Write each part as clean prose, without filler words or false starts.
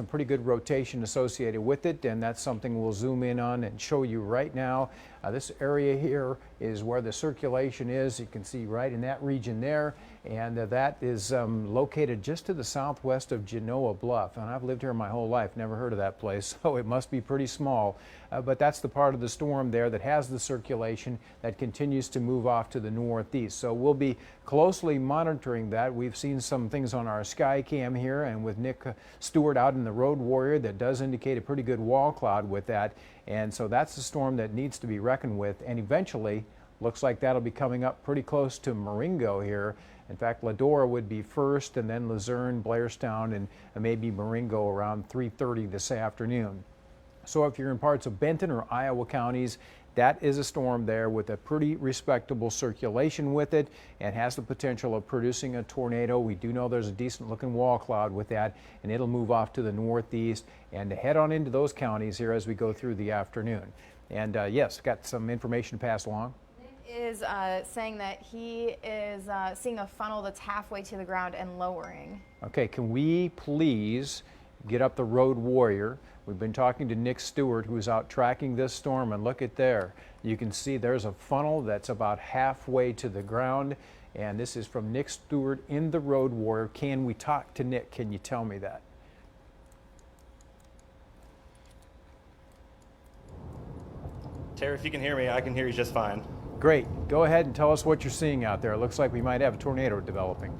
some pretty good rotation associated with it, and that's something we'll zoom in on and show you right now. This area here is where the circulation is. You can see right in that region there, and that is located just to the southwest of Genoa Bluff. And I've lived here my whole life, never heard of that place, so it must be pretty small. But that's the part of the storm there that has the circulation that continues to move off to the northeast. So we'll be closely monitoring that. We've seen some things on our sky cam here, and with Nick Stewart out in the Road Warrior, that does indicate a pretty good wall cloud with that. And so that's the storm that needs to be reckoned with, and eventually looks like that'll be coming up pretty close to Marengo here. In fact, Ladora would be first, and then Luzerne, Blairstown, and maybe Marengo around 3:30 this afternoon. So if you're in parts of Benton or Iowa counties, that is a storm there with a pretty respectable circulation with it and has the potential of producing a tornado. We do know there's a decent looking wall cloud with that, and it'll move off to the northeast and head on into those counties here as we go through the afternoon. And yes, got some information to pass along. Nick is saying that he is seeing a funnel that's halfway to the ground and lowering. Okay, can we please get up the Road Warrior? We've been talking to Nick Stewart, who's out tracking this storm, and look at there. You can see there's a funnel that's about halfway to the ground, and this is from Nick Stewart in the Road Warrior. Can we talk to Nick? Can you tell me that? Terry, if you can hear me, I can hear you just fine. Great. Go ahead and tell us what you're seeing out there. It looks like we might have a tornado developing.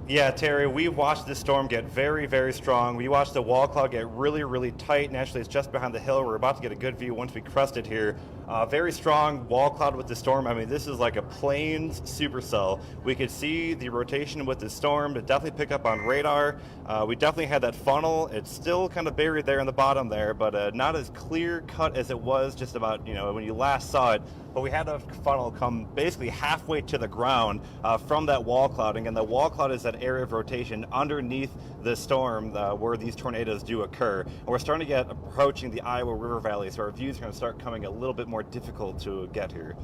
Yeah, Terry, we watched this storm get very, very strong. We watched the wall cloud get really, really tight, and actually it's just behind the hill. We're about to get a good view once we crest it here. Very strong wall cloud with the storm. I mean, this is like a plains supercell. We could see the rotation with the storm to definitely pick up on radar. We definitely had that funnel. It's still kind of buried there in the bottom there, but not as clear cut as it was just about, when you last saw it. But we had a funnel come basically halfway to the ground from that wall cloud. And the wall cloud is that area of rotation underneath the storm where these tornadoes do occur. And we're starting to get approaching the Iowa River Valley, so our views are going to start coming a little bit more difficult to get here.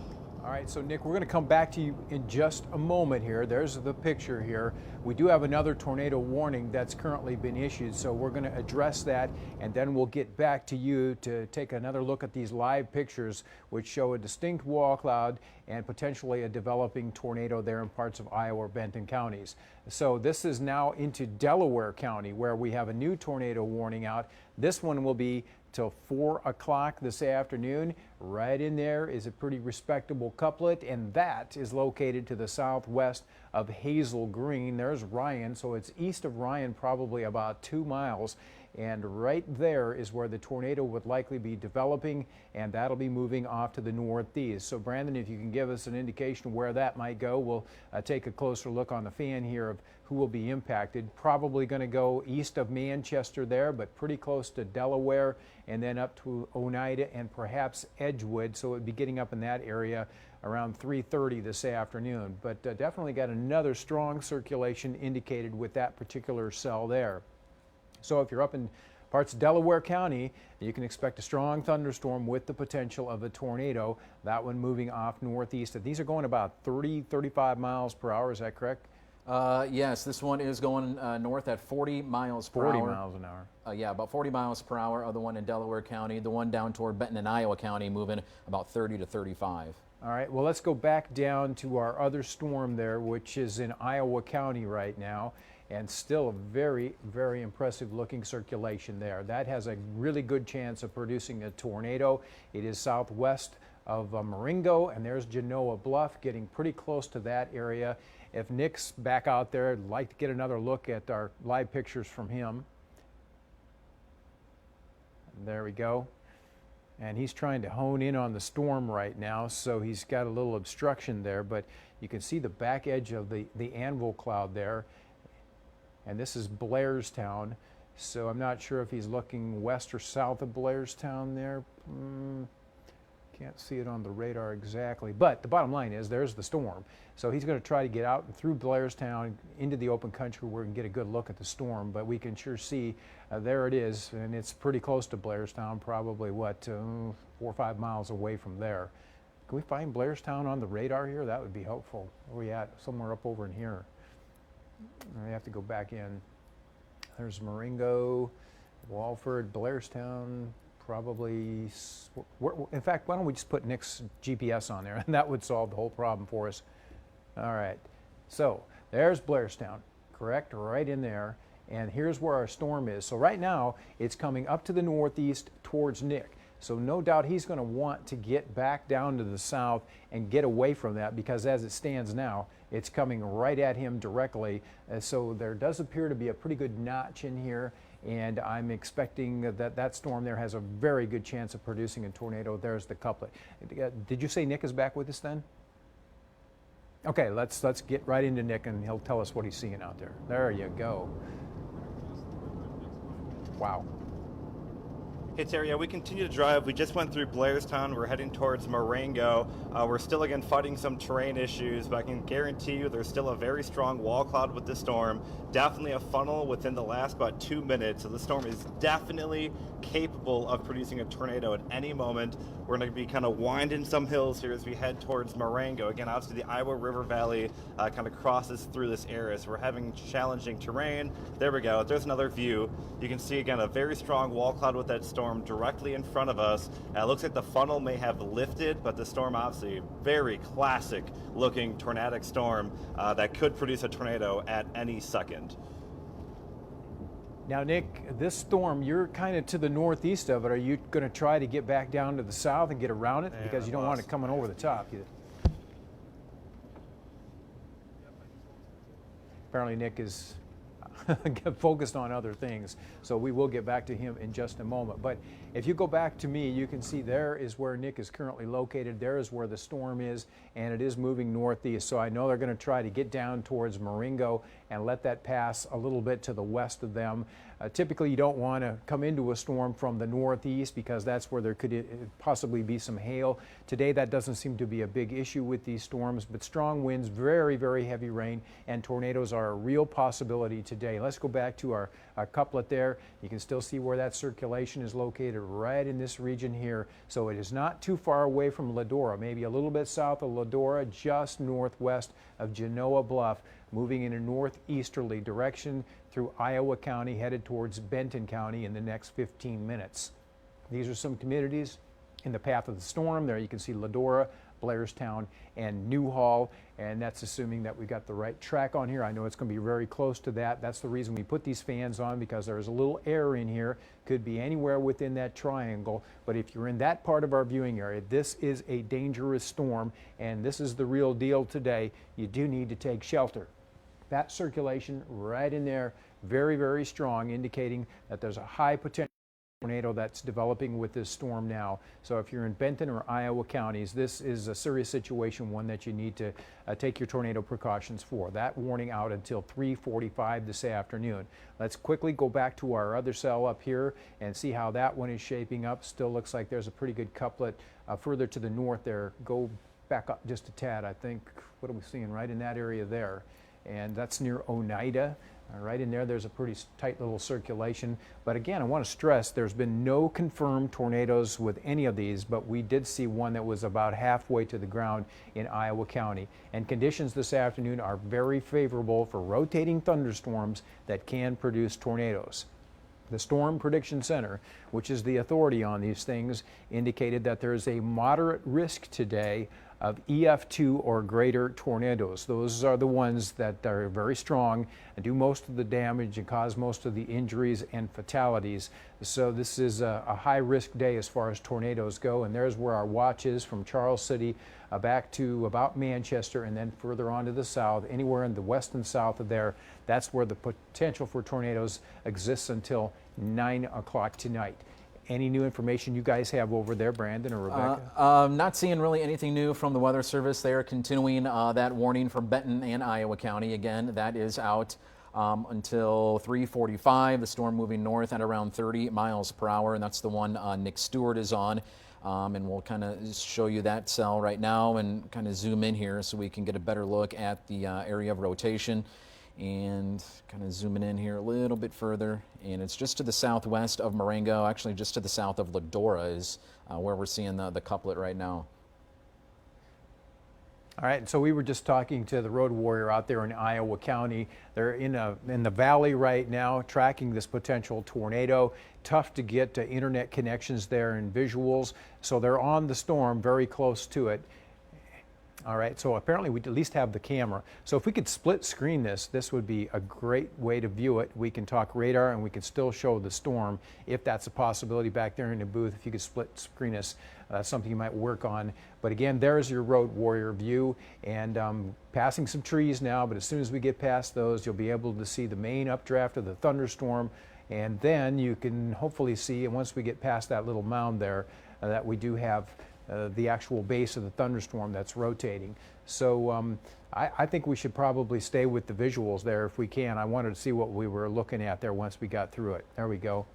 All right, so Nick, we're going to come back to you in just a moment here. There's the picture here. We do have another tornado warning that's currently been issued, so we're going to address that, and then we'll get back to you to take another look at these live pictures, which show a distinct wall cloud and potentially a developing tornado there in parts of Iowa or Benton counties. So this is now into Delaware County, where we have a new tornado warning out. This one will be till 4 o'clock this afternoon. Right in there is a pretty respectable couplet, and that is located to the southwest of Hazel Green. There's Ryan, so it's east of Ryan, probably about 2 miles. And right there is where the tornado would likely be developing, and that'll be moving off to the northeast. So Brandon, if you can give us an indication of where that might go, we'll take a closer look on the fan here of who will be impacted. Probably going to go east of Manchester there, but pretty close to Delaware, and then up to Oneida and perhaps Edgewood. So it would be getting up in that area around 3:30 this afternoon. But definitely got another strong circulation indicated with that particular cell there. So if you're up in parts of Delaware County, you can expect a strong thunderstorm with the potential of a tornado. That one moving off northeast. These are going about 35 miles per hour. Is that correct? Yes, this one is going north at 40 miles per hour. 40 miles an hour. Yeah, about 40 miles per hour are the one in Delaware County. The one down toward Benton and Iowa County moving about 30 to 35. All right, well, let's go back down to our other storm there, which is in Iowa County right now, and still a very, very impressive looking circulation there. That has a really good chance of producing a tornado. It is southwest of Marengo, and there's Genoa Bluff, getting pretty close to that area. If Nick's back out there, I'd like to get another look at our live pictures from him. There we go. And he's trying to hone in on the storm right now, so he's got a little obstruction there, but you can see the back edge of the anvil cloud there. And this is Blairstown, so I'm not sure if he's looking west or south of Blairstown there. Can't see it on the radar exactly, but the bottom line is there's the storm. So he's going to try to get out and through Blairstown into the open country where we can get a good look at the storm, but we can sure see there it is, and it's pretty close to Blairstown, probably what, 4 or 5 miles away from there. Can we find Blairstown on the radar here? That would be helpful. Where are we at? Somewhere up over in here. I have to go back in. There's Marengo, Walford, Blairstown, probably. In fact, why don't we just put Nick's GPS on there, and that would solve the whole problem for us. All right, so there's Blairstown, correct? Right in there. And here's where our storm is. So right now, it's coming up to the northeast towards Nick. So no doubt he's going to want to get back down to the south and get away from that, because as it stands now, it's coming right at him directly. So there does appear to be a pretty good notch in here, and I'm expecting that that storm there has a very good chance of producing a tornado. There's the couplet. Did you say Nick is back with us then? Okay, let's get right into Nick, and he'll tell us what he's seeing out there. There you go. Wow. Hey Terry, yeah, we continue to drive. We just went through Blairstown. We're heading towards Marengo. We're still again fighting some terrain issues, but I can guarantee you there's still a very strong wall cloud with the storm. Definitely a funnel within the last about 2 minutes. So the storm is definitely capable of producing a tornado at any moment. We're going to be kind of winding some hills here as we head towards Marengo. Again, obviously the Iowa River Valley kind of crosses through this area, so we're having challenging terrain. There we go. There's another view. You can see again a very strong wall cloud with that storm directly in front of us. It looks like the funnel may have lifted, but the storm obviously very classic looking tornadic storm that could produce a tornado at any second. Now, Nick, this storm, you're kind of to the northeast of it. Are you going to try to get back down to the south and get around it? Because you don't want it coming over the top either. Apparently, Nick is focused on other things, so we will get back to him in just a moment. But if you go back to me, you can see there is where Nick is currently located. There is where the storm is, and it is moving northeast. So I know they're going to try to get down towards Marengo and let that pass a little bit to the west of them. Typically, you don't want to come into a storm from the northeast, because that's where there could possibly be some hail. Today, that doesn't seem to be a big issue with these storms, but strong winds, very, very heavy rain, and tornadoes are a real possibility today. Let's go back to our couplet there. You can still see where that circulation is located right in this region here. So it is not too far away from Ladora, maybe a little bit south of Ladora, just northwest of Genoa Bluff, moving in a northeasterly direction through Iowa County, headed towards Benton County in the next 15 minutes. These are some communities in the path of the storm. There you can see Ladora, Blairstown, and Newhall, and that's assuming that we got the right track on here. I know it's going to be very close to that. That's the reason we put these fans on, because there's a little air in here. Could be anywhere within that triangle, but if you're in that part of our viewing area, this is a dangerous storm, and this is the real deal today. You do need to take shelter. That circulation right in there, very, very strong, indicating that there's a high potential tornado that's developing with this storm now. So if you're in Benton or Iowa counties, this is a serious situation, one that you need to take your tornado precautions for. That warning out until 3:45 this afternoon. Let's quickly go back to our other cell up here and see how that one is shaping up. Still looks like there's a pretty good couplet further to the north there. Go back up just a tad, I think. What are we seeing right in that area there? And that's near Oneida. Right in there, there's a pretty tight little circulation. But again, I want to stress there's been no confirmed tornadoes with any of these, but we did see one that was about halfway to the ground in Iowa County. And conditions this afternoon are very favorable for rotating thunderstorms that can produce tornadoes. The Storm Prediction Center, which is the authority on these things, indicated that there is a moderate risk today of EF2 or greater tornadoes. Those are the ones that are very strong and do most of the damage and cause most of the injuries and fatalities. So this is a high-risk day as far as tornadoes go, and there's where our watch is from Charles City back to about Manchester, and then further on to the south, anywhere in the west and south of there. That's where the potential for tornadoes exists until 9 o'clock tonight. Any new information you guys have over there, Brandon or Rebecca? Not seeing really anything new from the Weather Service. They are continuing that warning for Benton and Iowa County. Again, that is out until 3:45. The storm moving north at around 30 miles per hour, and that's the one Nick Stewart is on. And we'll kind of show you that cell right now and kind of zoom in here so we can get a better look at the area of rotation. And kind of zooming in here a little bit further, and it's just to the southwest of Marengo, actually just to the south of Ladora is where we're seeing the couplet right now. All right, so we were just talking to the road warrior out there in Iowa County. They're in the valley right now tracking this potential tornado. Tough to get internet connections there and visuals, so they're on the storm, very close to it. All right, so apparently we at least have the camera. So if we could split screen this would be a great way to view it. We can talk radar and we can still show the storm if that's a possibility back there in the booth. If you could split screen us, that's something you might work on. But again, there's your road warrior view, and passing some trees now, but as soon as we get past those, you'll be able to see the main updraft of the thunderstorm, and then you can hopefully see, and once we get past that little mound there, that we do have the actual base of the thunderstorm that's rotating. So I think we should probably stay with the visuals there if we can. I wanted to see what we were looking at there once we got through it. There we go.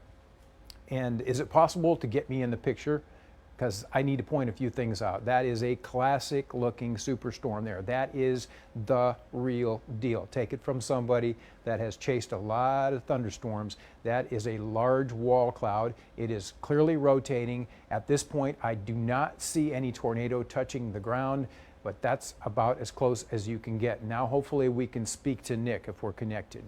And is it possible to get me in the picture? Because I need to point a few things out. That is a classic looking superstorm there. That is the real deal. Take it from somebody that has chased a lot of thunderstorms. That is a large wall cloud. It is clearly rotating. At this point, I do not see any tornado touching the ground, but that's about as close as you can get. Now hopefully we can speak to Nick if we're connected.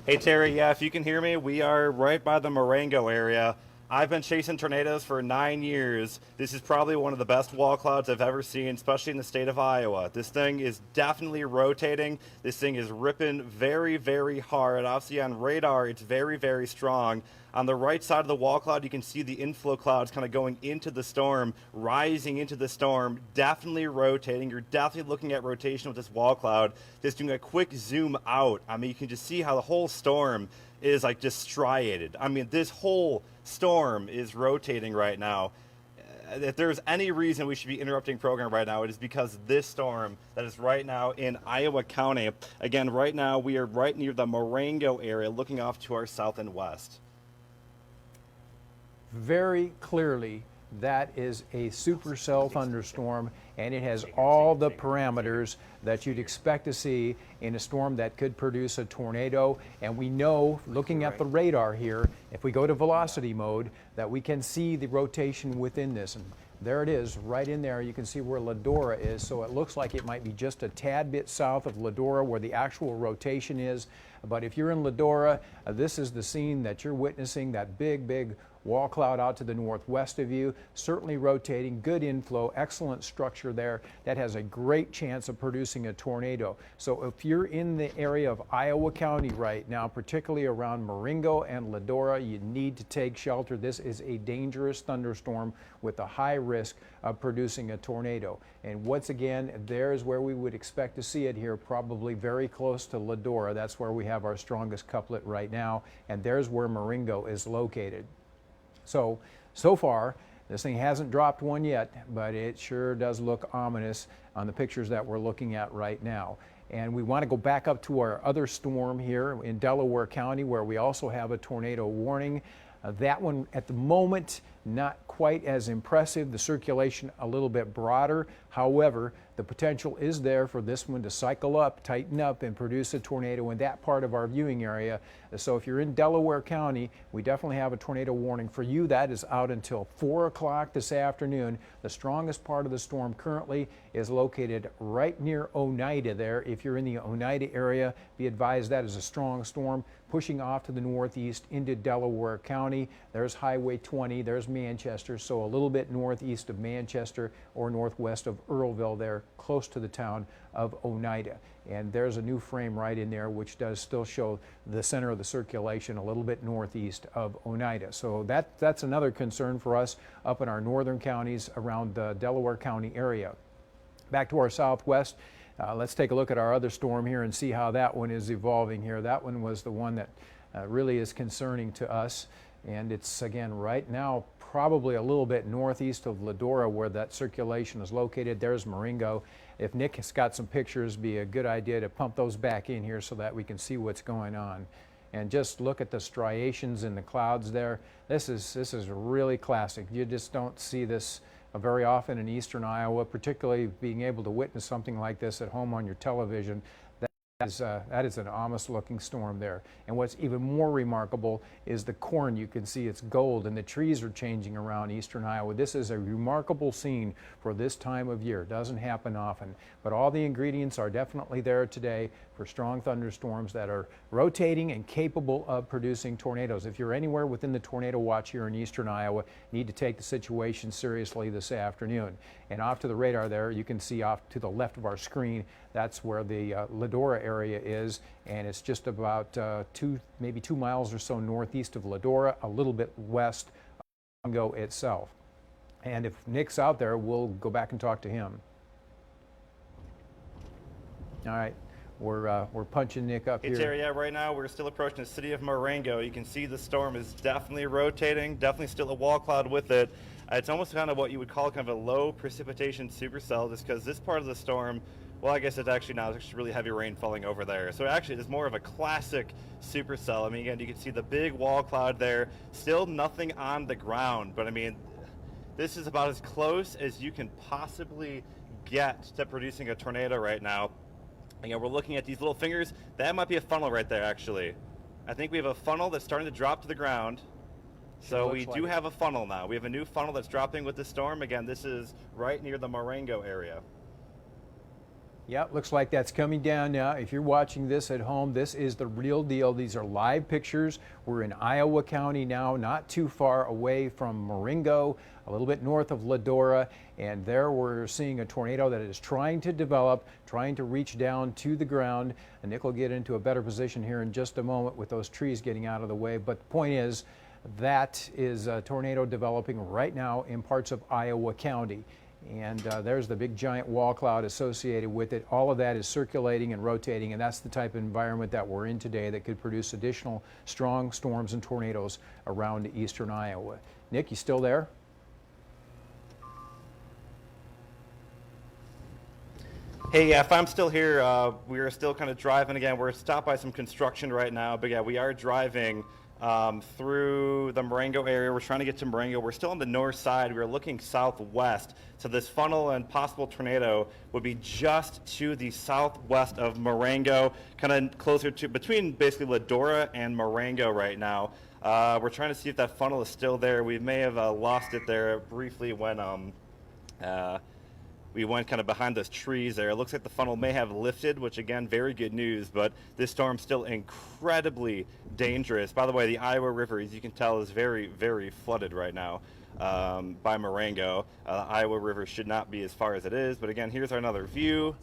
Hey Terry, yeah, if you can hear me, we are right by the Marengo area. I've been chasing tornadoes for 9 years. This is probably one of the best wall clouds I've ever seen, especially in the state of Iowa. This thing is definitely rotating. This thing is ripping very, very hard. Obviously on radar, it's very, very strong. On the right side of the wall cloud, you can see the inflow clouds kind of going into the storm, rising into the storm, definitely rotating. You're definitely looking at rotation with this wall cloud. Just doing a quick zoom out. I mean, you can just see how the whole storm is like just striated. I mean, this whole storm is rotating right now. If there's any reason we should be interrupting program right now, it is because this storm that is right now in Iowa County. Again, right now we are right near the Marengo area, looking off to our south and west. Very clearly, that is a supercell thunderstorm, and it has all the parameters that you'd expect to see in a storm that could produce a tornado. And we know, looking at the radar here, if we go to velocity mode, that we can see the rotation within this. And there it is, right in there. You can see where Ladora is, so it looks like it might be just a tad bit south of Ladora where the actual rotation is. But if you're in Ladora, this is the scene that you're witnessing, that big wall cloud out to the northwest of you, certainly rotating, good inflow, excellent structure there. That has a great chance of producing a tornado. So if you're in the area of Iowa County right now, particularly around Marengo and Ladora, you need to take shelter. This is a dangerous thunderstorm with a high risk of producing a tornado. And once again, there's where we would expect to see it here, probably very close to Ladora. That's where we have our strongest couplet right now, and there's where Marengo is located. So far, this thing hasn't dropped one yet, but it sure does look ominous on the pictures that we're looking at right now. And we want to go back up to our other storm here in Delaware County, where we also have a tornado warning. That one, at the moment, not quite as impressive. The circulation a little bit broader. However, the potential is there for this one to cycle up, tighten up, and produce a tornado in that part of our viewing area. So if you're in Delaware County, we definitely have a tornado warning for you. That is out until 4 o'clock this afternoon. The strongest part of the storm currently is located right near Oneida there. If you're in the Oneida area, be advised that is a strong storm pushing off to the northeast into Delaware County. There's Highway 20, there's Manchester, so a little bit northeast of Manchester or northwest of Earlville there, close to the town of Oneida. And there's a new frame right in there which does still show the center of the circulation a little bit northeast of Oneida. So that's another concern for us up in our northern counties around the Delaware County area. Back to our southwest, let's take a look at our other storm here and see how that one is evolving here. That one was the one that really is concerning to us. And it's, again, right now probably a little bit northeast of Ladora where that circulation is located. There's Marengo. If Nick has got some pictures, it'd be a good idea to pump those back in here so that we can see what's going on. And just look at the striations in the clouds there. This is really classic. You just don't see this very often in eastern Iowa, particularly being able to witness something like this at home on your television. That is an ominous looking storm there. And what's even more remarkable is the corn. You can see it's gold and the trees are changing around eastern Iowa. This is a remarkable scene for this time of year. It doesn't happen often, but all the ingredients are definitely there today for strong thunderstorms that are rotating and capable of producing tornadoes. If you're anywhere within the tornado watch here in eastern Iowa, you need to take the situation seriously this afternoon. And off to the radar there, you can see off to the left of our screen, that's where the Ledora area is, and it's just about maybe 2 miles or so northeast of Ledora, a little bit west of Congo itself. And if Nick's out there, we'll go back and talk to him. All right, we're punching Nick up Hey, here. Terry, yeah, right now we're still approaching the city of Marengo. You can see the storm is definitely rotating, definitely still a wall cloud with it. It's almost kind of what you would call kind of a low precipitation supercell, just because this part of the storm, well, I guess it's actually now it's really heavy rain falling over there. So actually it's more of a classic supercell. I mean, again, you can see the big wall cloud there, still nothing on the ground, but I mean, this is about as close as you can possibly get to producing a tornado right now. Again, we're looking at these little fingers. That might be a funnel right there, actually. I think we have a funnel that's starting to drop to the ground. So we do have a funnel now. We have a new funnel that's dropping with the storm. Again, this is right near the Marengo area. Yep, looks like that's coming down now. If you're watching this at home, this is the real deal. These are live pictures. We're in Iowa County now, not too far away from Marengo, a little bit north of Ledora, and there we're seeing a tornado that is trying to develop, trying to reach down to the ground. And Nick will get into a better position here in just a moment with those trees getting out of the way. But the point is, that is a tornado developing right now in parts of Iowa County. And there's the big giant wall cloud associated with it. All of that is circulating and rotating, and that's the type of environment that we're in today that could produce additional strong storms and tornadoes around eastern Iowa. Nick, you still there? Hey, yeah, if I'm still here, we are still kind of driving. Again, we're stopped by some construction right now, but yeah, we are driving through the Marengo area. We're trying to get to Marengo. We're still on the north side. We're looking southwest. So this funnel and possible tornado would be just to the southwest of Marengo, kind of closer to between basically Ledora and Marengo right now. We're trying to see if that funnel is still there. We may have lost it there briefly when we went kind of behind those trees there. It looks like the funnel may have lifted, which again, very good news, but this storm's still incredibly dangerous. By the way, the Iowa River, as you can tell, is very, very flooded right now by Marengo. The Iowa River should not be as far as it is, but again, here's another view.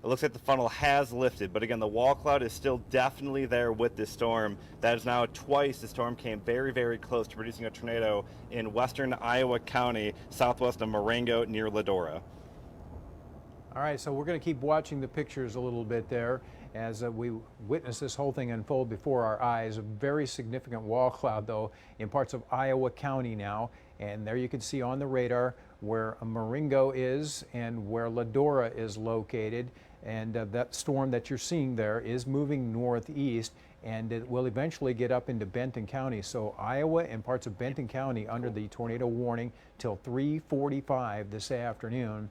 It looks like the funnel has lifted, but again, the wall cloud is still definitely there with this storm. That is now twice the storm came very, very close to producing a tornado in western Iowa County, southwest of Marengo near Ledora. All right, so we're going to keep watching the pictures a little bit there as we witness this whole thing unfold before our eyes. A very significant wall cloud, though, in parts of Iowa County now. And there you can see on the radar where Marengo is and where Ledora is located. And that storm that you're seeing there is moving northeast, and it will eventually get up into Benton County. So Iowa and parts of Benton County under the tornado warning till 3:45 this afternoon.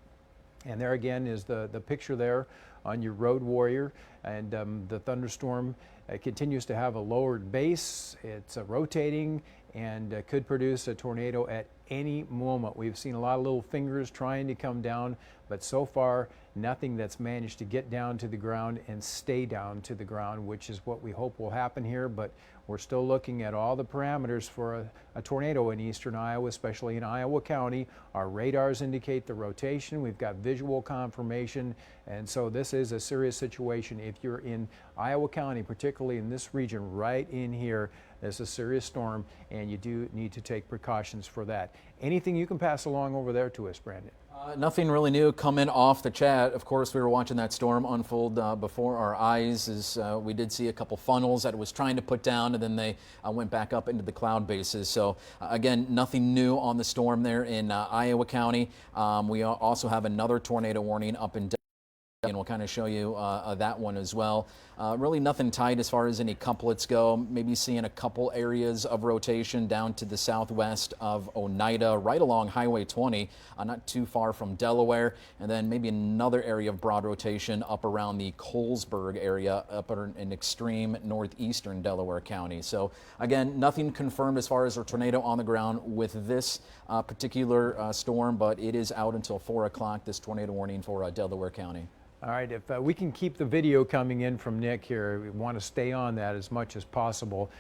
And there again is the picture there on your road warrior. And the thunderstorm continues to have a lowered base. It's rotating and could produce a tornado at any moment. We've seen a lot of little fingers trying to come down, but so far nothing that's managed to get down to the ground and stay down to the ground, which is what we hope will happen here. But we're still looking at all the parameters for a tornado in eastern Iowa, especially in Iowa County. Our radars indicate the rotation. We've got visual confirmation. And so this is a serious situation. If you're in Iowa County, particularly in this region right in here, there's a serious storm, and you do need to take precautions for that. Anything you can pass along over there to us, Brandon? Nothing really new coming off the chat. Of course, we were watching that storm unfold before our eyes as we did see a couple funnels that it was trying to put down, and then they went back up into the cloud bases. So again, nothing new on the storm there in Iowa County. We also have another tornado warning up in and we'll kind of show you that one as well. Really nothing tight as far as any couplets go. Maybe seeing a couple areas of rotation down to the southwest of Oneida, right along Highway 20, not too far from Delaware, and then maybe another area of broad rotation up around the Colesburg area, up in extreme northeastern Delaware County. So again, nothing confirmed as far as a tornado on the ground with this particular storm, but it is out until 4 o'clock, this tornado warning for Delaware County. All right, if we can keep the video coming in from Nick here, we want to stay on that as much as possible.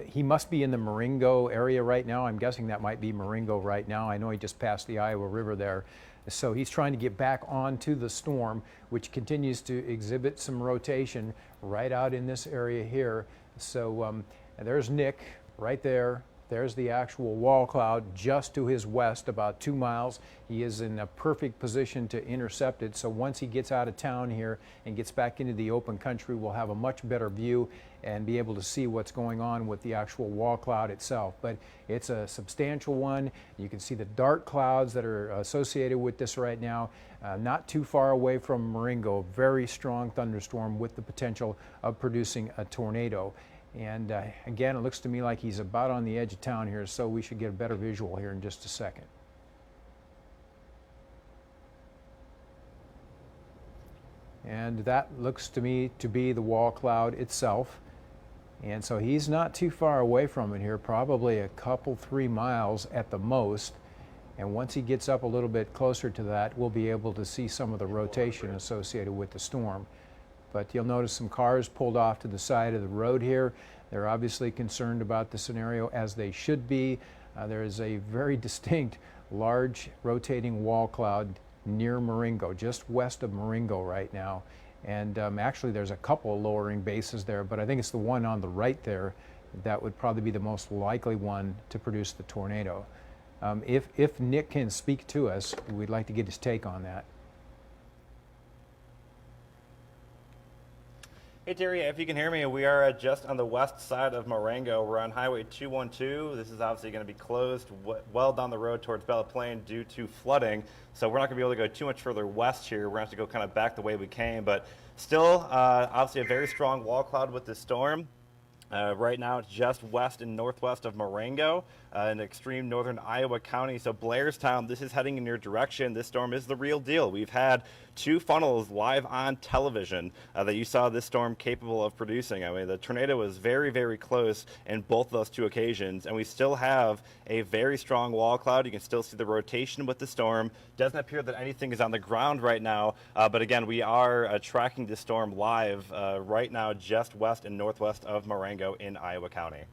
He must be in the Marengo area right now. I'm guessing that might be Marengo right now. I know he just passed the Iowa River there. So he's trying to get back onto the storm, which continues to exhibit some rotation right out in this area here. So there's Nick right there. There's the actual wall cloud just to his west, about 2 miles. He is in a perfect position to intercept it. So once he gets out of town here and gets back into the open country, we'll have a much better view and be able to see what's going on with the actual wall cloud itself. But it's a substantial one. You can see the dark clouds that are associated with this right now. Not too far away from Marengo, very strong thunderstorm with the potential of producing a tornado. And again, it looks to me like he's about on the edge of town here, so we should get a better visual here in just a second. And that looks to me to be the wall cloud itself. And so he's not too far away from it here, probably a couple, 3 miles at the most. And once he gets up a little bit closer to that, we'll be able to see some of the rotation associated with the storm. But you'll notice some cars pulled off to the side of the road here. They're obviously concerned about the scenario, as they should be. There is a very distinct, large rotating wall cloud near Marengo, just west of Marengo right now. And actually there's a couple of lowering bases there, but I think it's the one on the right there that would probably be the most likely one to produce the tornado. If Nick can speak to us, we'd like to get his take on that. Hey Terry, if you can hear me, we are just on the west side of Marengo. We're on Highway 212. This is obviously going to be closed well down the road towards Bella Plain due to flooding. So we're not going to be able to go too much further west here. We're going to have to go kind of back the way we came. But still, obviously a very strong wall cloud with this storm. Right now it's just west and northwest of Marengo in extreme northern Iowa County. So Blairstown, this is heading in your direction. This storm is the real deal. We've had 2 funnels live on television that you saw this storm capable of producing. I mean, the tornado was very, very close in both of those 2 occasions, and we still have a very strong wall cloud. You can still see the rotation with the storm. Doesn't appear that anything is on the ground right now, but again, we are tracking this storm live right now just west and northwest of Marengo in Iowa County.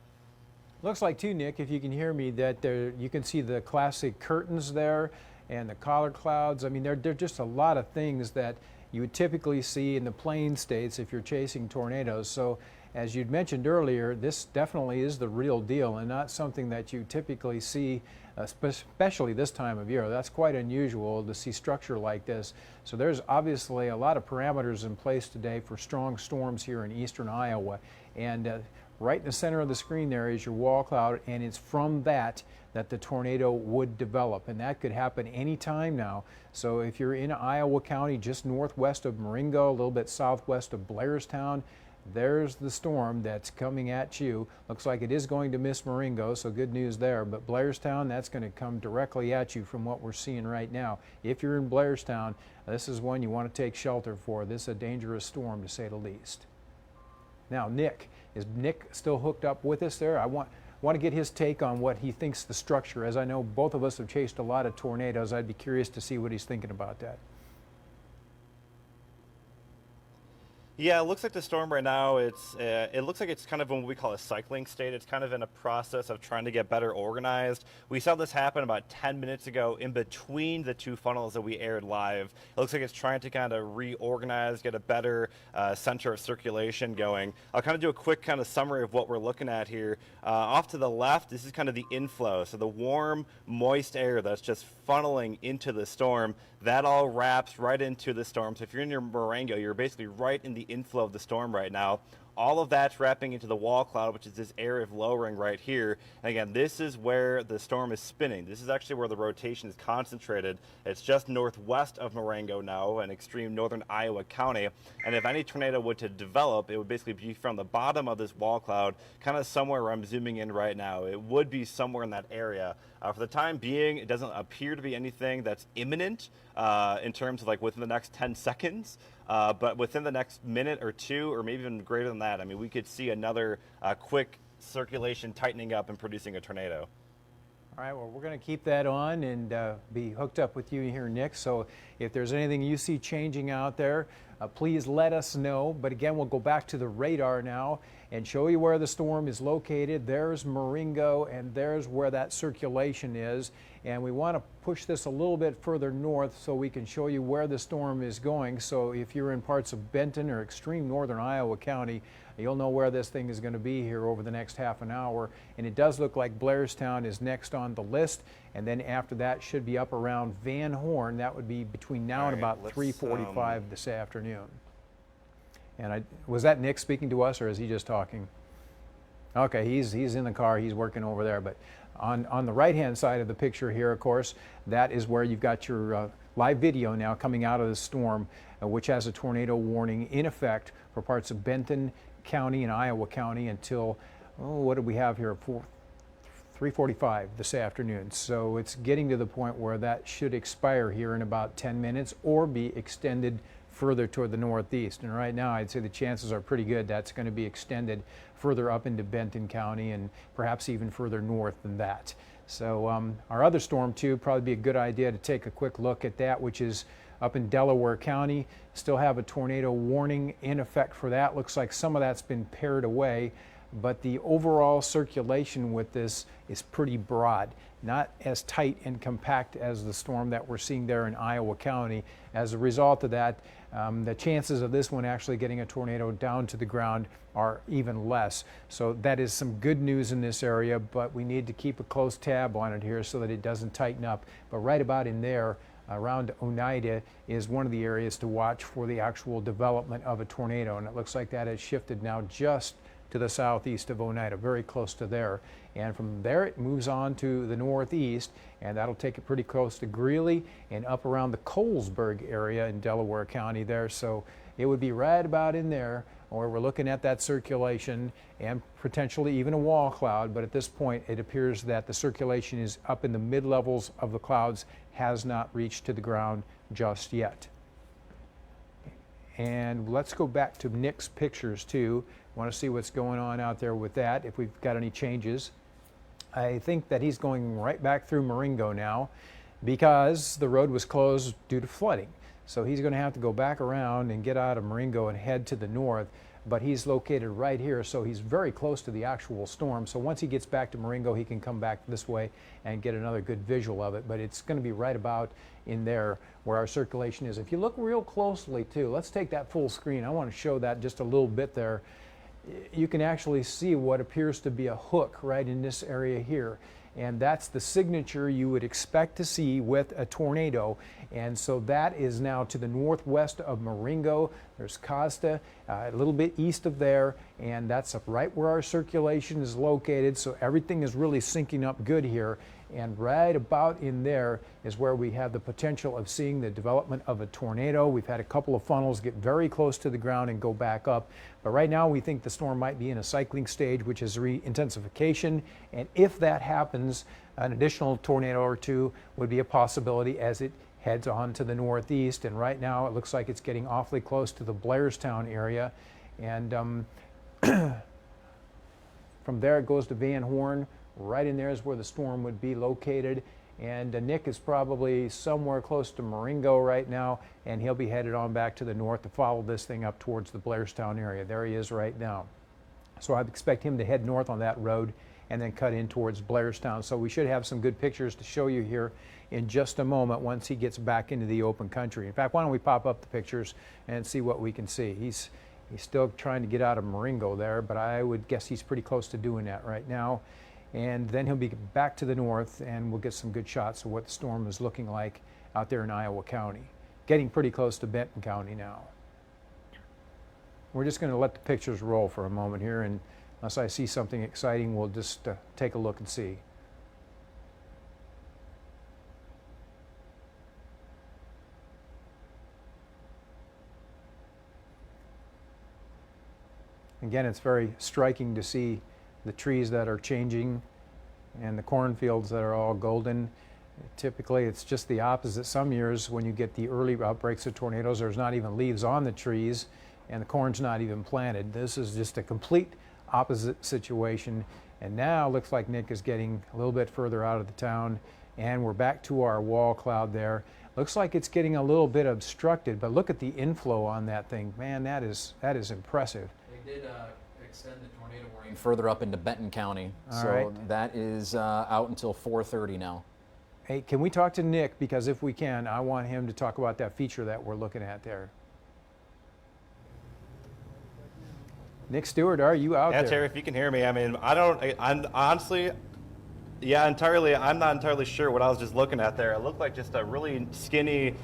Looks like too, Nick, if you can hear me, that there you can see the classic curtains there and the collar clouds. I mean, they're just a lot of things that you would typically see in the plain states if you're chasing tornadoes. So as you'd mentioned earlier, this definitely is the real deal and not something that you typically see, especially this time of year. That's quite unusual to see structure like this. So there's obviously a lot of parameters in place today for strong storms here in eastern Iowa. And right in the center of the screen there is your wall cloud, and it's from that the tornado would develop, and that could happen anytime now. So if you're in Iowa County, just northwest of Marengo, a little bit southwest of Blairstown, there's the storm that's coming at you. Looks like it is going to miss Marengo, so good news there. But Blairstown, that's going to come directly at you from what we're seeing right now. If you're in Blairstown, this is one you want to take shelter for. This is a dangerous storm, to say the least. Now, Nick, is Nick still hooked up with us there? I want to get his take on what he thinks the structure. As I know both of us have chased a lot of tornadoes, I'd be curious to see what he's thinking about that. Yeah, it looks like the storm right now, it looks like it's kind of in what we call a cycling state. It's kind of in a process of trying to get better organized. We saw this happen about 10 minutes ago in between the 2 funnels that we aired live. It looks like it's trying to kind of reorganize, get a better center of circulation going. I'll kind of do a quick kind of summary of what we're looking at here. Off to the left, this is kind of the inflow. So the warm, moist air that's just funneling into the storm, that all wraps right into the storm. So if you're in your Marengo, you're basically right in the inflow of the storm right now. all of that's wrapping into the wall cloud, which is this area of lowering right here. And again, this is where the storm is spinning. This is actually where the rotation is concentrated. It's just northwest of Marengo now, in extreme northern Iowa County. And if any tornado were to develop, it would basically be from the bottom of this wall cloud, kind of somewhere where I'm zooming in right now. It would be somewhere in that area. For the time being, it doesn't appear to be anything that's imminent in terms of like within the next 10 seconds. But within the next minute or two, or maybe even greater than that, I mean, we could see another quick circulation tightening up and producing a tornado. All right, well, we're going to keep that on and be hooked up with you here, Nick. So if there's anything you see changing out there, please let us know. But again, we'll go back to the radar now and show you where the storm is located. There's Marengo, and there's where that circulation is. And we want to push this a little bit further north so we can show you where the storm is going. So if you're in parts of Benton or extreme northern Iowa County, you'll know where this thing is going to be here over the next half an hour. And it does look like Blairstown is next on the list. And then after that should be up around Van Horn. That would be between now and about 3:45 this afternoon. And was that Nick speaking to us, or is he just talking? Okay, he's in the car. He's working over there. But on the right-hand side of the picture here, of course, that is where you've got your live video now coming out of the storm, which has a tornado warning in effect for parts of Benton County and Iowa County until, what do we have here, 3:45 this afternoon. So it's getting to the point where that should expire here in about 10 minutes or be extended further toward the northeast. And right now I'd say the chances are pretty good that's going to be extended further up into Benton County and perhaps even further north than that. So our other storm too, probably be a good idea to take a quick look at that, which is up in Delaware County. Still have a tornado warning in effect for that. Looks like some of that's been pared away, but the overall circulation with this is pretty broad, not as tight and compact as the storm that we're seeing there in Iowa County. As a result of that, the chances of this one actually getting a tornado down to the ground are even less. So that is some good news in this area, but we need to keep a close tab on it here so that it doesn't tighten up. But right about in there, around Oneida, is one of the areas to watch for the actual development of a tornado. And it looks like that has shifted now just to the southeast of Oneida, very close to there. And from there it moves on to the northeast, and that'll take it pretty close to Greeley and up around the Colesburg area in Delaware County there. So it would be right about in there where we're looking at that circulation and potentially even a wall cloud. But at this point, it appears that the circulation is up in the mid-levels of the clouds, has not reached to the ground just yet. And let's go back to Nick's pictures too. Want to see what's going on out there with that, if we've got any changes. I think that he's going right back through Marengo now because the road was closed due to flooding. So he's going to have to go back around and get out of Marengo and head to the north. But he's located right here, so he's very close to the actual storm. So once he gets back to Marengo, he can come back this way and get another good visual of it. But it's going to be right about in there where our circulation is. If you look real closely too, let's take that full screen. I want to show that just a little bit there. You can actually see what appears to be a hook right in this area here. And that's the signature you would expect to see with a tornado. And so that is now to the northwest of Marengo. There's Costa, a little bit east of there, and that's right where our circulation is located. So everything is really syncing up good here. And right about in there is where we have the potential of seeing the development of a tornado. We've had a couple of funnels get very close to the ground and go back up. But right now we think the storm might be in a cycling stage, which is re-intensification. And if that happens, an additional tornado or two would be a possibility as it heads on to the northeast. And right now it looks like it's getting awfully close to the Blairstown area. And from there it goes to Van Horn. Right in there is where the storm would be located. And Nick is probably somewhere close to Marengo right now, and he'll be headed on back to the north to follow this thing up towards the Blairstown area. There he is right now. So I expect him to head north on that road and then cut in towards Blairstown. So we should have some good pictures to show you here in just a moment once he gets back into the open country. In fact, why don't we pop up the pictures and see what we can see. He's still trying to get out of Marengo there, but I would guess he's pretty close to doing that right now. And then he'll be back to the north, and we'll get some good shots of what the storm is looking like out there in Iowa County. Getting pretty close to Benton County now. we're just going to let the pictures roll for a moment here, and unless I see something exciting, we'll just take a look and see. Again, it's very striking to see the trees that are changing and the cornfields that are all golden. Typically, it's just the opposite. Some years when you get the early outbreaks of tornadoes, there's not even leaves on the trees and the corn's not even planted. This is just a complete opposite situation. And now looks like Nick is getting a little bit further out of the town, and we're back to our wall cloud there. Looks like it's getting a little bit obstructed, but look at the inflow on that thing. Man, that is impressive. They did extend the tornado warning further up into Benton County, All so right. that is out until 4:30 now. Hey, can we talk to Nick? Because if we can, I want him to talk about that feature that we're looking at there. Nick Stewart, are you out Yeah, there? Terry, if you can hear me, I mean, I'm honestly, I'm not entirely sure what I was just looking at there. It looked like just a really skinny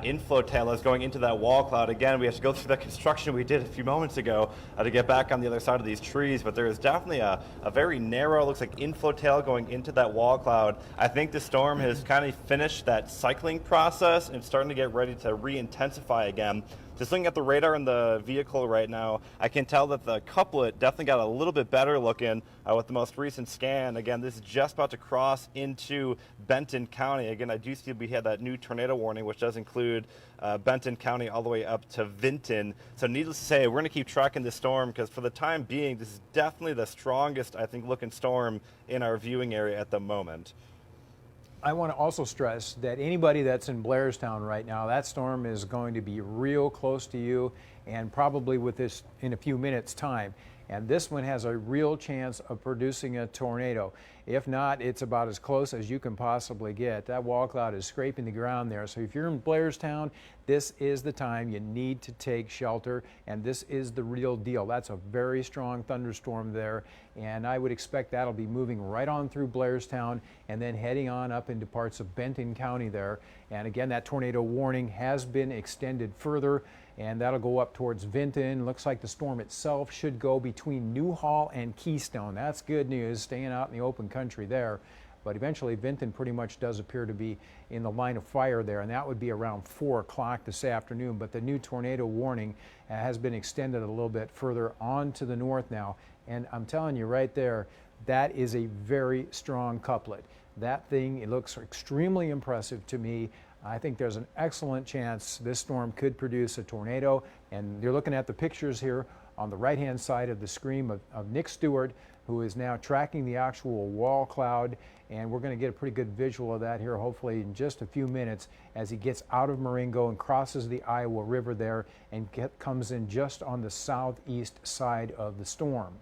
inflow tail that's going into that wall cloud. Again, we have to go through the construction we did a few moments ago to get back on the other side of these trees, but there is definitely a very narrow, looks like inflow tail going into that wall cloud. I think the storm has kind of finished that cycling process and starting to get ready to re-intensify again. Just looking at the radar in the vehicle right now, I can tell that the couplet definitely got a little bit better looking with the most recent scan. Again, this is just about to cross into Benton County. Again, I do see we had that new tornado warning, which does include Benton County all the way up to Vinton. So needless to say, we're going to keep tracking this storm because for the time being, this is definitely the strongest, I think, looking storm in our viewing area at the moment. I want to also stress that anybody that's in Blairstown right now, that storm is going to be real close to you, and probably with this in a few minutes' time. And this one has a real chance of producing a tornado. If not, it's about as close as you can possibly get. That wall cloud is scraping the ground there. So if you're in Blairstown, this is the time you need to take shelter, and this is the real deal. That's a very strong thunderstorm there, and I would expect that'll be moving right on through Blairstown and then heading on up into parts of Benton County there. And again, that tornado warning has been extended further, and that'll go up towards Vinton. Looks like the storm itself should go between Newhall and Keystone. That's good news, staying out in the open country there. But eventually Vinton pretty much does appear to be in the line of fire there, and that would be around 4 o'clock this afternoon. But the new tornado warning has been extended a little bit further on to the north now. And I'm telling you right there, that is a very strong couplet. That thing, it looks extremely impressive to me. I think there's an excellent chance this storm could produce a tornado. And you're looking at the pictures here on the right-hand side of the screen of Nick Stewart, who is now tracking the actual wall cloud. And we're going to get a pretty good visual of that here, hopefully in just a few minutes, as he gets out of Marengo and crosses the Iowa River there and comes in just on the southeast side of the storm.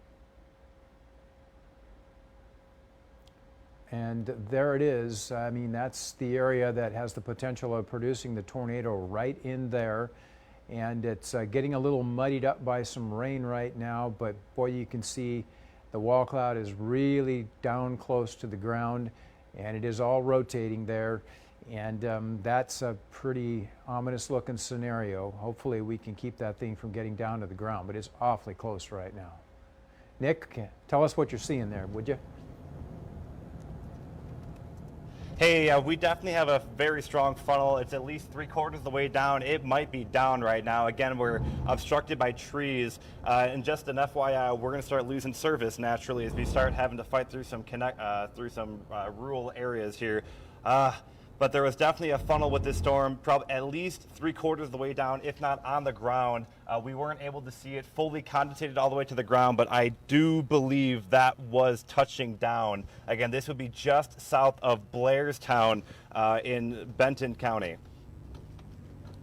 And there it is. I mean, that's the area that has the potential of producing the tornado right in there. And it's getting a little muddied up by some rain right now, but boy, you can see the wall cloud is really down close to the ground, and it is all rotating there. And that's a pretty ominous looking scenario. Hopefully we can keep that thing from getting down to the ground, but it's awfully close right now. Nick, tell us what you're seeing there, would you? Hey, we definitely have a very strong funnel. It's at least 3/4 of the way down. It might be down right now. Again, we're obstructed by trees. And just an FYI, we're going to start losing service naturally as we start having to fight through some rural areas here. But there was definitely a funnel with this storm, probably at least 3/4 of the way down, if not on the ground. We weren't able to see it fully condensated all the way to the ground, but I do believe that was touching down. Again, this would be just south of Blairstown in Benton County.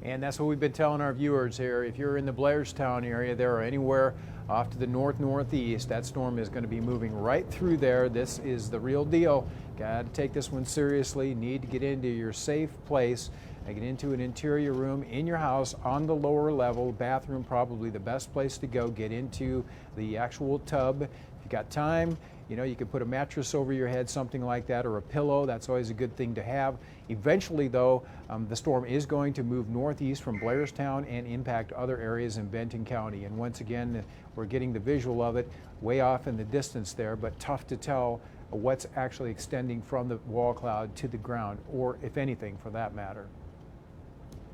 And that's what we've been telling our viewers here. If you're in the Blairstown area there or anywhere off to the northeast, that storm is going to be moving right through there. This is the real deal. Got to take this one seriously. Need to get into your safe place. Get into an interior room in your house on the lower level. Bathroom probably the best place to go. Get into the actual tub. If you got time, You know, you could put a mattress over your head, something like that, or a pillow. That's always a good thing to have. Eventually, though, the storm is going to move northeast from Blairstown and impact other areas in Benton County. And once again, we're getting the visual of it way off in the distance there, but tough to tell what's actually extending from the wall cloud to the ground, or if anything, for that matter.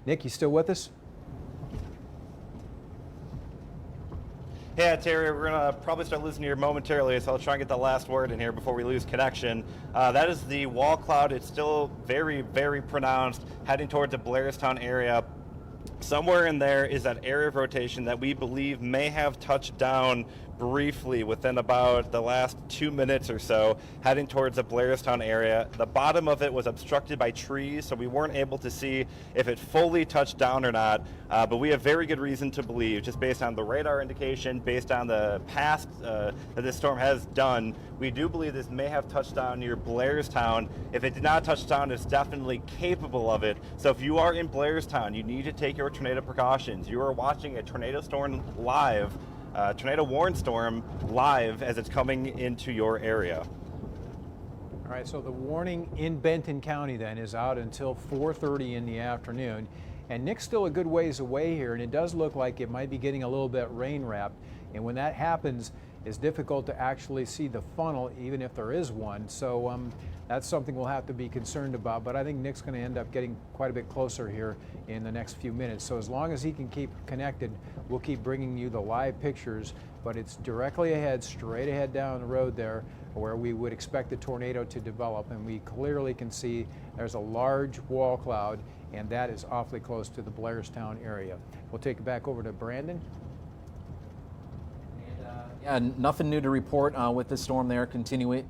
Nick, you still with us? Yeah, Terry, we're going to probably start losing you here momentarily, so I'll try and get the last word in here before we lose connection. That is the wall cloud. It's still very, very pronounced, heading towards the Blairstown area. Somewhere in there is that area of rotation that we believe may have touched down briefly within about the last 2 minutes or so, heading towards the Blairstown area. The bottom of it was obstructed by trees, so we weren't able to see if it fully touched down or not, but we have very good reason to believe, just based on the radar indication, based on the past that this storm has done, we do believe this may have touched down near Blairstown. If it did not touch down, it's definitely capable of it. So if you are in Blairstown, you need to take your tornado precautions. You are watching a tornado storm live, tornado warn storm live as it's coming into your area. All right, so the warning in Benton County then is out until 4:30 in the afternoon. And Nick's still a good ways away here, and it does look like it might be getting a little bit rain wrapped. And when that happens, it's difficult to actually see the funnel, even if there is one. So that's something we'll have to be concerned about. But I think Nick's going to end up getting quite a bit closer here in the next few minutes. So as long as he can keep connected, we'll keep bringing you the live pictures. But it's directly ahead, straight ahead down the road there, where we would expect the tornado to develop. And we clearly can see there's a large wall cloud, and that is awfully close to the Blairstown area. We'll take it back over to Brandon. Yeah, nothing new to report with this storm there. Continuing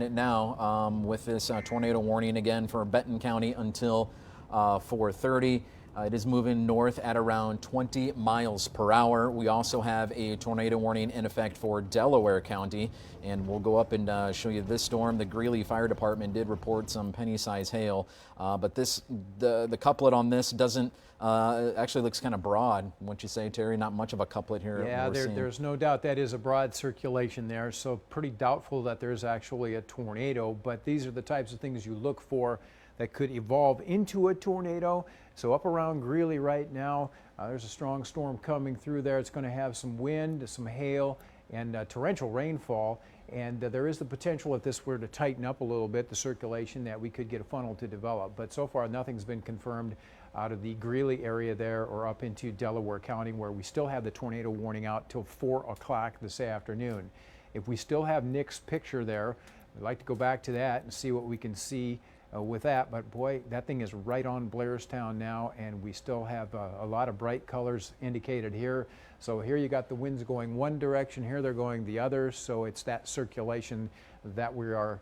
it now with this tornado warning again for Benton County until 4:30. It is moving north at around 20 miles per hour. We also have a tornado warning in effect for Delaware County, and we'll go up and show you this storm. The Greeley Fire Department did report some penny-sized hail, but the couplet on this doesn't actually looks kind of broad. Wouldn't you say, Terry? Not much of a couplet here. Yeah, there's no doubt that is a broad circulation there, so pretty doubtful that there's actually a tornado, but these are the types of things you look for that could evolve into a tornado. So up around Greeley right now, there's a strong storm coming through there. It's going to have some wind, some hail, and torrential rainfall. And there is the potential, if this were to tighten up a little bit, the circulation, that we could get a funnel to develop. But so far, nothing's been confirmed out of the Greeley area there or up into Delaware County, where we still have the tornado warning out till 4 o'clock this afternoon. If we still have Nick's picture there, we'd like to go back to that and see what we can see with that. But boy, that thing is right on Blairstown now, and we still have a lot of bright colors indicated here. So here you got the winds going one direction, here they're going the other, so it's that circulation that we are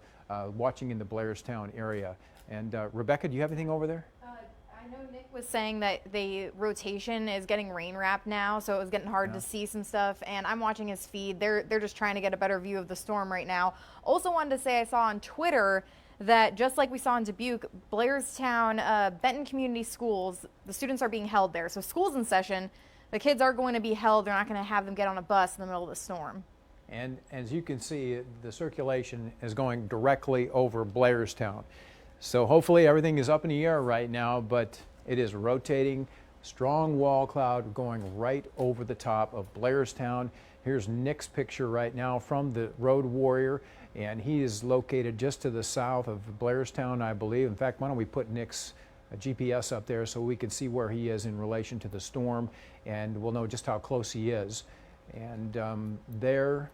watching in the Blairstown area. And Rebecca, do you have anything over there? I know Nick was saying that the rotation is getting rain wrapped now, so it was getting hard to see some stuff, and I'm watching his feed. They're just trying to get a better view of the storm right now. Also wanted to say I saw on Twitter that just like we saw in Dubuque, Blairstown, Benton Community Schools, the students are being held there. So school's in session, the kids are going to be held. They're not going to have them get on a bus in the middle of the storm. And as you can see, the circulation is going directly over Blairstown. So hopefully everything is up in the air right now, but it is rotating. Strong wall cloud going right over the top of Blairstown. Here's Nick's picture right now from the Road Warrior, and he is located just to the south of Blairstown, I believe. In fact, why don't we put Nick's GPS up there so we can see where he is in relation to the storm, and we'll know just how close he is. And there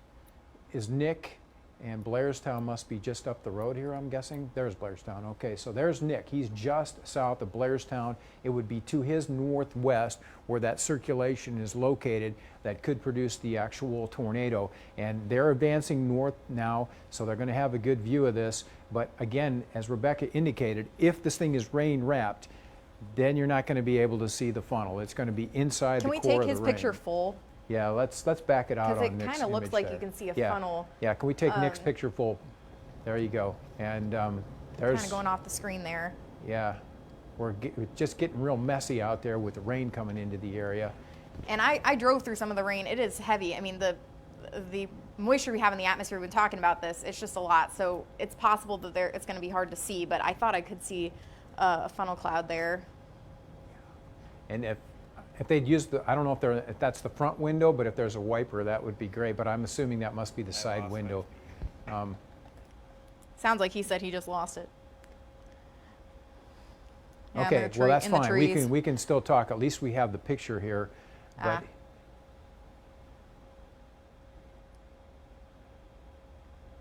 is Nick, and Blairstown must be just up the road here, I'm guessing. There's Blairstown. Okay, so there's Nick. He's just south of Blairstown. It would be to his northwest where that circulation is located that could produce the actual tornado. And they're advancing north now, so they're going to have a good view of this. But again, as Rebecca indicated, if this thing is rain wrapped, then you're not going to be able to see the funnel. It's going to be inside the core of the rain. Can we take his picture full? Yeah, let's back it out on Nick's image. Because it kind of looks like you can see a funnel. Yeah, can we take Nick's picture full? There you go. And there's... kind of going off the screen there. Yeah, we're just getting real messy out there with the rain coming into the area. And I drove through some of the rain. It is heavy. I mean, the moisture we have in the atmosphere, we've been talking about this, it's just a lot. So it's possible that it's going to be hard to see, but I thought I could see a funnel cloud there. And if they'd use the, I don't know if that's the front window, but if there's a wiper, that would be great. But I'm assuming that must be the side window. Sounds like he said he just lost it. Yeah, okay, well that's fine. Trees. We can still talk. At least we have the picture here. But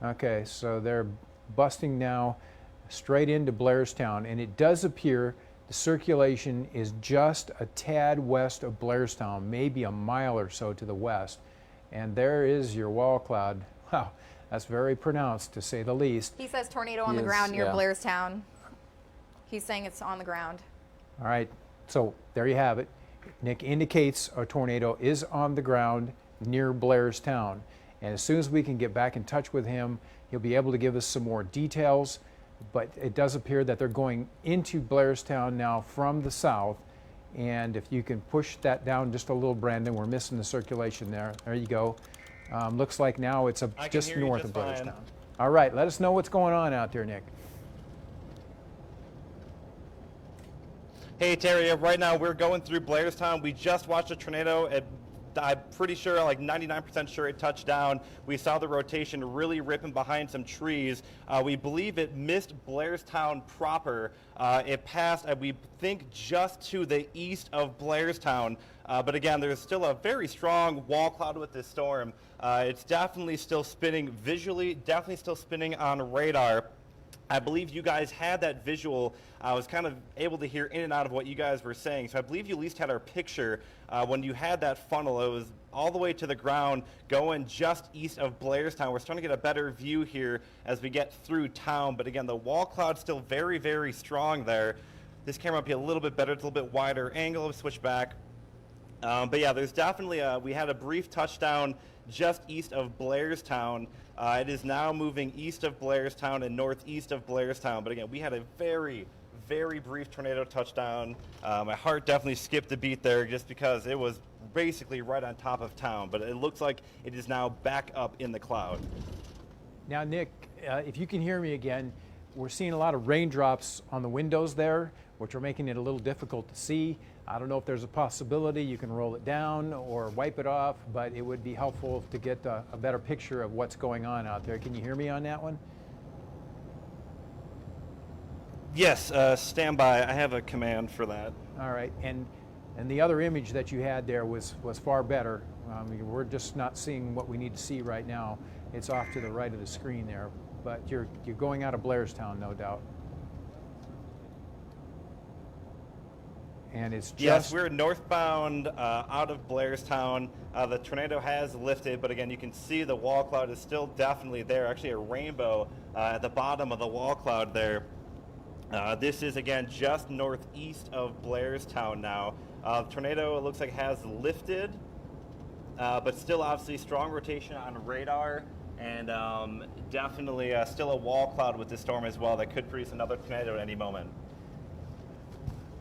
okay, so they're busting now straight into Blairstown, and it does appear the circulation is just a tad west of Blairstown, maybe a mile or so to the west. And there is your wall cloud. Wow, that's very pronounced, to say the least. He says tornado on the ground near Blairstown. He's saying it's on the ground. All right, so there you have it. Nick indicates a tornado is on the ground near Blairstown. And as soon as we can get back in touch with him, he'll be able to give us some more details. But it does appear that they're going into Blairstown now from the south. And if you can push that down just a little, Brandon, we're missing the circulation there. There you go. Looks like now it's just north of Blairstown. All right, let us know what's going on out there, Nick. Hey Terry, right now we're going through Blairstown. We just watched a tornado. I'm pretty sure, like 99% sure it touched down. We saw the rotation really ripping behind some trees. We believe it missed Blairstown proper. It passed, we think, just to the east of Blairstown. But again, there's still a very strong wall cloud with this storm. It's definitely still spinning visually, definitely still spinning on radar. I believe you guys had that visual. I was kind of able to hear in and out of what you guys were saying. So I believe you at least had our picture when you had that funnel. It was all the way to the ground going just east of Blairstown. We're starting to get a better view here as we get through town. But again, the wall cloud's still very, very strong there. This camera might be a little bit better. It's a little bit wider angle. I'll switch back. But yeah, there's definitely we had a brief touchdown just east of Blairstown. It is now moving east of Blairstown and northeast of Blairstown. But again, we had a very, very brief tornado touchdown. My heart definitely skipped a beat there just because it was basically right on top of town. But it looks like it is now back up in the cloud. Now, Nick, if you can hear me again, we're seeing a lot of raindrops on the windows there, which are making it a little difficult to see. I don't know if there's a possibility you can roll it down or wipe it off, but it would be helpful to get a better picture of what's going on out there. Can you hear me on that one? Yes, stand by. I have a command for that. All right, and the other image that you had there was far better. We're just not seeing what we need to see right now. It's off to the right of the screen there, but you're going out of Blairstown, no doubt. And it's just... Yes, we're northbound out of Blairstown. The tornado has lifted, but again, you can see the wall cloud is still definitely there. Actually, a rainbow at the bottom of the wall cloud there. This is, again, just northeast of Blairstown now. The tornado, it looks like, has lifted, but still obviously strong rotation on radar, and definitely still a wall cloud with this storm as well that could produce another tornado at any moment.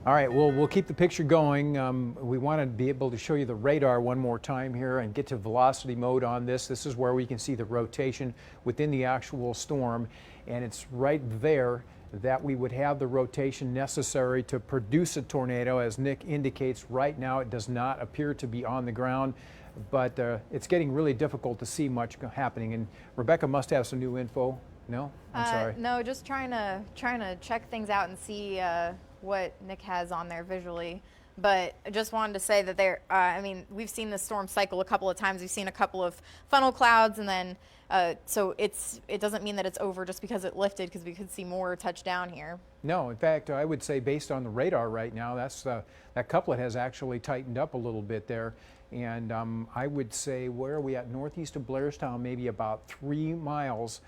All right, well, we'll keep the picture going. We want to be able to show you the radar one more time here and get to velocity mode on this. This is where we can see the rotation within the actual storm, and it's right there that we would have the rotation necessary to produce a tornado. As Nick indicates, right now it does not appear to be on the ground, but it's getting really difficult to see much happening. And Rebecca must have some new info. No? I'm sorry. No, just trying to check things out and see what Nick has on there visually. But I just wanted to say that I mean, we've seen this storm cycle a couple of times. We've seen a couple of funnel clouds, and then so it doesn't mean that it's over just because it lifted, because we could see more touchdown here. No, in fact, I would say based on the radar right now, that couplet has actually tightened up a little bit there. And I would say, where are we at? Northeast of Blairstown, maybe about 3 miles.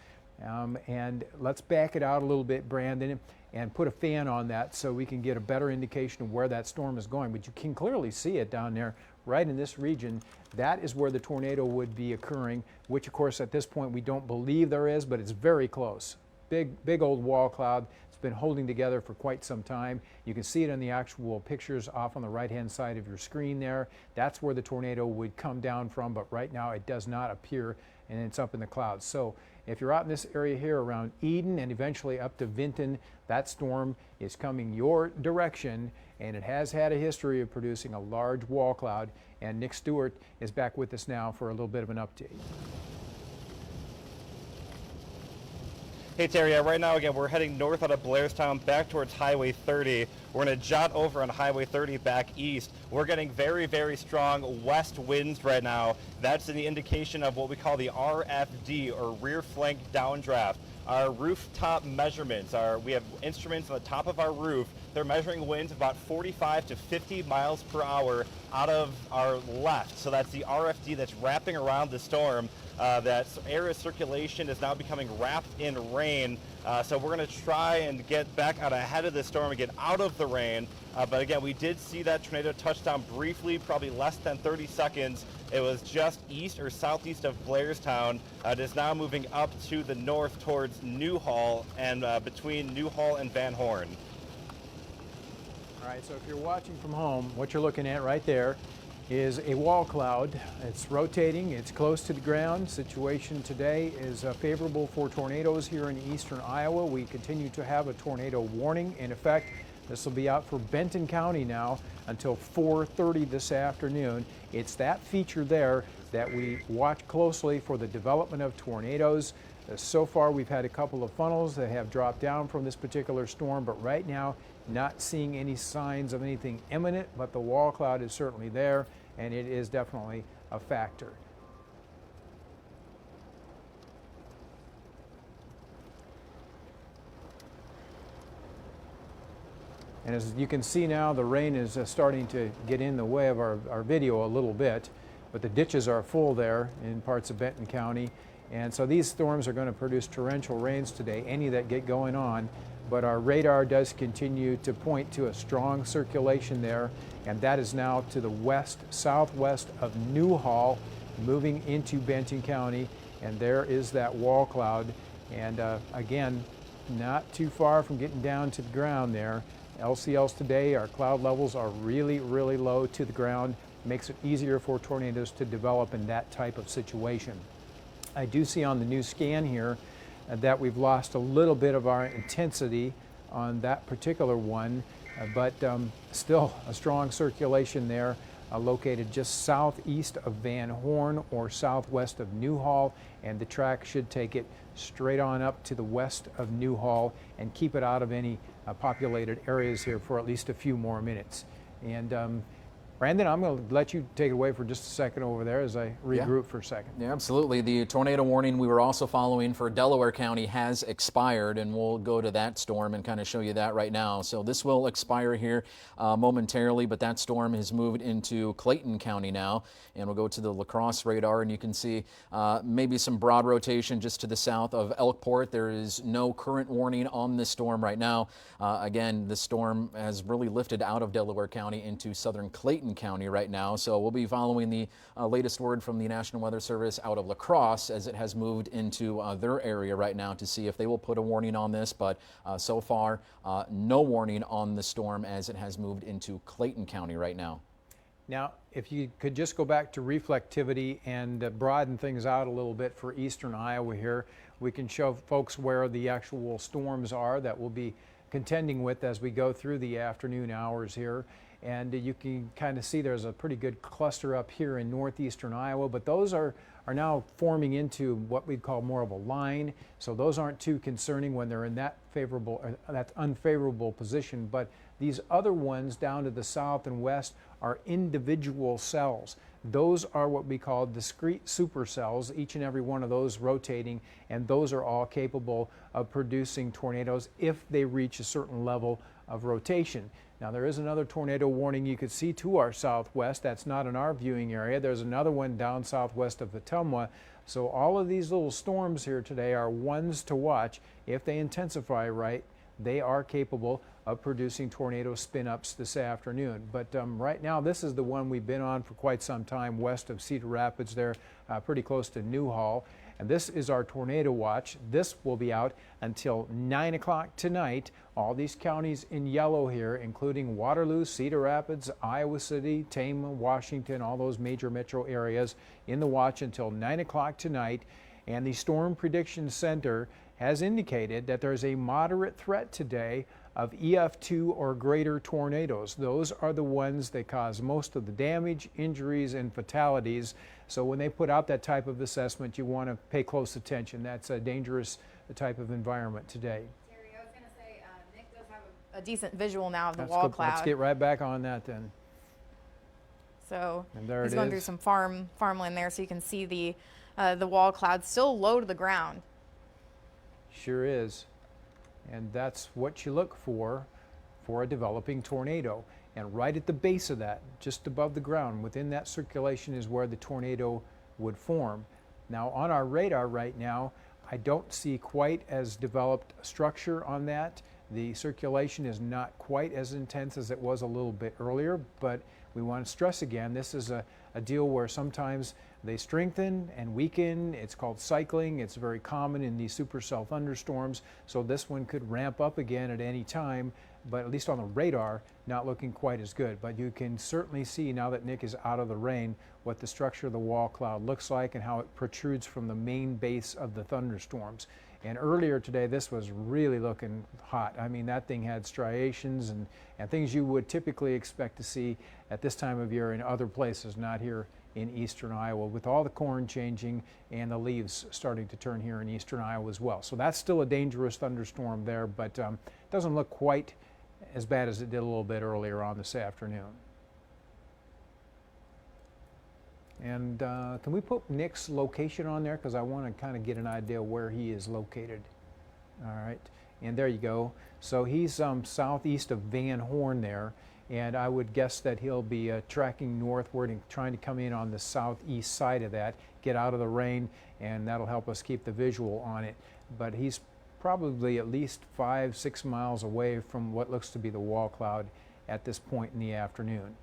And let's back it out a little bit, Brandon, and put a fan on that so we can get a better indication of where that storm is going. But you can clearly see it down there, right in this region. That is where the tornado would be occurring, which of course at this point we don't believe there is, but it's very close. big old wall cloud. It's been holding together for quite some time. You can see it in the actual pictures off on the right-hand side of your screen there. That's where the tornado would come down from, but right now it does not appear, and it's up in the clouds. So if you're out in this area here around Eden and eventually up to Vinton, that storm is coming your direction, and it has had a history of producing a large wall cloud. And Nick Stewart is back with us now for a little bit of an update. Hey Terry, right now again we're heading north out of Blairstown back towards Highway 30. We're going to jot over on Highway 30 back east. We're getting very, very strong west winds right now. That's an indication of what we call the RFD, or rear flank downdraft. Our rooftop measurements we have instruments on the top of our roof. They're measuring winds about 45 to 50 miles per hour out of our left. So that's the RFD that's wrapping around the storm. That area circulation is now becoming wrapped in rain. So we're going to try and get back out ahead of the storm and get out of the rain. But again, we did see that tornado touch down briefly, probably less than 30 seconds. It was just east or southeast of Blairstown. It is now moving up to the north towards Newhall and between Newhall and Van Horn. All right, so if you're watching from home, what you're looking at right there is a wall cloud. It's rotating, it's close to the ground. Situation today is favorable for tornadoes here in eastern Iowa. We continue to have a tornado warning in effect. This will be out for Benton County now until 4:30 this afternoon. It's that feature there that we watch closely for the development of tornadoes. So far we've had a couple of funnels that have dropped down from this particular storm, but right now not seeing any signs of anything imminent, but the wall cloud is certainly there, and it is definitely a factor. And as you can see now, the rain is starting to get in the way of our video a little bit, but the ditches are full there in parts of Benton County. And so these storms are going to produce torrential rains today, any that get going on. But our radar does continue to point to a strong circulation there, and that is now to the west, southwest of Newhall, moving into Benton County, and there is that wall cloud. And again, not too far from getting down to the ground there. LCLs today, our cloud levels are really, really low to the ground. Makes it easier for tornadoes to develop in that type of situation. I do see on the new scan here that we've lost a little bit of our intensity on that particular one, but still a strong circulation there, located just southeast of Van Horn or southwest of Newhall, and the track should take it straight on up to the west of Newhall and keep it out of any populated areas here for at least a few more minutes. And Brandon, I'm going to let you take it away for just a second over there as I regroup for a second. Yeah, absolutely. The tornado warning we were also following for Delaware County has expired, and we'll go to that storm and kind of show you that right now. So this will expire here momentarily, but that storm has moved into Clayton County now, and we'll go to the La Crosse radar, and you can see maybe some broad rotation just to the south of Elkport. There is no current warning on this storm right now. Again, the storm has really lifted out of Delaware County into southern Clayton County right now, so we'll be following the latest word from the National Weather Service out of La Crosse as it has moved into their area right now to see if they will put a warning on this, but so far no warning on the storm as it has moved into Clayton County right now. Now, if you could just go back to reflectivity and broaden things out a little bit for eastern Iowa here, we can show folks where the actual storms are that we'll be contending with as we go through the afternoon hours here. And you can kind of see there's a pretty good cluster up here in northeastern Iowa, but those are now forming into what we'd call more of a line. So those aren't too concerning when they're in that favorable, or that unfavorable position. But these other ones down to the south and west are individual cells. Those are what we call discrete supercells, each and every one of those rotating, and those are all capable of producing tornadoes if they reach a certain level of rotation. Now there is another tornado warning you could see to our southwest. That's not in our viewing area. There's another one down southwest of the Tama. So all of these little storms here today are ones to watch. If they intensify right, they are capable of producing tornado spin-ups this afternoon. But right now, this is the one we've been on for quite some time west of Cedar Rapids there, pretty close to Newhall. And this is our tornado watch. This will be out until 9 o'clock tonight. All these counties in yellow here, including Waterloo, Cedar Rapids, Iowa City, Tama, Washington, all those major metro areas in the watch until 9 o'clock tonight. And the Storm Prediction Center has indicated that there's a moderate threat today of EF2 or greater tornadoes. Those are the ones that cause most of the damage, injuries, and fatalities. So when they put out that type of assessment, you want to pay close attention. That's a dangerous type of environment today. Terry, I was going to say, Nick does have a decent visual now of the That's wall good. cloud. Let's get right back on that then. So And there he's it going is. through some farmland there, so you can see the wall cloud still low to the ground. Sure is. And that's what you look for a developing tornado. And right at the base of that, just above the ground, within that circulation is where the tornado would form. Now on our radar right now, I don't see quite as developed a structure on that. The circulation is not quite as intense as it was a little bit earlier, but we want to stress again, this is a deal where sometimes they strengthen and weaken. It's called cycling. It's very common in these supercell thunderstorms. So this one could ramp up again at any time, but at least on the radar, not looking quite as good. But you can certainly see now that Nick is out of the rain what the structure of the wall cloud looks like and how it protrudes from the main base of the thunderstorms. And earlier today, this was really looking hot. I mean, that thing had striations and things you would typically expect to see at this time of year in other places, not here in eastern Iowa, with all the corn changing and the leaves starting to turn here in eastern Iowa as well. So that's still a dangerous thunderstorm there, but doesn't look quite as bad as it did a little bit earlier on this afternoon. And can we put Nick's location on there? Because I want to kind of get an idea where he is located. All right, and there you go. So he's southeast of Van Horn there, and I would guess that he'll be tracking northward and trying to come in on the southeast side of that, get out of the rain, and that'll help us keep the visual on it. But he's probably at least 5-6 miles away from what looks to be the wall cloud at this point in the afternoon.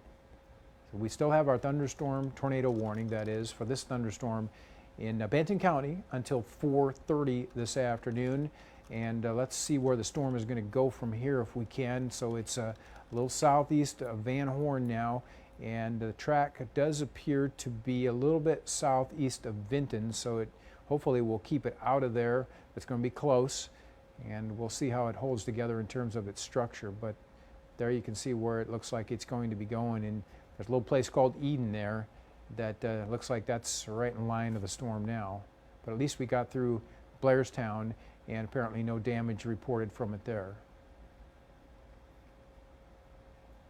So we still have our thunderstorm tornado warning, that is, for this thunderstorm in Benton County until 4:30 this afternoon. And let's see where the storm is going to go from here if we can. So it's a little southeast of Van Horn now, and the track does appear to be a little bit southeast of Vinton, so it hopefully will keep it out of there. It's going to be close, and we'll see how it holds together in terms of its structure. But there you can see where it looks like it's going to be going, and there's a little place called Eden there that looks like that's right in line of the storm now. But at least we got through Blairstown, and apparently no damage reported from it there.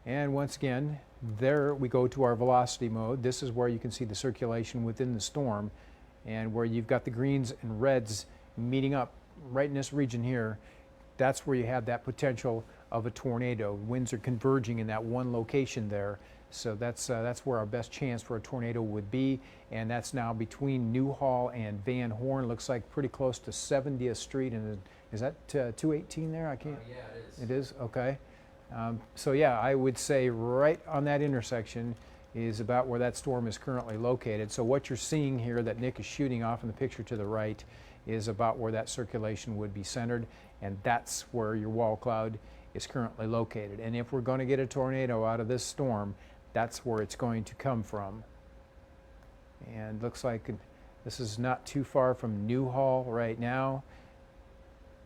And once again, there we go to our velocity mode. This is where you can see the circulation within the storm, and where you've got the greens and reds meeting up right in this region here. That's where you have that potential of a tornado. Winds are converging in that one location there. So that's where our best chance for a tornado would be, and that's now between Newhall and Van Horn. Looks like pretty close to 70th Street, and is that 218 there? I can't. Yeah, it is. It is? Okay. So yeah, I would say right on that intersection is about where that storm is currently located. So what you're seeing here that Nick is shooting off in the picture to the right is about where that circulation would be centered, and that's where your wall cloud is currently located. And if we're going to get a tornado out of this storm, that's where it's going to come from. And looks like this is not too far from Newhall right now.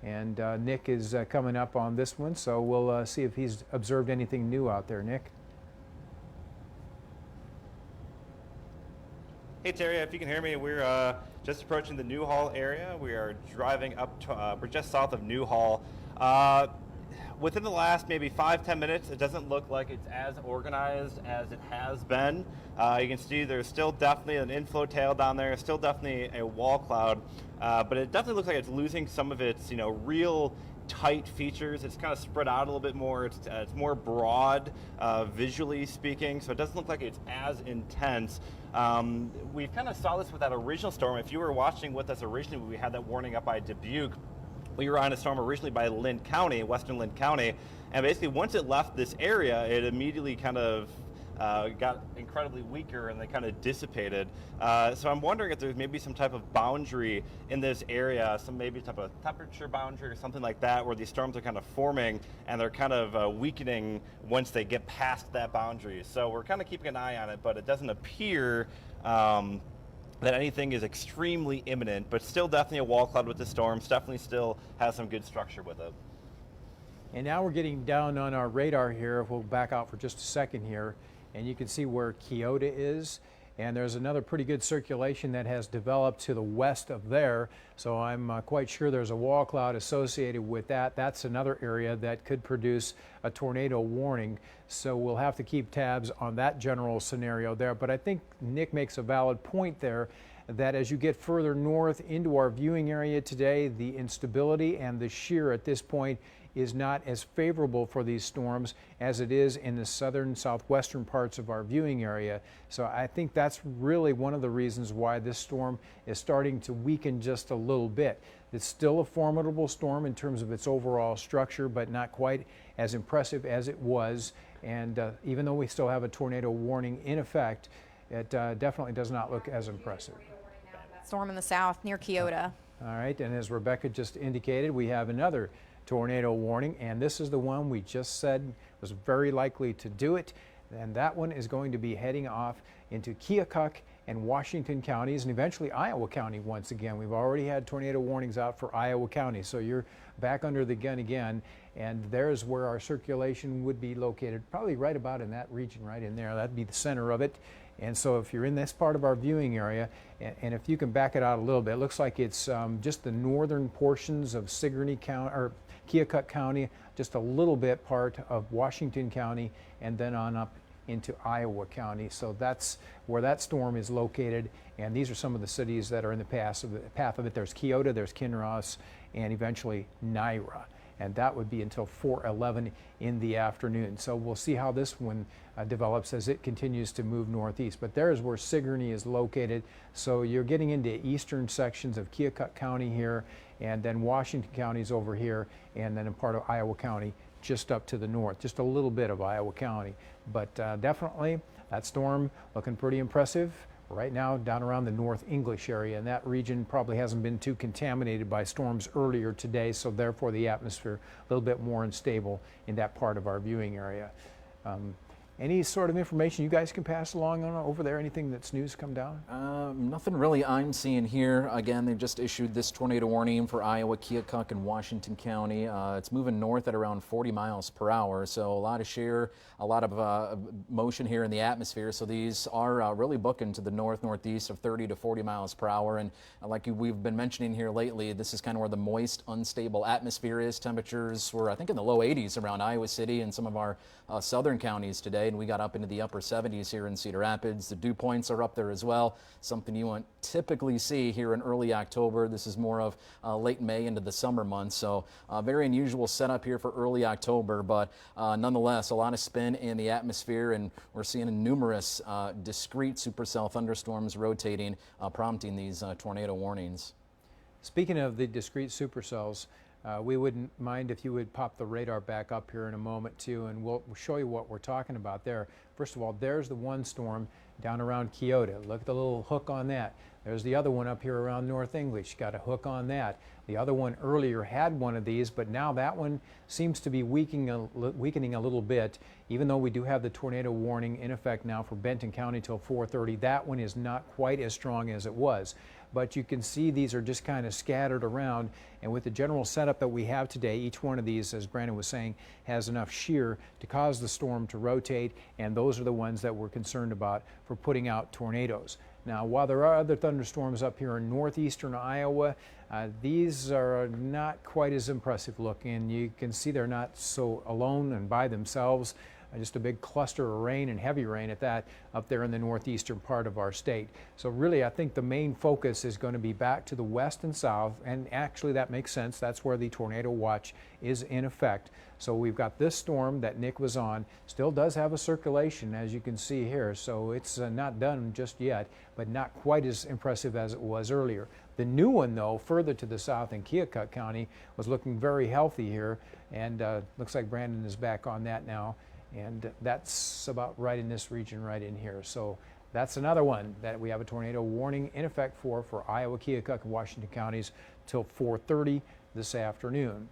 And Nick is coming up on this one, so we'll see if he's observed anything new out there. Nick? Hey Terry, if you can hear me, we're just approaching the Newhall area. We are driving up to, we're just south of Newhall. Within the last maybe 5-10 minutes, it doesn't look like it's as organized as it has been. You can see there's still definitely an inflow tail down there, still definitely a wall cloud, but it definitely looks like it's losing some of its, real tight features. It's kind of spread out a little bit more. It's more broad, visually speaking, so it doesn't look like it's as intense. We kind of saw this with that original storm. If you were watching with us originally, we had that warning up by Dubuque. We were on a storm originally by Linn County, western Linn County, and basically once it left this area, it immediately kind of got incredibly weaker and they kind of dissipated. So I'm wondering if there's maybe some type of boundary in this area, some maybe type of temperature boundary or something like that, where these storms are kind of forming and they're kind of weakening once they get past that boundary. So we're kind of keeping an eye on it, but it doesn't appear that anything is extremely imminent, but still definitely a wall cloud with the storms, definitely still has some good structure with it. And now we're getting down on our radar here. We'll back out for just a second here, and you can see where Keokuk is. And there's another pretty good circulation that has developed to the west of there. So I'm quite sure there's a wall cloud associated with that. That's another area that could produce a tornado warning. So we'll have to keep tabs on that general scenario there. But I think Nick makes a valid point there, that as you get further north into our viewing area today, the instability and the shear at this point is not as favorable for these storms as it is in the southern southwestern parts of our viewing area. So I think that's really one of the reasons why this storm is starting to weaken just a little bit. It's still a formidable storm in terms of its overall structure, but not quite as impressive as it was. And even though we still have a tornado warning in effect, it definitely does not look as impressive. Storm in the south near Keokuk. All right, and as Rebecca just indicated, we have another tornado warning, and this is the one we just said was very likely to do it. And that one is going to be heading off into Keokuk and Washington counties and eventually Iowa County once again. We've already had tornado warnings out for Iowa County, so you're back under the gun again. And there's where our circulation would be located, probably right about in that region right in there. That'd be the center of it. And so if you're in this part of our viewing area, and if you can back it out a little bit, it looks like it's just the northern portions of Sigourney County, or Keokuk County, just a little bit part of Washington County, and then on up into Iowa County. So that's where that storm is located, and these are some of the cities that are in the path of it. There's Keokuk, there's Kinross, and eventually Naira. And that would be until 4:11 in the afternoon. So we'll see how this one develops as it continues to move northeast. But there's where Sigourney is located. So you're getting into eastern sections of Keokuk County here, and then Washington County's over here, and then a part of Iowa County just up to the north, just a little bit of Iowa County. But definitely that storm looking pretty impressive right now down around the North English area, and that region probably hasn't been too contaminated by storms earlier today, so therefore the atmosphere a little bit more unstable in that part of our viewing area. Any sort of information you guys can pass along on over there? Anything that's news come down? Nothing really I'm seeing here. Again, they just issued this tornado warning for Iowa, Keokuk, and Washington County. It's moving north at around 40 miles per hour, so a lot of shear, a lot of motion here in the atmosphere. So these are really booking to the northeast of 30 to 40 miles per hour. And like we've been mentioning here lately, this is kind of where the moist, unstable atmosphere is. Temperatures were, I think, in the low 80s around Iowa City and some of our southern counties today, and we got up into the upper 70s here in Cedar Rapids. The dew points are up there as well, something you won't typically see here in early October. This is more of late May into the summer months, so very unusual setup here for early October, but nonetheless a lot of spin in the atmosphere, and we're seeing numerous discrete supercell thunderstorms rotating, prompting these tornado warnings. Speaking of the discrete supercells, we wouldn't mind if you would pop the radar back up here in a moment too, and we'll show you what we're talking about there. First of all, there's the one storm down around Keokuk. Look at the little hook on that. There's the other one up here around North English. Got a hook on that. The other one earlier had one of these, but now that one seems to be weakening a little bit. Even though we do have the tornado warning in effect now for Benton County till 4:30, that one is not quite as strong as it was. But you can see these are just kind of scattered around, and with the general setup that we have today, each one of these, as Brandon was saying, has enough shear to cause the storm to rotate, and those are the ones that we're concerned about for putting out tornadoes. Now, while there are other thunderstorms up here in northeastern Iowa, these are not quite as impressive looking. You can see they're not so alone and by themselves. just a big cluster of rain and heavy rain at that up there in the northeastern part of our state. So really, I think the main focus is going to be back to the west and south, and actually that makes sense. That's where the tornado watch is in effect. So we've got this storm that Nick was on, still does have a circulation, as you can see here, so it's not done just yet, but not quite as impressive as it was earlier. The new one, though, further to the south in Keokuk County, was looking very healthy here, and looks like Brandon is back on that now, and that's about right in this region right in here. So that's another one that we have a tornado warning in effect for Iowa, Keokuk, and Washington counties till 4:30 this afternoon.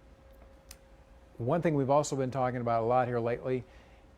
One thing we've also been talking about a lot here lately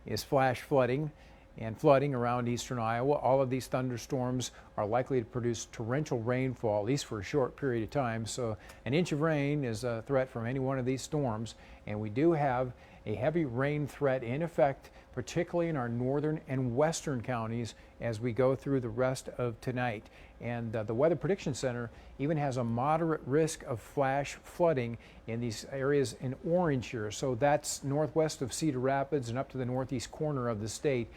is flash flooding and flooding around eastern Iowa. All of these thunderstorms are likely to produce torrential rainfall, at least for a short period of time. So an inch of rain is a threat from any one of these storms, and we do have a heavy rain threat in effect, particularly in our northern and western counties as we go through the rest of tonight. And the Weather Prediction Center even has a moderate risk of flash flooding in these areas in orange here. So that's northwest of Cedar Rapids and up to the northeast corner of the state.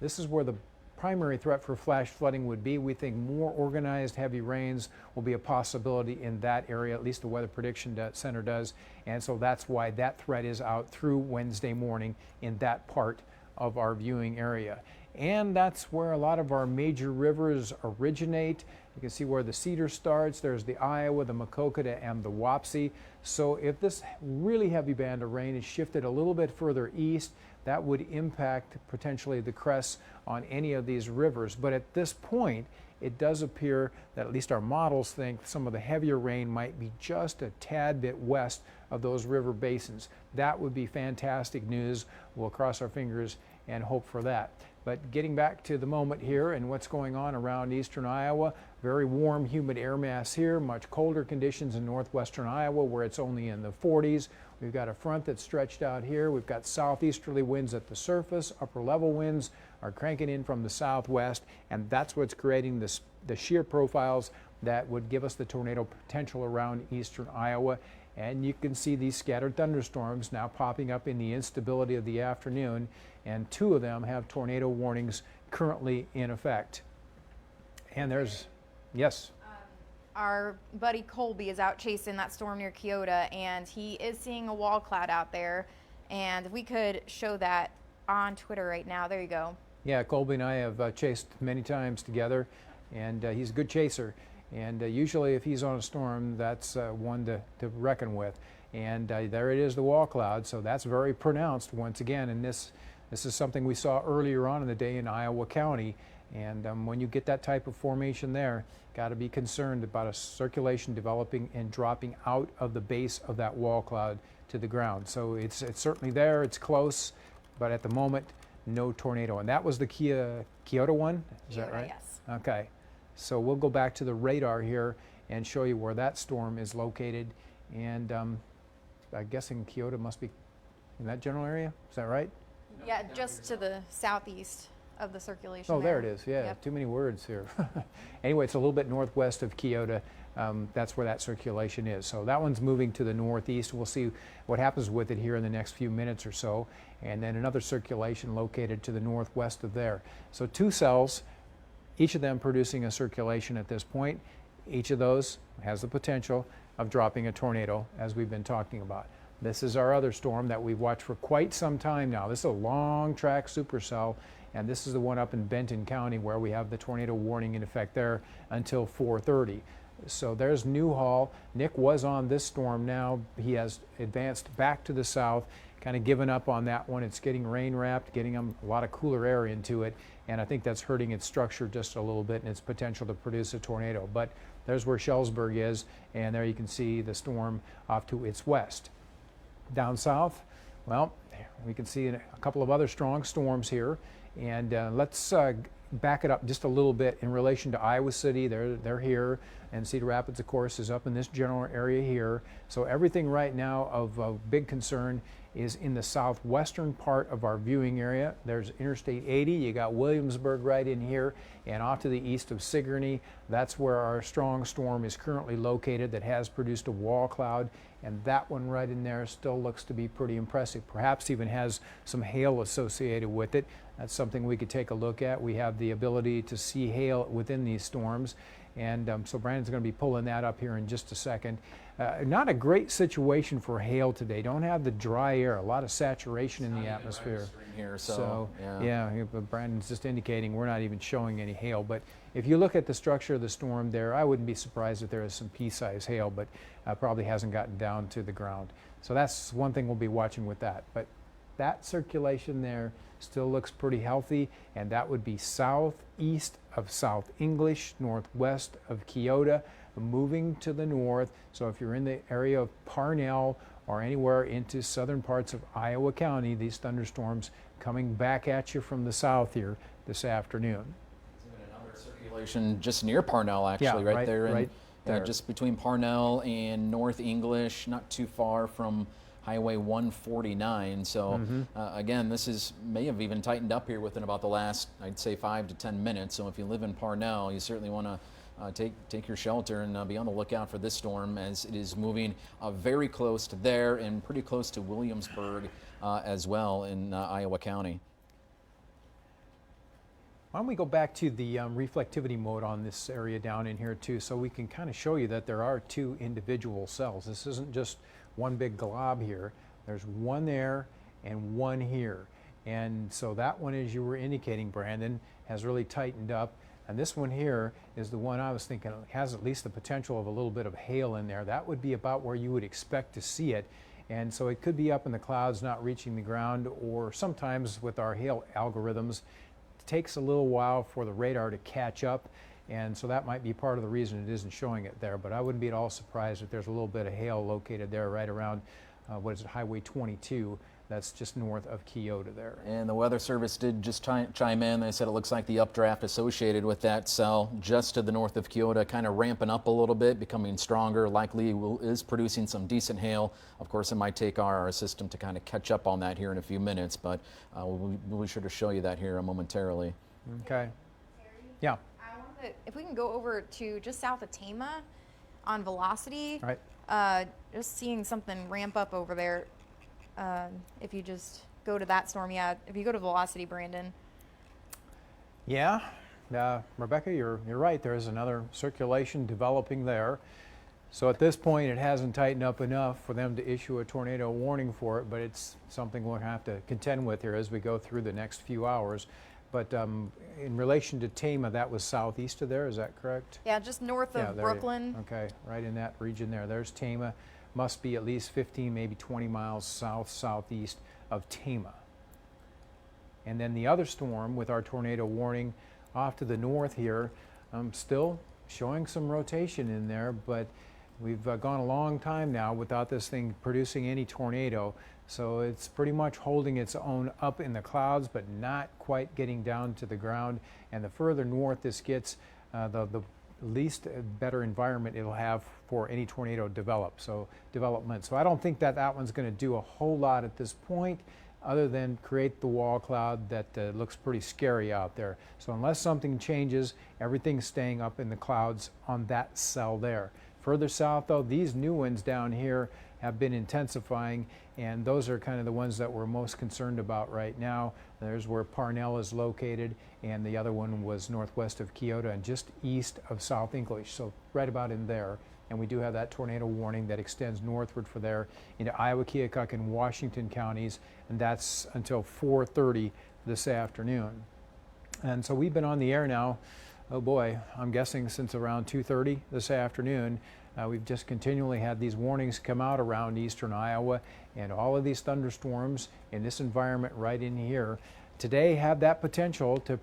This is where the primary threat for flash flooding would be. We think more organized heavy rains will be a possibility in that area, at least the Weather Prediction Center does. And so that's why that threat is out through Wednesday morning in that part of our viewing area. And that's where a lot of our major rivers originate. You can see where the Cedar starts. There's the Iowa, the Maquoketa, and the Wapsie. So if this really heavy band of rain is shifted a little bit further east, that would impact potentially the crests on any of these rivers. But at this point, it does appear that at least our models think some of the heavier rain might be just a tad bit west of those river basins. That would be fantastic news. We'll cross our fingers and hope for that. But getting back to the moment here and what's going on around eastern Iowa, very warm, humid air mass here, much colder conditions in northwestern Iowa where it's only in the 40s. We've got a front that's stretched out here. We've got southeasterly winds at the surface. Upper level winds are cranking in from the southwest, and that's what's creating the shear profiles that would give us the tornado potential around eastern Iowa. And you can see these scattered thunderstorms now popping up in the instability of the afternoon, and two of them have tornado warnings currently in effect. And there's, yes? Our buddy Colby is out chasing that storm near Keokuk, and he is seeing a wall cloud out there, and we could show that on Twitter right now. There you go. Yeah, Colby and I have chased many times together, and he's a good chaser. And usually if he's on a storm, that's one to reckon with. And there it is, the wall cloud. So that's very pronounced once again. And this is something we saw earlier on in the day in Iowa County. And when you get that type of formation there, got to be concerned about a circulation developing and dropping out of the base of that wall cloud to the ground. So it's certainly there, it's close, but at the moment, no tornado. And that was the Kyoto one, is that right? Yes. Okay. So we'll go back to the radar here and show you where that storm is located. And I'm guessing Kyoto must be in that general area. Is that right? Yeah, just to the southeast of the circulation. Oh, there it is. Yeah, Yep. Too many words here. Anyway, it's a little bit northwest of Kyoto. That's where that circulation is. So that one's moving to the northeast. We'll see what happens with it here in the next few minutes or so. And then another circulation located to the northwest of there. So two cells, each of them producing a circulation at this point. Each of those has the potential of dropping a tornado, as we've been talking about. This is our other storm that we've watched for quite some time now. This is a long track supercell, and this is the one up in Benton County where we have the tornado warning in effect there until 4:30. So there's Newhall. Nick was on this storm now. He has advanced back to the south, kind of given up on that one. It's getting rain wrapped, getting a lot of cooler air into it, and I think that's hurting its structure just a little bit and its potential to produce a tornado. But there's where Schellsburg is, and there you can see the storm off to its west. Down south, well, we can see a couple of other strong storms here, and let's back it up just a little bit in relation to Iowa City. They're here, and Cedar Rapids, of course, is up in this general area here. So everything right now of big concern is in the southwestern part of our viewing area. There's Interstate 80, you got Williamsburg right in here, and off to the east of Sigourney, that's where our strong storm is currently located that has produced a wall cloud, and that one right in there still looks to be pretty impressive. Perhaps even has some hail associated with it. That's something we could take a look at. We have the ability to see hail within these storms, and so Brandon's going to be pulling that up here in just a second. Not a great situation for hail today. Don't have the dry air, a lot of saturation in the atmosphere. Here, so yeah, but Brandon's just indicating we're not even showing any hail. But if you look at the structure of the storm there, I wouldn't be surprised if there is some pea-sized hail, but probably hasn't gotten down to the ground. So that's one thing we'll be watching with that. But that circulation there still looks pretty healthy, and that would be southeast of South English, northwest of Keokuk, moving to the north. So if you're in the area of Parnell or anywhere into southern parts of Iowa County, these thunderstorms coming back at you from the south here this afternoon. Another circulation just near Parnell, actually, right there. Right there. Just between Parnell and North English, not too far from Highway 149. So again, this may have even tightened up here within about the last, I'd say, 5 to 10 minutes. So if you live in Parnell, you certainly want to take your shelter and be on the lookout for this storm, as it is moving very close to there and pretty close to Williamsburg as well in Iowa County. Why don't we go back to the reflectivity mode on this area down in here too, so we can kind of show you that there are two individual cells. This isn't just one big glob here. There's one there and one here. And so that one, as you were indicating, Brandon, has really tightened up. And this one here is the one I was thinking has at least the potential of a little bit of hail in there. That would be about where you would expect to see it. And so it could be up in the clouds, not reaching the ground, or sometimes with our hail algorithms, it takes a little while for the radar to catch up. And so that might be part of the reason it isn't showing it there. But I wouldn't be at all surprised if there's a little bit of hail located there right around, Highway 22. That's just north of Keokuk there. And the Weather Service did just chime in. They said it looks like the updraft associated with that cell just to the north of Keokuk kind of ramping up a little bit, becoming stronger, likely is producing some decent hail. Of course, it might take our system to kind of catch up on that here in a few minutes, but we'll be sure to show you that here momentarily. Okay. Yeah. If we can go over to just south of Tama on velocity, Right. Just seeing something ramp up over there. If you just go to that storm, if you go to velocity, Brandon. Yeah, Rebecca, you're right. There is another circulation developing there. So at this point, it hasn't tightened up enough for them to issue a tornado warning for it, but it's something we'll have to contend with here as we go through the next few hours. But in relation to Tama, that was southeast of there, is that correct? Yeah, just north of Brooklyn. Okay, right in that region there. There's Tama. Must be at least 15, maybe 20 miles southeast of Tama. And then the other storm with our tornado warning off to the north here, still showing some rotation in there, but we've gone a long time now without this thing producing any tornado. So it's pretty much holding its own up in the clouds, but not quite getting down to the ground. And the further north this gets, the least better environment it'll have for any tornado development. So I don't think that one's going to do a whole lot at this point, other than create the wall cloud that looks pretty scary out there. So unless something changes, everything's staying up in the clouds on that cell there. Further south, though, these new ones down here have been intensifying, and those are kind of the ones that we're most concerned about right now. There's where Parnell is located, and the other one was northwest of Keokuk and just east of South English, so right about in there. And we do have that tornado warning that extends northward for there into Iowa, Keokuk, and Washington counties, and that's until 4:30 this afternoon. And so we've been on the air now, oh boy, I'm guessing since around 2:30 this afternoon. We've just continually had these warnings come out around eastern Iowa, and all of these thunderstorms in this environment right in here today have that potential to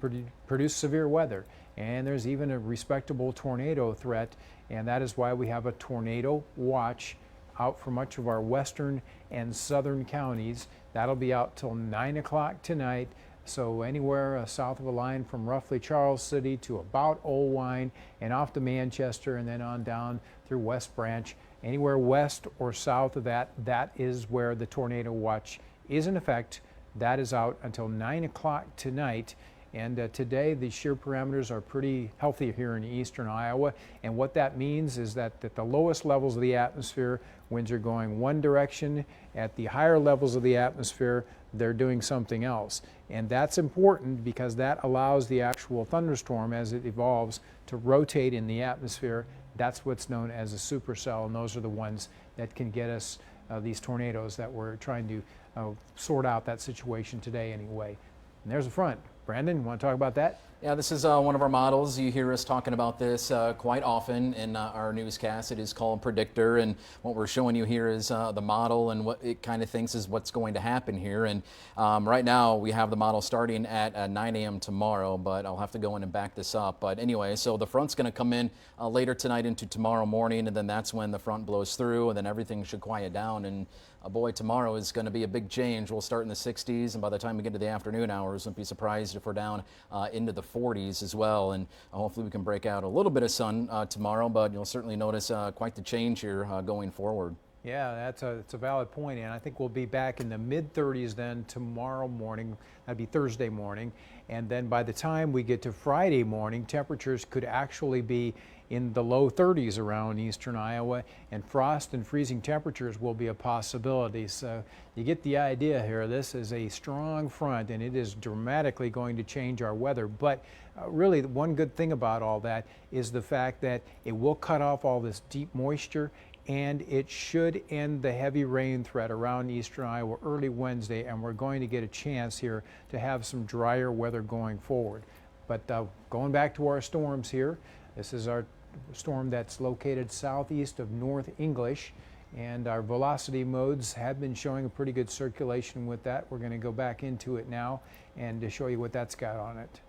produce severe weather. And there's even a respectable tornado threat, and that is why we have a tornado watch out for much of our western and southern counties. That'll be out till 9 o'clock tonight. So anywhere south of a line from roughly Charles City to about Old Wine and off to Manchester and then on down through West Branch. Anywhere west or south of that, that is where the tornado watch is in effect. That is out until 9 o'clock tonight. And today the shear parameters are pretty healthy here in eastern Iowa. And what that means is that at the lowest levels of the atmosphere, winds are going one direction. At the higher levels of the atmosphere, they're doing something else. And that's important because that allows the actual thunderstorm as it evolves to rotate in the atmosphere. That's what's known as a supercell, and those are the ones that can get us these tornadoes that we're trying to sort out that situation today anyway. And there's the front. Brandon, you want to talk about that? Yeah, this is one of our models. You hear us talking about this quite often in our newscast. It is called Predictor, and what we're showing you here is the model and what it kind of thinks is what's going to happen here. And right now we have the model starting at 9 a.m. tomorrow, but I'll have to go in and back this up. But anyway, so the front's going to come in later tonight into tomorrow morning, and then that's when the front blows through, and then everything should quiet down. And boy, tomorrow is going to be a big change. We'll start in the 60s, and by the time we get to the afternoon hours, don't be surprised if we're down into the 40s as well. And hopefully we can break out a little bit of sun tomorrow, but you'll certainly notice quite the change here going forward. Yeah, it's a valid point, and I think we'll be back in the mid-30s then tomorrow morning. That'd be Thursday morning, and then by the time we get to Friday morning, temperatures could actually be in the low 30s around eastern Iowa, and frost and freezing temperatures will be a possibility. So you get the idea here. This is a strong front, and it is dramatically going to change our weather. But really, one good thing about all that is the fact that it will cut off all this deep moisture, and it should end the heavy rain threat around eastern Iowa early Wednesday, and we're going to get a chance here to have some drier weather going forward. But going back to our storms here, this is our storm that's located southeast of North English, and our velocity modes have been showing a pretty good circulation with that. We're going to go back into it now and to show you what that's got on it.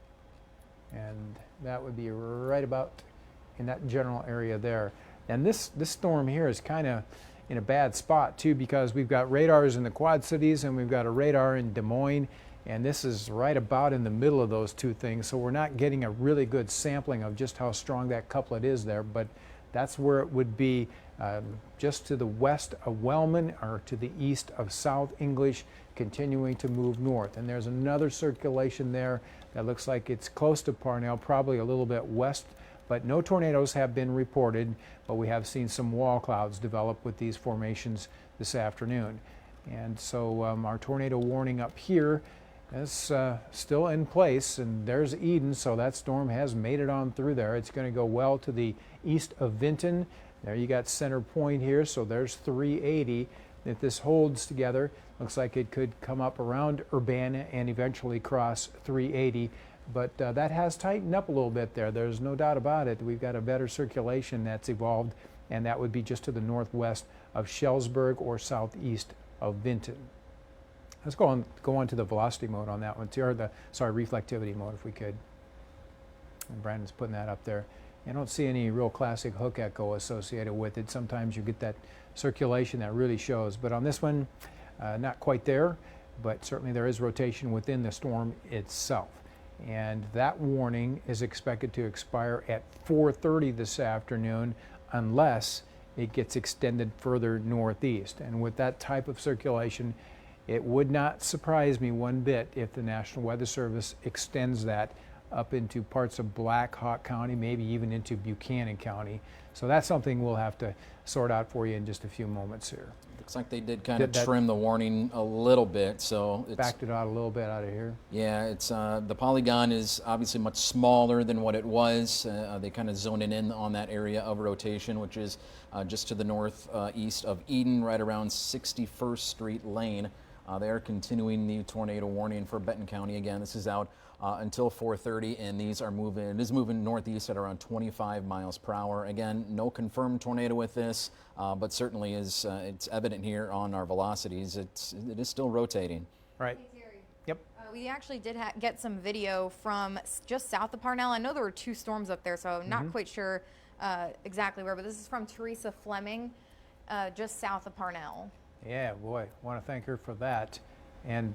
And that would be right about in that general area there. And this storm here is kind of in a bad spot too, because we've got radars in the Quad Cities and we've got a radar in Des Moines, and this is right about in the middle of those two things, so we're not getting a really good sampling of just how strong that couplet is there. But that's where it would be just to the west of Wellman or to the east of South English, continuing to move north. And there's another circulation there that looks like it's close to Parnell, probably a little bit west, but no tornadoes have been reported, but we have seen some wall clouds develop with these formations this afternoon. And so our tornado warning up here is still in place, and there's Eden, so that storm has made it on through there. It's going to go well to the east of Vinton. There you got center point here, so there's 380. If this holds together, looks like it could come up around Urbana and eventually cross 380. But that has tightened up a little bit there. There's no doubt about it. We've got a better circulation that's evolved, and that would be just to the northwest of Shellsburg or southeast of Vinton. Let's go on to the velocity mode on that one, or the reflectivity mode if we could. And Brandon's putting that up there. I don't see any real classic hook echo associated with it. Sometimes you get that circulation that really shows, but on this one, not quite there, but certainly there is rotation within the storm itself. And that warning is expected to expire at 4:30 this afternoon unless it gets extended further northeast. And with that type of circulation, it would not surprise me one bit if the National Weather Service extends that up into parts of Black Hawk County, maybe even into Buchanan County. So that's something we'll have to sort out for you in just a few moments here. Looks like they did kind of trim the warning a little bit, so it's backed it out a little bit out of here. Yeah, it's the polygon is obviously much smaller than what it was. They kind of zone in on that area of rotation, which is just to the northeast of Eden, right around 61st Street Lane. They are continuing the tornado warning for Benton County. Again, this is out until 4:30, and these are moving. It is moving northeast at around 25 miles per hour. Again, no confirmed tornado with this, but certainly is it's evident here on our velocities. It is still rotating. Right. Hey, Terry. Yep. We actually did get some video from just south of Parnell. I know there were two storms up there, so I'm not quite sure exactly where, but this is from Teresa Fleming, just south of Parnell. Yeah, boy, want to thank her for that. And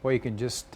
boy, you can just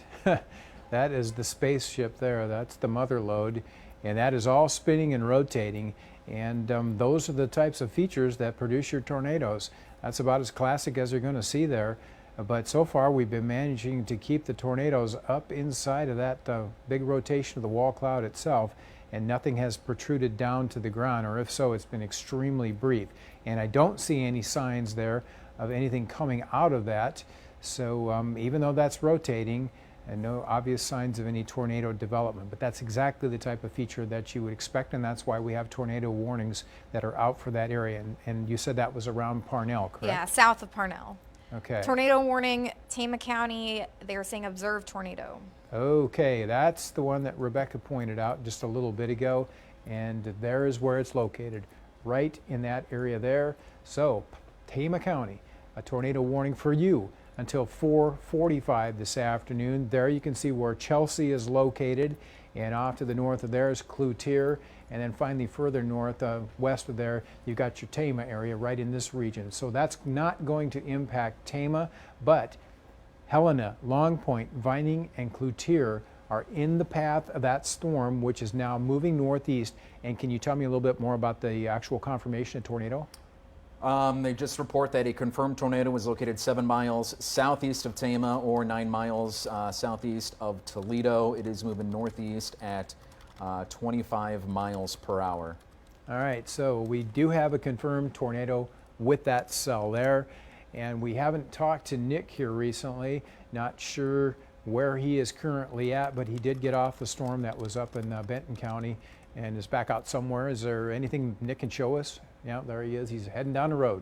That is the spaceship there. That's the mother lode, and that is all spinning and rotating. And those are the types of features that produce your tornadoes. That's about as classic as you're going to see there. But so far, we've been managing to keep the tornadoes up inside of that big rotation of the wall cloud itself, and nothing has protruded down to the ground, or if so, it's been extremely brief. And I don't see any signs there of anything coming out of that. So even though that's rotating, and no obvious signs of any tornado development, but that's exactly the type of feature that you would expect, and that's why we have tornado warnings that are out for that area. And you said that was around Parnell, correct? Yeah, south of Parnell. Okay. Tornado warning, Tama County, they are saying observed tornado. Okay, that's the one that Rebecca pointed out just a little bit ago, and there is where it's located, right in that area there. So, Tama County, a tornado warning for you until 4:45 this afternoon. There you can see where Chelsea is located, and off to the north of there is Cloutier, and then finally further north, west of there, you've got your Tama area right in this region. So that's not going to impact Tama, but Helena, Long Point, Vining, and Cloutier are in the path of that storm, which is now moving northeast. And can you tell me a little bit more about the actual confirmation of tornado? They just report that a confirmed tornado was located 7 miles southeast of Tama or 9 miles southeast of Toledo. It is moving northeast at 25 miles per hour. All right, so we do have a confirmed tornado with that cell there. And we haven't talked to Nick here recently. Not sure where he is currently at, but he did get off the storm that was up in Benton County and is back out somewhere. Is there anything Nick can show us? Yeah, there he is. He's heading down the road.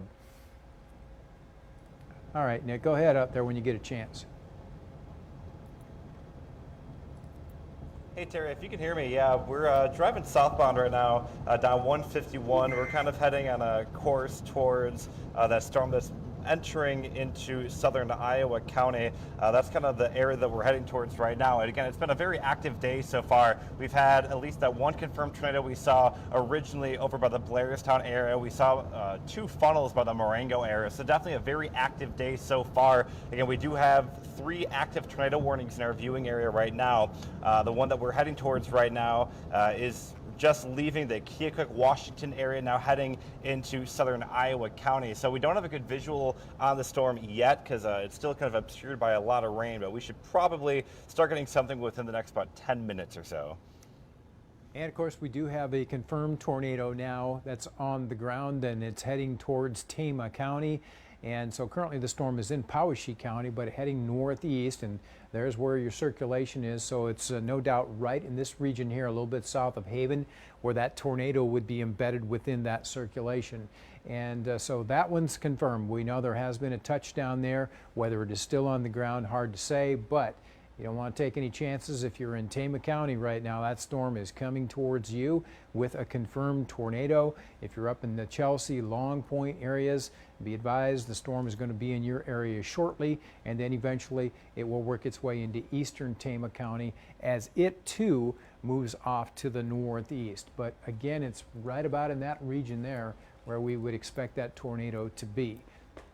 All right, Nick, go ahead up there when you get a chance. Hey Terry, if you can hear me, yeah, we're driving southbound right now, down 151. We're kind of heading on a course towards that storm that's entering into southern Iowa County. That's kind of the area that we're heading towards right now. And again, it's been a very active day so far. We've had at least that one confirmed tornado we saw originally over by the Blairstown area. We saw 2 funnels by the Marengo area. So definitely a very active day so far. Again, we do have 3 active tornado warnings in our viewing area right now. The one that we're heading towards right now is just leaving the Keokuk, Washington area, now heading into southern Iowa County. So we don't have a good visual on the storm yet because it's still kind of obscured by a lot of rain, but we should probably start getting something within the next about 10 minutes or so. And of course, we do have a confirmed tornado now that's on the ground, and it's heading towards Tama County. And so currently the storm is in Poweshiek County, but heading northeast, and there's where your circulation is. So it's no doubt right in this region here, a little bit south of Haven, where that tornado would be embedded within that circulation. And so that one's confirmed. We know there has been a touchdown there. Whether it is still on the ground, hard to say, but you don't want to take any chances. If you're in Tama County right now, that storm is coming towards you with a confirmed tornado. If you're up in the Chelsea, Long Point areas, be advised the storm is going to be in your area shortly, and then eventually it will work its way into eastern Tama County as it too moves off to the northeast. But again, it's right about in that region there where we would expect that tornado to be.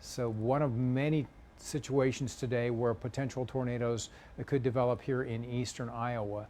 So one of many situations today where potential tornadoes could develop here in eastern Iowa.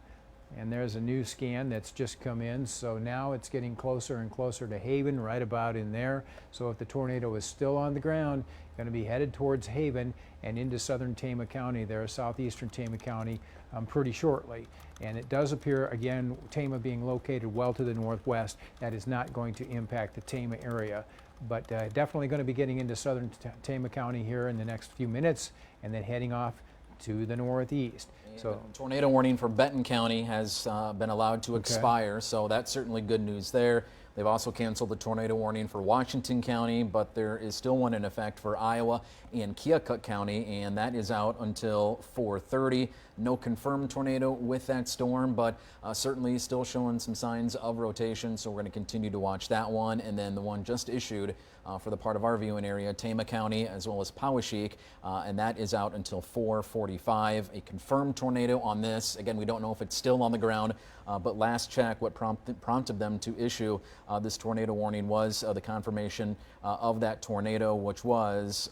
And there's a new scan that's just come in, so now it's getting closer and closer to Haven, right about in there. So if the tornado is still on the ground, going to be headed towards Haven and into southern Tama County there, southeastern Tama County, pretty shortly. And it does appear, again, Tama being located well to the northwest, that is not going to impact the Tama area. But definitely going to be getting into southern Tama County here in the next few minutes, and then heading off to the northeast. So tornado warning for Benton County has been allowed to expire, so that's certainly good news there. They've also canceled the tornado warning for Washington County, but there is still one in effect for Iowa and Keokuk County, and that is out until 4:30. No confirmed tornado with that storm, but certainly still showing some signs of rotation, so we're going to continue to watch that one. And then the one just issued for the part of our viewing area, Tama County as well as Poweshiek, and that is out until 4:45. A confirmed tornado on this. Again, we don't know if it's still on the ground, but last check, what prompted them to issue this tornado warning was the confirmation of that tornado, which was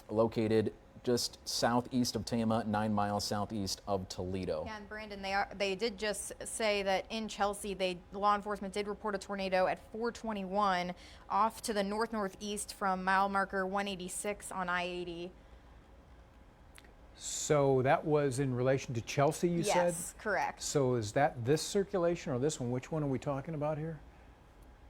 located just southeast of Tama, 9 miles southeast of Toledo. Yeah, and Brandon, they did just say that in Chelsea, law enforcement did report a tornado at 421 off to the northeast from mile marker 186 on I-80. So that was in relation to Chelsea, you said? Yes, correct. So is that this circulation or this one? Which one are we talking about here?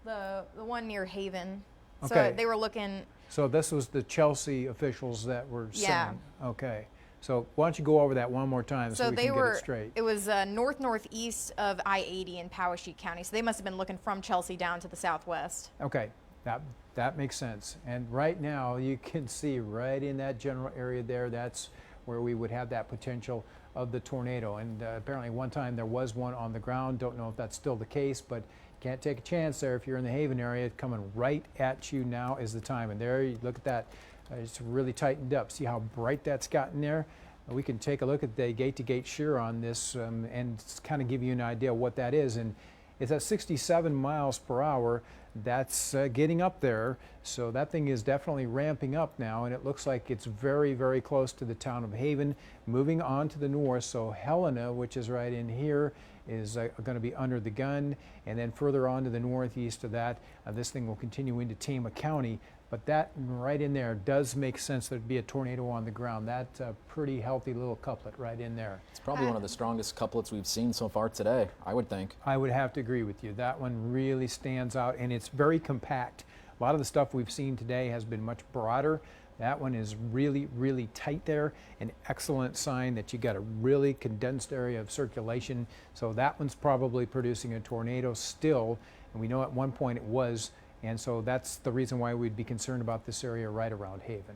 The one near Haven. Okay. So they were looking. So this was the Chelsea officials that were Yeah. saying. Okay. So why don't you go over that one more time so we they can were. get it straight? It was northeast of I-80 in Poweshiek County. So they must have been looking from Chelsea down to the southwest. Okay, that makes sense. And right now you can see right in that general area there, that's where we would have that potential of the tornado. And apparently one time there was one on the ground. Don't know if that's still the case, but can't take a chance there if you're in the Haven area. Coming right at you now is the time. And there, you look at that. It's really tightened up. See how bright that's gotten there? We can take a look at the gate-to-gate shear on this and kind of give you an idea of what that is. And it's at 67 miles per hour. That's getting up there. So that thing is definitely ramping up now, and it looks like it's very, very close to the town of Haven. Moving on to the north, so Helena, which is right in here, is going to be under the gun. And then further on to the northeast of that, this thing will continue into Tama County. But that right in there does make sense there'd be a tornado on the ground. That's a pretty healthy little couplet right in there. It's probably one of the strongest couplets we've seen so far today, I would think. I would have to agree with you. That one really stands out, and it's very compact. A lot of the stuff we've seen today has been much broader. That one is really, really tight there. An excellent sign that you got a really condensed area of circulation. So that one's probably producing a tornado still, and we know at one point it was. And so that's the reason why we'd be concerned about this area right around Haven.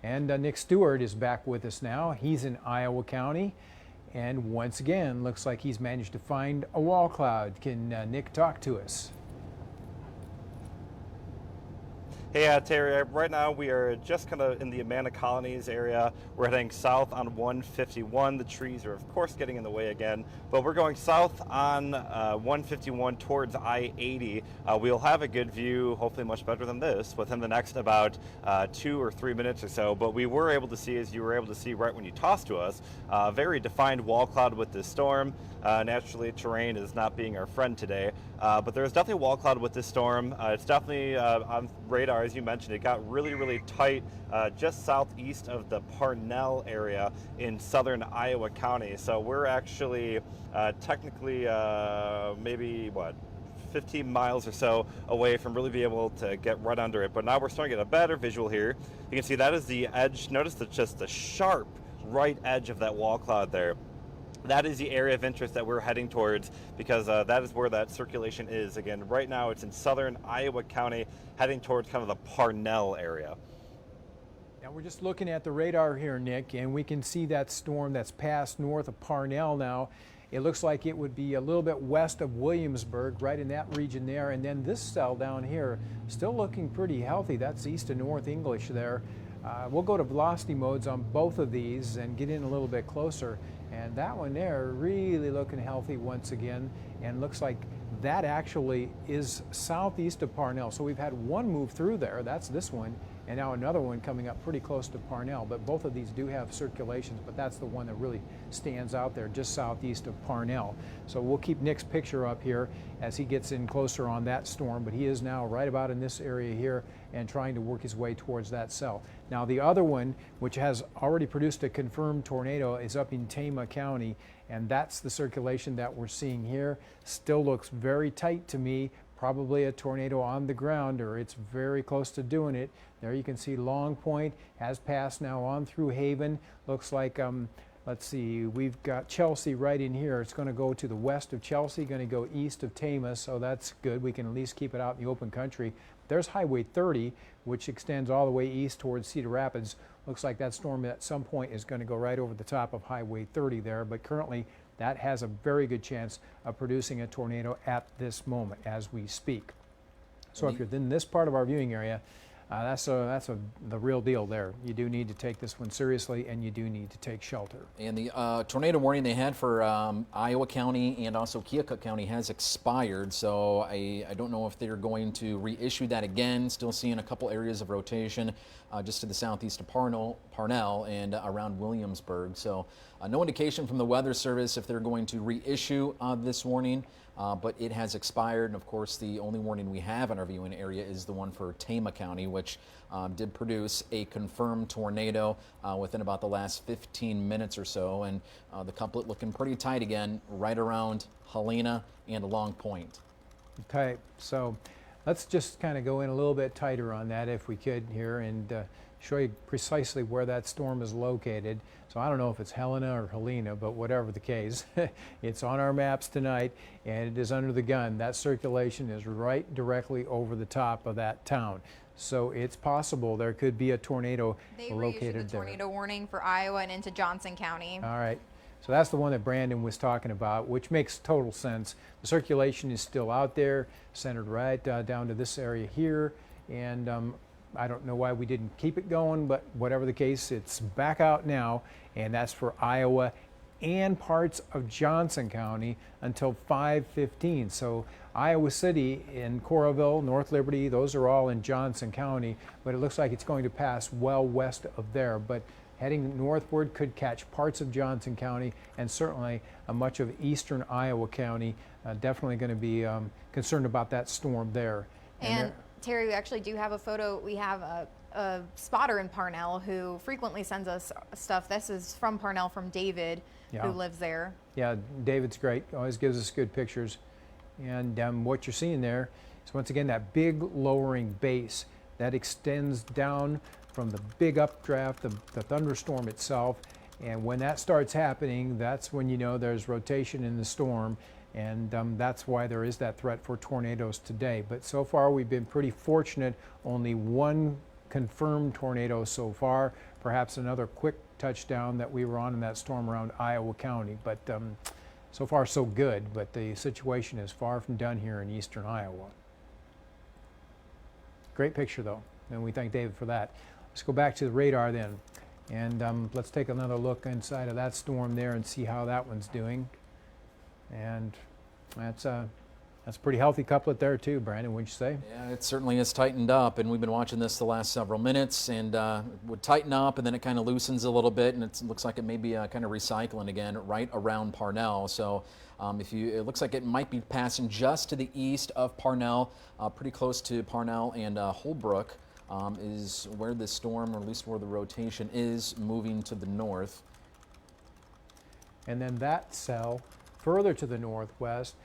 And Nick Stewart is back with us now. He's in Iowa County. And once again, looks like he's managed to find a wall cloud. Can Nick talk to us? Hey, Terry, right now we are just kind of in the Amana Colonies area. We're heading south on 151. The trees are, of course, getting in the way again, but we're going south on 151 towards I-80. We'll have a good view, hopefully much better than this, within the next about 2 or 3 minutes or so. But we were able to see, as you were able to see right when you tossed to us, a very defined wall cloud with this storm. Naturally, terrain is not being our friend today, but there's definitely a wall cloud with this storm. It's definitely on radar. As you mentioned, it got really, really tight just southeast of the Parnell area in southern Iowa County. So we're actually technically maybe, 15 miles or so away from really being able to get right under it. But now we're starting to get a better visual here. You can see that is the edge. Notice that just the sharp right edge of that wall cloud there. That is the area of interest that we're heading towards, because that is where that circulation is. Again, right now it's in southern Iowa County, heading towards kind of the Parnell area. Now we're just looking at the radar here, Nick, and we can see that storm that's passed north of Parnell now. It looks like it would be a little bit west of Williamsburg, right in that region there. And then this cell down here, still looking pretty healthy. That's east of North English there. We'll go to velocity modes on both of these and get in a little bit closer. And that one there really looking healthy once again, and looks like that actually is southeast of Parnell. So we've had one move through there, that's this one, and now another one coming up pretty close to Parnell. But both of these do have circulations, but that's the one that really stands out there just southeast of Parnell. So we'll keep Nick's picture up here as he gets in closer on that storm, but he is now right about in this area here and trying to work his way towards that cell. Now the other one, which has already produced a confirmed tornado, is up in Tama County, and that's the circulation that we're seeing here. Still looks very tight to me, probably a tornado on the ground, or it's very close to doing it. There you can see Long Point has passed now on through Haven. Looks like, let's see, we've got Chelsea right in here. It's going to go to the west of Chelsea, going to go east of Tama, so that's good. We can at least keep it out in the open country. There's Highway 30, which extends all the way east towards Cedar Rapids. Looks like that storm at some point is going to go right over the top of Highway 30 there, but currently that has a very good chance of producing a tornado at this moment as we speak. So if you're in this part of our viewing area, that's the real deal there. You do need to take this one seriously, and you do need to take shelter. And the tornado warning they had for Iowa County and also Keokuk County has expired, so I don't know if they're going to reissue that again. Still seeing a couple areas of rotation just to the southeast of Parnell and around Williamsburg. So no indication from the Weather Service if they're going to reissue this warning. But it has expired, and of course the only warning we have in our viewing area is the one for Tama County, which did produce a confirmed tornado within about the last 15 minutes or so, and the couplet looking pretty tight again right around Helena and Long Point. Okay, so let's just kind of go in a little bit tighter on that if we could here, and show you precisely where that storm is located. So I don't know if it's Helena or Helena, but whatever the case, it's on our maps tonight, and it is under the gun. That circulation is right directly over the top of that town. So it's possible there could be a tornado They located reissued the there. tornado warning for Iowa and into Johnson County. All right. So that's the one that Brandon was talking about, which makes total sense. The circulation is still out there, centered right down to this area here, and I don't know why we didn't keep it going, but whatever the case, it's back out now, and that's for Iowa and parts of Johnson County until 5:15. So Iowa City and Coralville, North Liberty, those are all in Johnson County, but it looks like it's going to pass well west of there. But heading northward could catch parts of Johnson County and certainly much of eastern Iowa County. Definitely going to be concerned about that storm there. And Terry, we actually do have a photo. We have a spotter in Parnell who frequently sends us stuff. This is from Parnell, from David, who lives there. Yeah, David's great. Always gives us good pictures. And what you're seeing there is, once again, that big lowering base that extends down from the big updraft, the thunderstorm itself. And when that starts happening, that's when you know there's rotation in the storm. And that's why there is that threat for tornadoes today. But so far we've been pretty fortunate. Only one confirmed tornado so far. Perhaps another quick touchdown that we were on in that storm around Iowa County. But so far so good. But the situation is far from done here in eastern Iowa. Great picture though, and we thank David for that. Let's go back to the radar then. And let's take another look inside of that storm there and see how that one's doing. And that's a pretty healthy couplet there too, Brandon, wouldn't you say? Yeah, it certainly has tightened up, and we've been watching this the last several minutes, and it would tighten up, and then it kind of loosens a little bit, and it looks like it may be kind of recycling again right around Parnell. So it looks like it might be passing just to the east of Parnell, pretty close to Parnell and Holbrook is where this storm, or at least where the rotation is, moving to the north. And then that cell further to the northwest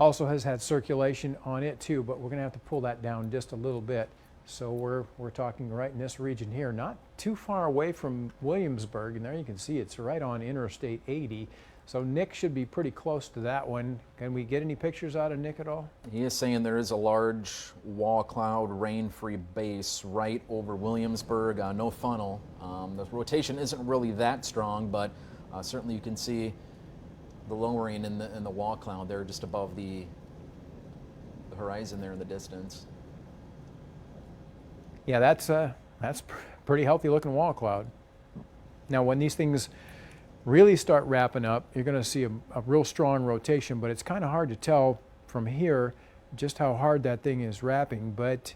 also has had circulation on it too, but we're going to have to pull that down just a little bit. So we're talking right in this region here, not too far away from Williamsburg, and there you can see it's right on Interstate 80. So Nick should be pretty close to that one. Can we get any pictures out of Nick at all? He is saying there is a large wall cloud rain-free base right over Williamsburg, no funnel. The rotation isn't really that strong, but certainly you can see the lowering in the wall cloud there just above the horizon there in the distance. Yeah, that's pretty healthy looking wall cloud. Now when these things really start wrapping up, you're going to see a real strong rotation, but it's kind of hard to tell from here just how hard that thing is wrapping. But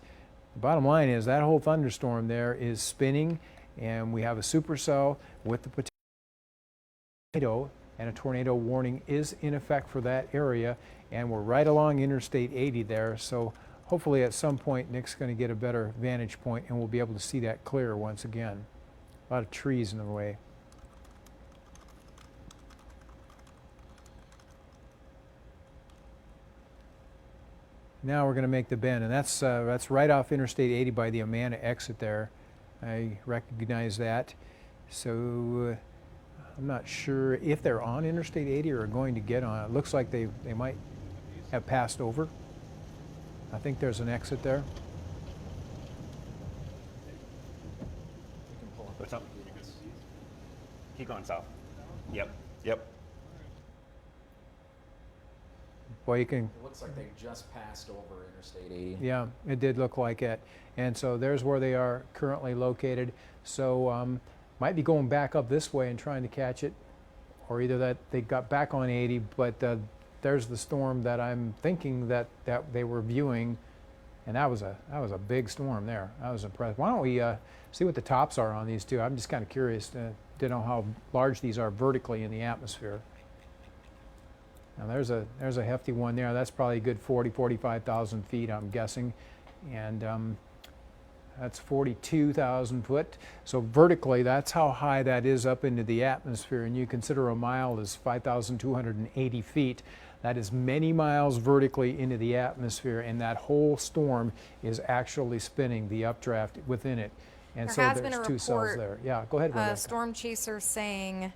the bottom line is that whole thunderstorm there is spinning, and we have a supercell with the potential, and a tornado warning is in effect for that area, and we're right along Interstate 80 there. So hopefully at some point Nick's going to get a better vantage point and we'll be able to see that clear once again. A lot of trees in the way. Now we're going to make the bend, and that's right off Interstate 80 by the Amana exit there. I recognize that. So I'm not sure if they're on Interstate 80 or are going to get on. It looks like they might have passed over. I think there's an exit there. What's up? Keep going south. Yep. Yep. Well, you can, It looks like they just passed over Interstate 80. yeah, it did look like it. And so there's where they are currently located. So might be going back up this way and trying to catch it, or either that they got back on 80, but there's the storm that I'm thinking that they were viewing, and that was a big storm there. I was impressed. Why don't we see what the tops are on these two? I'm just kind of curious to know how large these are vertically in the atmosphere. Now there's a hefty one there. That's probably a good 45,000 feet, I'm guessing, and that's 42,000 foot. So vertically, that's how high that is up into the atmosphere. And you consider a mile is 5,280 feet. That is many miles vertically into the atmosphere, and that whole storm is actually spinning the updraft within it. And so has been there's a two cells report, there. Yeah, go ahead, Rebecca. Storm chaser saying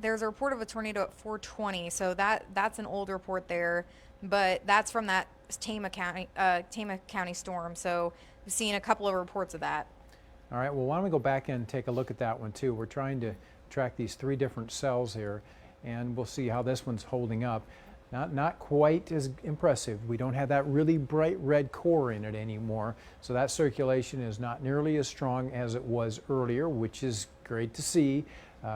there's a report of a tornado at 4:20, so that's an old report there, but that's from that Tama County storm. So we've seen a couple of reports of that. All right, well, why don't we go back and take a look at that one too. We're trying to track these three different cells here, and we'll see how this one's holding up. Not quite as impressive. We don't have that really bright red core in it anymore, so that circulation is not nearly as strong as it was earlier, which is great to see.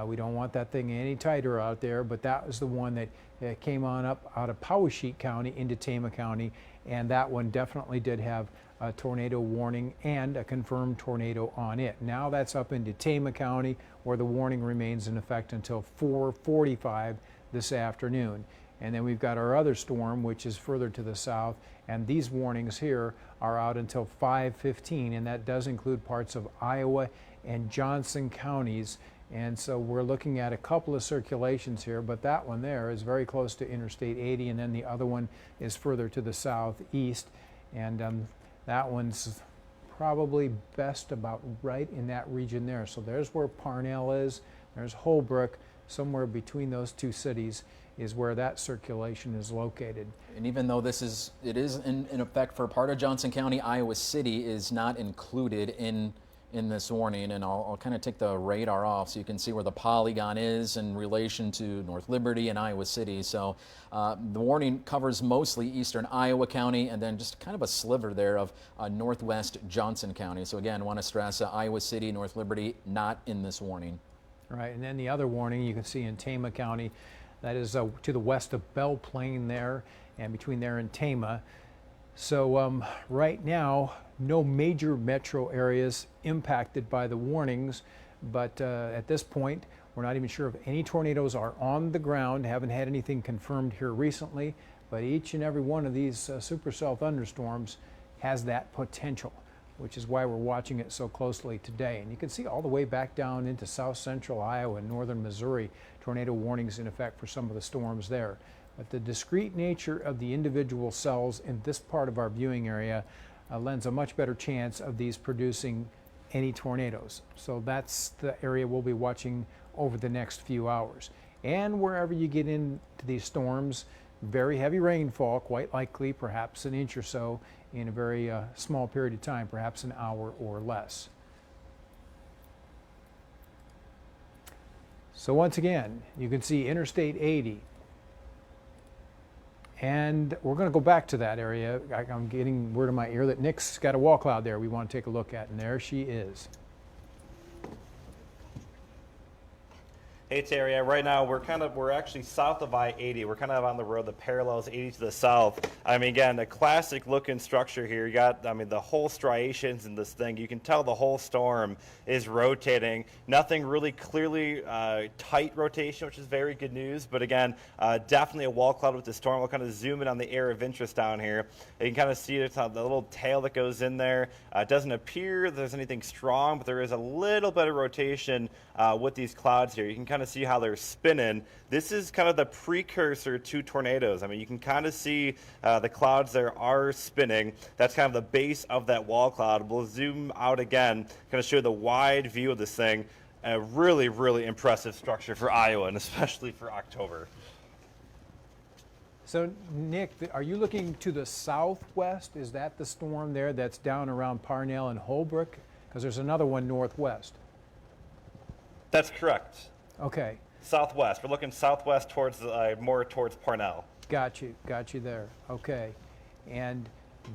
We don't want that thing any tighter out there, but that was the one that came on up out of Powesheik County into Tama County, and that one definitely did have a tornado warning and a confirmed tornado on it. Now that's up into Tama County, where the warning remains in effect until 4:45 this afternoon. And then we've got our other storm, which is further to the south, and these warnings here are out until 5:15, and that does include parts of Iowa and Johnson counties. And so we're looking at a couple of circulations here, but that one there is very close to Interstate 80, and then the other one is further to the southeast. And that one's probably best about right in that region there. So there's where Parnell is, there's Holbrook, somewhere between those two cities is where that circulation is located. And even though it is in effect for part of Johnson County, Iowa City is not included in this warning, and I'll kind of take the radar off so you can see where the polygon is in relation to North Liberty and Iowa City. So the warning covers mostly eastern Iowa County and then just kind of a sliver there of northwest Johnson County. So again, I want to stress Iowa City, North Liberty, not in this warning. Right, and then the other warning you can see in Tama County, that is to the west of Belle Plaine there, and between there and Tama. So right now, no major metro areas impacted by the warnings, but at this point, we're not even sure if any tornadoes are on the ground. Haven't had anything confirmed here recently, but each and every one of these supercell thunderstorms has that potential, which is why we're watching it so closely today. And you can see all the way back down into south central Iowa and northern Missouri, tornado warnings in effect for some of the storms there. But the discrete nature of the individual cells in this part of our viewing area lends a much better chance of these producing any tornadoes. So that's the area we'll be watching over the next few hours. And wherever you get into these storms, very heavy rainfall, quite likely, perhaps an inch or so in a very small period of time, perhaps an hour or less. So once again, you can see Interstate 80. And we're going to go back to that area. I'm getting word in my ear that Nick's got a wall cloud there we want to take a look at, and there she is. Hey Terry, right now we're actually south of I-80. We're kind of on the road that parallels 80 to the south. I mean, again, a classic looking structure here. You got, I mean, the whole striations in this thing. You can tell the whole storm is rotating. Nothing really clearly tight rotation, which is very good news. But again, definitely a wall cloud with the storm. We'll kind of zoom in on the area of interest down here. You can kind of see the little tail that goes in there. It doesn't appear there's anything strong, but there is a little bit of rotation with these clouds here. You can kind of see how they're spinning. This is kind of the precursor to tornadoes. I mean, you can kind of see the clouds there are spinning. That's kind of the base of that wall cloud. We'll zoom out again, kind of show the wide view of this thing. A really, really impressive structure for Iowa, and especially for October. So Nick, are you looking to the southwest? Is that the storm there that's down around Parnell and Holbrook? Because there's another one northwest. That's correct. Okay. Southwest. We're looking southwest towards more towards Parnell. Got you there. Okay. And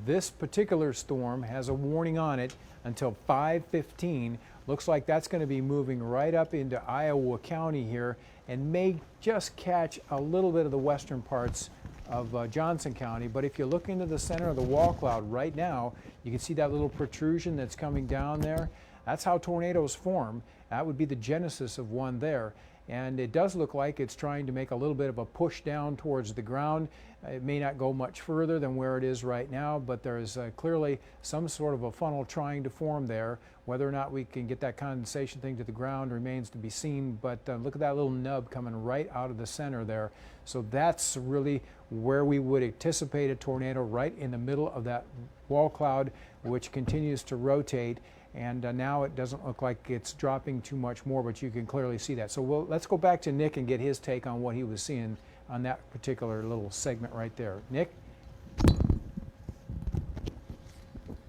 this particular storm has a warning on it until 5:15. Looks like that's going to be moving right up into Iowa County here and may just catch a little bit of the western parts of Johnson County. But if you look into the center of the wall cloud right now, you can see that little protrusion that's coming down there. That's how tornadoes form. That would be the genesis of one there. And it does look like it's trying to make a little bit of a push down towards the ground. It may not go much further than where it is right now, but there is clearly some sort of a funnel trying to form there. Whether or not we can get that condensation thing to the ground remains to be seen, but look at that little nub coming right out of the center there. So that's really where we would anticipate a tornado, right in the middle of that wall cloud, which continues to rotate. And now it doesn't look like it's dropping too much more, but you can clearly see that. So let's go back to Nick and get his take on what he was seeing on that particular little segment right there. Nick?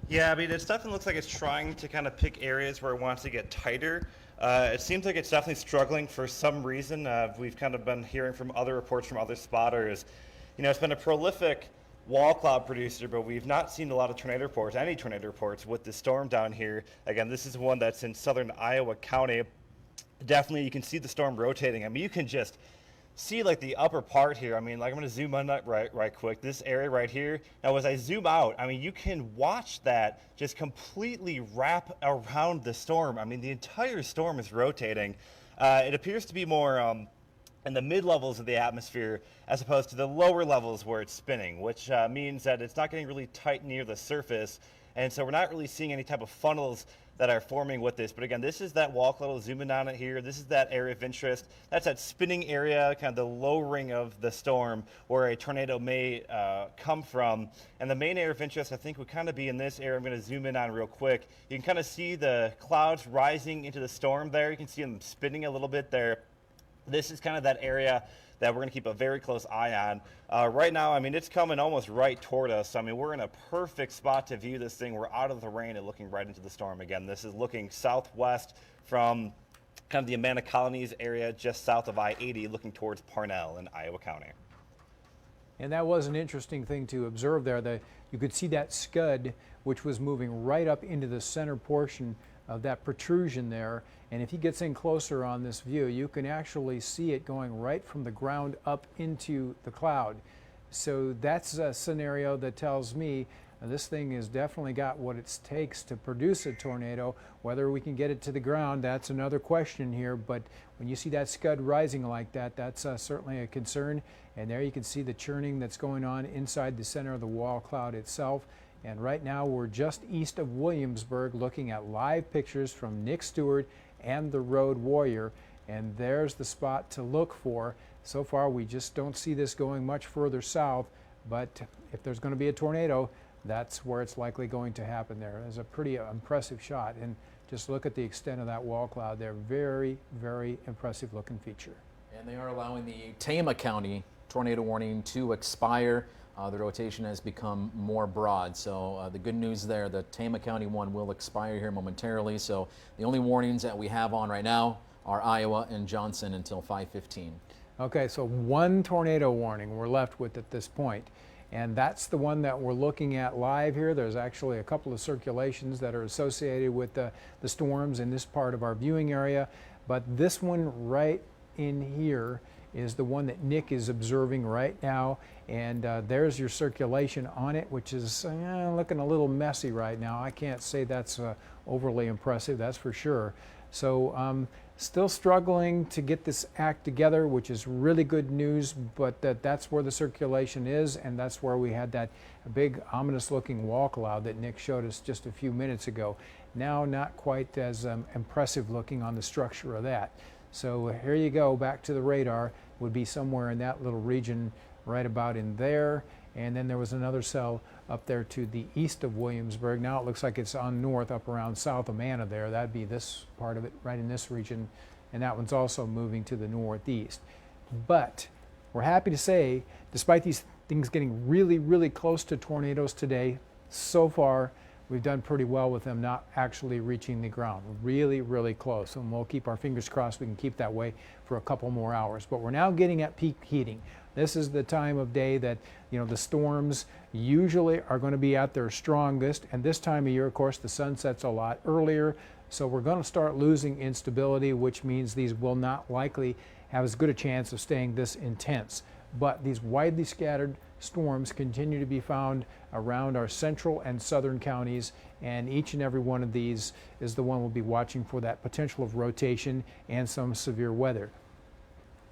Yeah, I mean, it definitely looks like it's trying to kind of pick areas where it wants to get tighter. It seems like it's definitely struggling for some reason. We've kind of been hearing from other reports from other spotters. You know, it's been a prolific wall cloud producer, but we've not seen a lot of tornado reports, any tornado reports with the storm down here. Again, this is one that's in southern Iowa County. Definitely, you can see the storm rotating. I mean, you can just see like the upper part here. I mean, like I'm going to zoom on that right quick. This area right here. Now, as I zoom out, I mean, you can watch that just completely wrap around the storm. I mean, the entire storm is rotating. It appears to be more in the mid-levels of the atmosphere as opposed to the lower levels where it's spinning, which means that it's not getting really tight near the surface. And so we're not really seeing any type of funnels that are forming with this. But again, this is that wall cloud, zooming on it here. This is that area of interest. That's that spinning area, kind of the lowering of the storm where a tornado may come from. And the main area of interest, I think, would kind of be in this area. I'm going to zoom in on real quick. You can kind of see the clouds rising into the storm there. You can see them spinning a little bit there. This is kind of that area that we're going to keep a very close eye on. Right now, I mean, it's coming almost right toward us. I mean, we're in a perfect spot to view this thing. We're out of the rain and looking right into the storm. Again, this is looking southwest from kind of the Amana Colonies area, just south of I-80, looking towards Parnell in Iowa County. And that was an interesting thing to observe there. You could see that scud, which was moving right up into the center portion of that protrusion there. And if he gets in closer on this view, you can actually see it going right from the ground up into the cloud. So that's a scenario that tells me this thing has definitely got what it takes to produce a tornado. Whether we can get it to the ground, that's another question here. But when you see that scud rising like that, that's certainly a concern. And there you can see the churning that's going on inside the center of the wall cloud itself. And right now we're just east of Williamsburg looking at live pictures from Nick Stewart and the Road Warrior. And there's the spot to look for. So far we just don't see this going much further south, but if there's going to be a tornado, that's where it's likely going to happen there. It's a pretty impressive shot. And just look at the extent of that wall cloud there. Very, very impressive looking feature. And they are allowing the Tama County tornado warning to expire. The rotation has become more broad. So the good news there, the Tama County one will expire here momentarily. So the only warnings that we have on right now are Iowa and Johnson until 5:15. Okay, so one tornado warning we're left with at this point. And that's the one that we're looking at live here. There's actually a couple of circulations that are associated with the storms in this part of our viewing area. But this one right in here is the one that Nick is observing right now. And there's your circulation on it, which is looking a little messy right now. I can't say that's overly impressive, that's for sure. So still struggling to get this act together, which is really good news, but that's where the circulation is, and that's where we had that big ominous looking wall cloud that Nick showed us just a few minutes ago. Now not quite as impressive looking on the structure of that. So here you go, back to the radar, would be somewhere in that little region right about in there. And then there was another cell up there to the east of Williamsburg. Now it looks like it's on north up around south of Amana there. That'd be this part of it right in this region. And that one's also moving to the northeast. But we're happy to say, despite these things getting really, really close to tornadoes today, so far we've done pretty well with them not actually reaching the ground. Really, really close. And we'll keep our fingers crossed we can keep that way for a couple more hours. But we're now getting at peak heating. This is the time of day that, the storms usually are going to be at their strongest. And this time of year, of course, the sun sets a lot earlier. So we're going to start losing instability, which means these will not likely have as good a chance of staying this intense. But these widely scattered storms continue to be found around our central and southern counties, and each and every one of these is the one we'll be watching for that potential of rotation and some severe weather.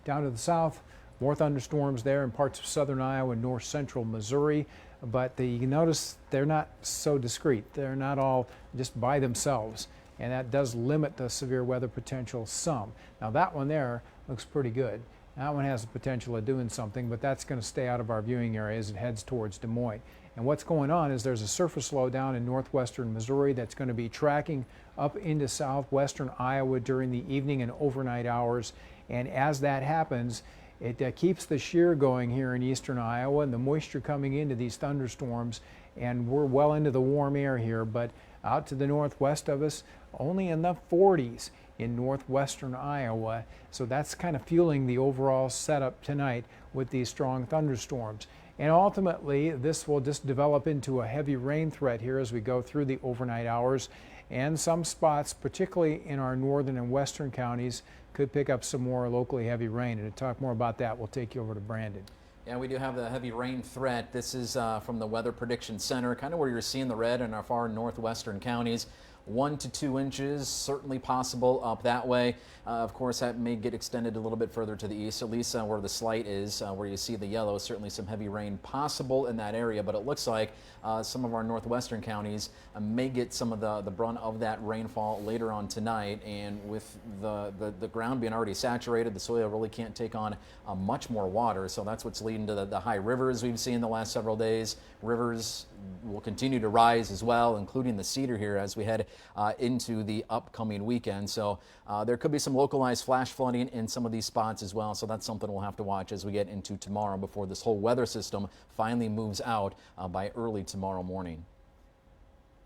Down to the south, more thunderstorms there in parts of southern Iowa and north central Missouri, but you notice they're not so discrete. They're not all just by themselves, and that does limit the severe weather potential some. Now that one there looks pretty good. That one has the potential of doing something, but that's going to stay out of our viewing area as it heads towards Des Moines. And what's going on is there's a surface low down in northwestern Missouri that's going to be tracking up into southwestern Iowa during the evening and overnight hours. And as that happens, it keeps the shear going here in eastern Iowa and the moisture coming into these thunderstorms. And we're well into the warm air here, but out to the northwest of us, only in the 40s in northwestern Iowa. So that's kind of fueling the overall setup tonight with these strong thunderstorms. And ultimately, this will just develop into a heavy rain threat here as we go through the overnight hours. And some spots, particularly in our northern and western counties, could pick up some more locally heavy rain. And to talk more about that, we'll take you over to Brandon. Yeah, we do have the heavy rain threat. This is from the Weather Prediction Center, kind of where you're seeing the red in our far northwestern counties. 1 to 2 inches, certainly possible up that way. Of course, that may get extended a little bit further to the east, at least where the slight is, where you see the yellow. Certainly some heavy rain possible in that area, but it looks like some of our northwestern counties may get some of the brunt of that rainfall later on tonight. And with the ground being already saturated, the soil really can't take on much more water. So that's what's leading to the high rivers we've seen the last several days. Rivers will continue to rise as well, including the Cedar here as we head into the upcoming weekend. So there could be some localized flash flooding in some of these spots as well. So that's something we'll have to watch as we get into tomorrow before this whole weather system finally moves out by early tomorrow morning.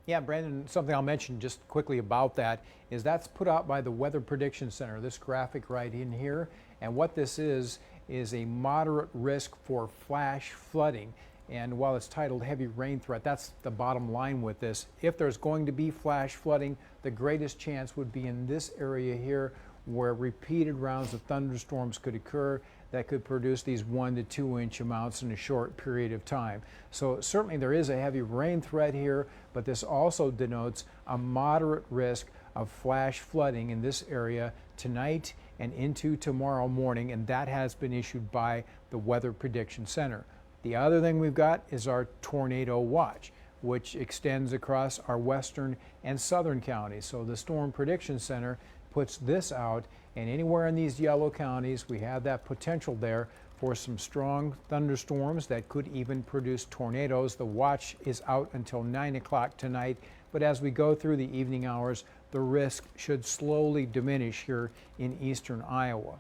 Yeah, Brandon, something I'll mention just quickly about that is that's put out by the Weather Prediction Center, this graphic right in here. And what this is a moderate risk for flash flooding. And while it's titled heavy rain threat, that's the bottom line with this. If there's going to be flash flooding, the greatest chance would be in this area here where repeated rounds of thunderstorms could occur that could produce these 1 to 2 inch amounts in a short period of time. So certainly there is a heavy rain threat here, but this also denotes a moderate risk of flash flooding in this area tonight and into tomorrow morning, and that has been issued by the Weather Prediction Center. The other thing we've got is our tornado watch, which extends across our western and southern counties. So the Storm Prediction Center puts this out, and anywhere in these yellow counties, we have that potential there for some strong thunderstorms that could even produce tornadoes. The watch is out until 9 o'clock tonight, but as we go through the evening hours, the risk should slowly diminish here in eastern Iowa.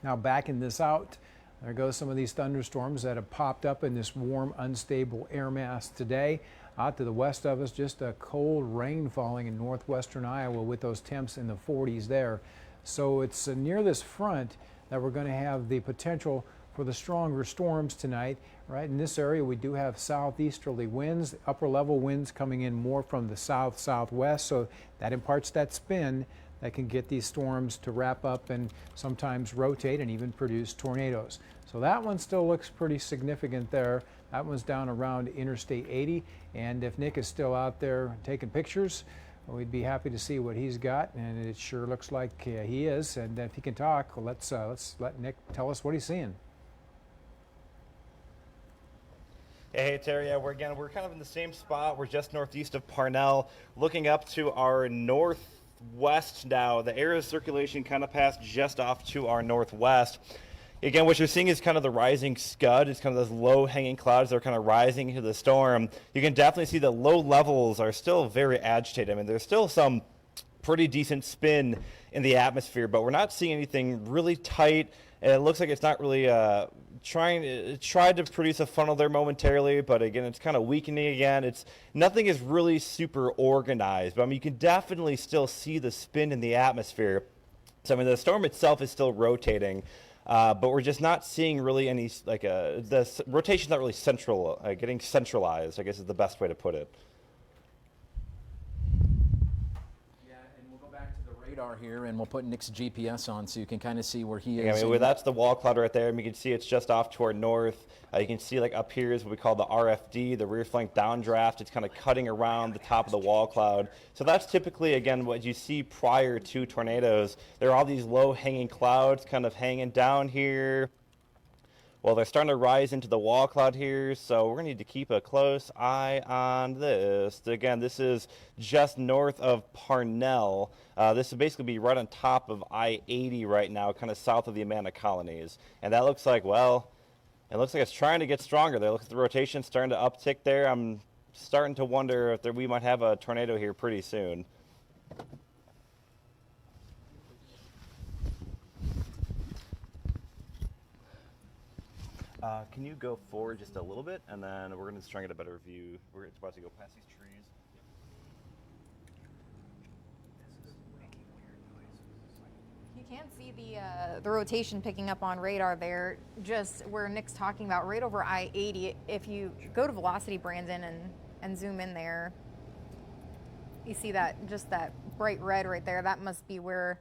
Now backing this out, there goes some of these thunderstorms that have popped up in this warm, unstable air mass today. Out to the west of us, just a cold rain falling in northwestern Iowa with those temps in the 40s there. So it's near this front that we're going to have the potential for the stronger storms tonight. Right in this area, we do have southeasterly winds, upper level winds coming in more from the south-southwest, so that imparts that spin that can get these storms to wrap up and sometimes rotate and even produce tornadoes. So that one still looks pretty significant there. That one's down around Interstate 80, and if Nick is still out there taking pictures, we'd be happy to see what he's got, and it sure looks like he is. And if he can talk, well, let's let Nick tell us what he's seeing. Hey Terry, yeah, we're kind of in the same spot. We're just northeast of Parnell, looking up to our northwest now. The area of circulation kind of passed just off to our northwest. Again, what you're seeing is kind of the rising scud. It's kind of those low-hanging clouds that are kind of rising into the storm. You can definitely see the low levels are still very agitated. I mean, there's still some pretty decent spin in the atmosphere, but we're not seeing anything really tight, and it looks like it's not really tried to produce a funnel there momentarily, but again, it's kind of weakening again. Nothing is really super organized, but I mean, you can definitely still see the spin in the atmosphere. So I mean, the storm itself is still rotating, but we're just not seeing really any the rotation's not really getting centralized, I guess is the best way to put it. Radar here, and we'll put Nick's GPS on so you can kind of see where he is. Yeah, I mean, that's the wall cloud right there. I mean, you can see it's just off to our north. You can see like up here is what we call the RFD, the rear flank downdraft. It's kind of cutting around the top of the wall cloud. So that's typically, again, what you see prior to tornadoes. There are all these low-hanging clouds kind of hanging down here. Well, they're starting to rise into the wall cloud here, so we're going to need to keep a close eye on this. Again, this is just north of Parnell. This would basically be right on top of I-80 right now, kind of south of the Amana colonies. And that looks like, well, it looks like it's trying to get stronger there. Look at the rotation starting to uptick there. I'm starting to wonder if we might have a tornado here pretty soon. Can you go forward just a little bit, and then we're going to try and get a better view. We're about to go past these trees. You can see the rotation picking up on radar there, just where Nick's talking about, right over I-80. If you go to velocity, Brandon, and zoom in there, you see that, just that bright red right there. That must be where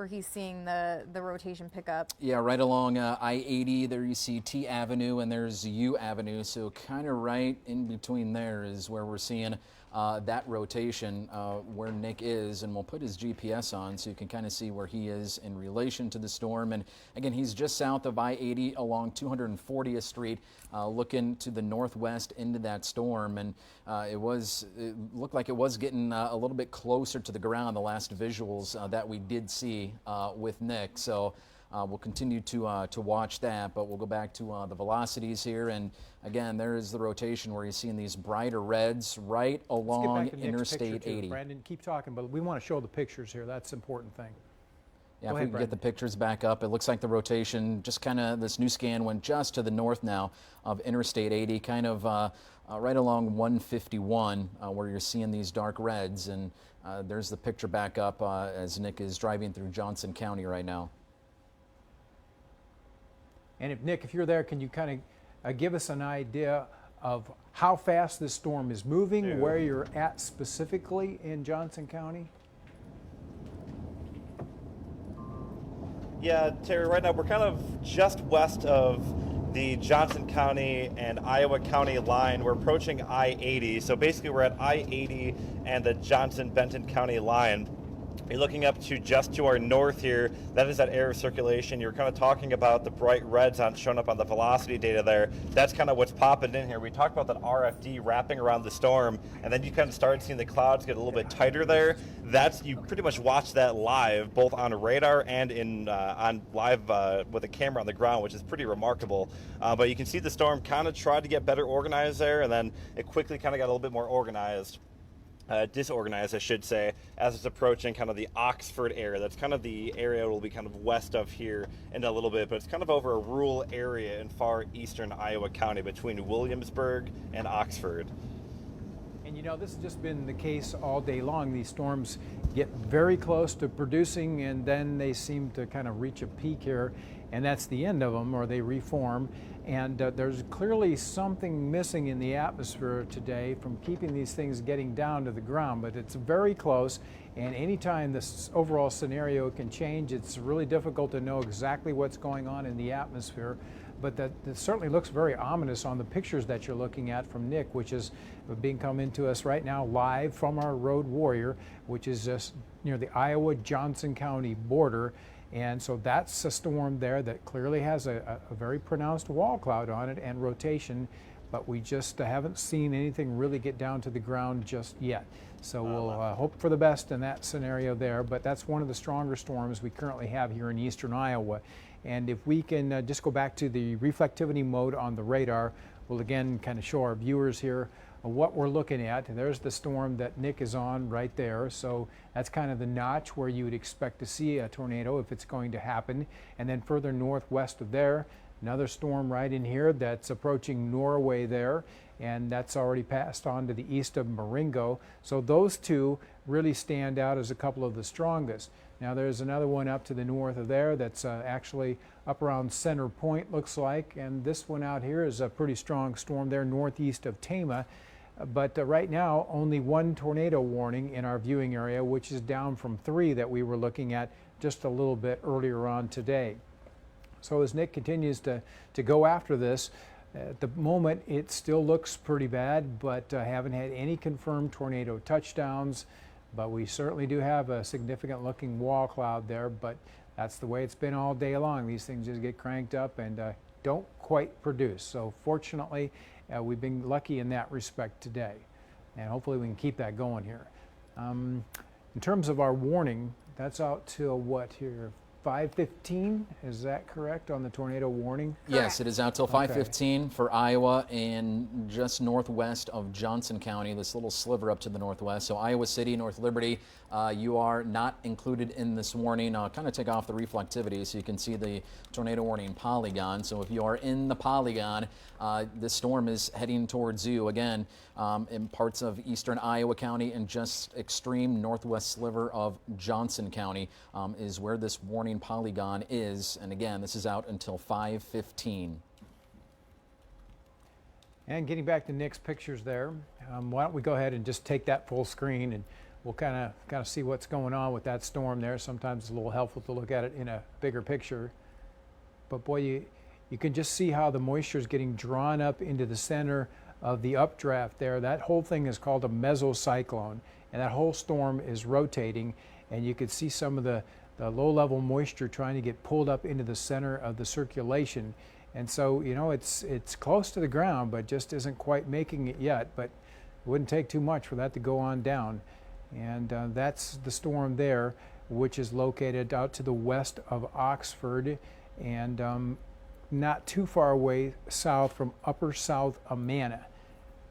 he's seeing the rotation pick up. Yeah, right along I-80 there you see T Avenue and there's U Avenue, so kind of right in between there is where we're seeing that rotation where Nick is, and we'll put his GPS on so you can kind of see where he is in relation to the storm. And again, he's just south of I-80 along 240th Street, looking to the northwest into that storm, and it looked like it was getting a little bit closer to the ground, the last visuals that we did see with Nick. So we'll continue to watch that, but we'll go back to the velocities here. And again, there is the rotation where you're seeing these brighter reds right along Interstate 80. Brandon, keep talking, but we want to show the pictures here. That's the important thing. Yeah, if we can get the pictures back up, it looks like the rotation just kind of, this new scan went just to the north now of Interstate 80, kind of right along 151 where you're seeing these dark reds. And there's the picture back up as Nick is driving through Johnson County right now. And if Nick, if you're there, can you kind of give us an idea of how fast this storm is moving, where you're at specifically in Johnson County? Yeah, Terry, right now we're kind of just west of the Johnson County and Iowa County line. We're approaching I-80, so basically we're at I-80 and the Johnson-Benton County line. You're looking up to just to our north here. That is that air circulation. You're kind of talking about the bright reds showing up on the velocity data there. That's kind of what's popping in here. We talked about that RFD wrapping around the storm, and then you kind of started seeing the clouds get a little bit tighter there. You pretty much watched that live, both on radar and on live with a camera on the ground, which is pretty remarkable. But you can see the storm kind of tried to get better organized there, and then it quickly kind of got a little bit more organized. Disorganized, I should say, as it's approaching kind of the Oxford area. That's kind of the area it will be kind of west of here in a little bit, but it's kind of over a rural area in far eastern Iowa County between Williamsburg and Oxford. And you know, this has just been the case all day long. These storms get very close to producing, and then they seem to kind of reach a peak here, and that's the end of them, or they reform. And there's clearly something missing in the atmosphere today from keeping these things getting down to the ground, but it's very close, and anytime this overall scenario can change, it's really difficult to know exactly what's going on in the atmosphere. But that certainly looks very ominous on the pictures that you're looking at from Nick, which is being come into us right now live from our Road Warrior, which is just near the Iowa-Johnson County border. And so that's a storm there that clearly has a very pronounced wall cloud on it and rotation, but we just haven't seen anything really get down to the ground just yet. So we'll hope for the best in that scenario there, but that's one of the stronger storms we currently have here in eastern Iowa. And if we can just go back to the reflectivity mode on the radar, we'll again kind of show our viewers here what we're looking at. There's the storm that Nick is on right there. So that's kind of the notch where you would expect to see a tornado if it's going to happen. And then further northwest of there, Another storm right in here that's approaching Norway there, and that's already passed on to the east of Marengo. So those two really stand out as a couple of the strongest. Now there's another one up to the north of there that's actually up around Center Point, looks like, and this one out here is a pretty strong storm there northeast of Tama. But right now, only one tornado warning in our viewing area, which is down from 3 that we were looking at just a little bit earlier on today. So as Nick continues to go after this, at the moment it still looks pretty bad, but haven't had any confirmed tornado touchdowns. But we certainly do have a significant looking wall cloud there, but that's the way it's been all day long. These things just get cranked up and don't quite produce. So fortunately, we've been lucky in that respect today, and hopefully we can keep that going here. In terms of our warning, that's out till what here? 5:15, is that correct on the tornado warning? Yes, it is out till 5:15 for Iowa and just northwest of Johnson County, this little sliver up to the northwest. So Iowa City, North Liberty, you are not included in this warning. I'll kind of take off the reflectivity so you can see the tornado warning polygon. So if you are in the polygon, this storm is heading towards you again in parts of eastern Iowa County and just extreme northwest sliver of Johnson County is where this warning polygon is. And again, this is out until 5:15. And getting back to Nick's pictures there, why don't we go ahead and just take that full screen, and we'll kind of see what's going on with that storm there. Sometimes it's a little helpful to look at it in a bigger picture. But boy, you can just see how the moisture is getting drawn up into the center of the updraft there. That whole thing is called a mesocyclone, and that whole storm is rotating, and you can see some of the low-level moisture trying to get pulled up into the center of the circulation. And so, you know, it's close to the ground, but just isn't quite making it yet. But it wouldn't take too much for that to go on down. And that's the storm there, which is located out to the west of Oxford and not too far away south from upper South Amana.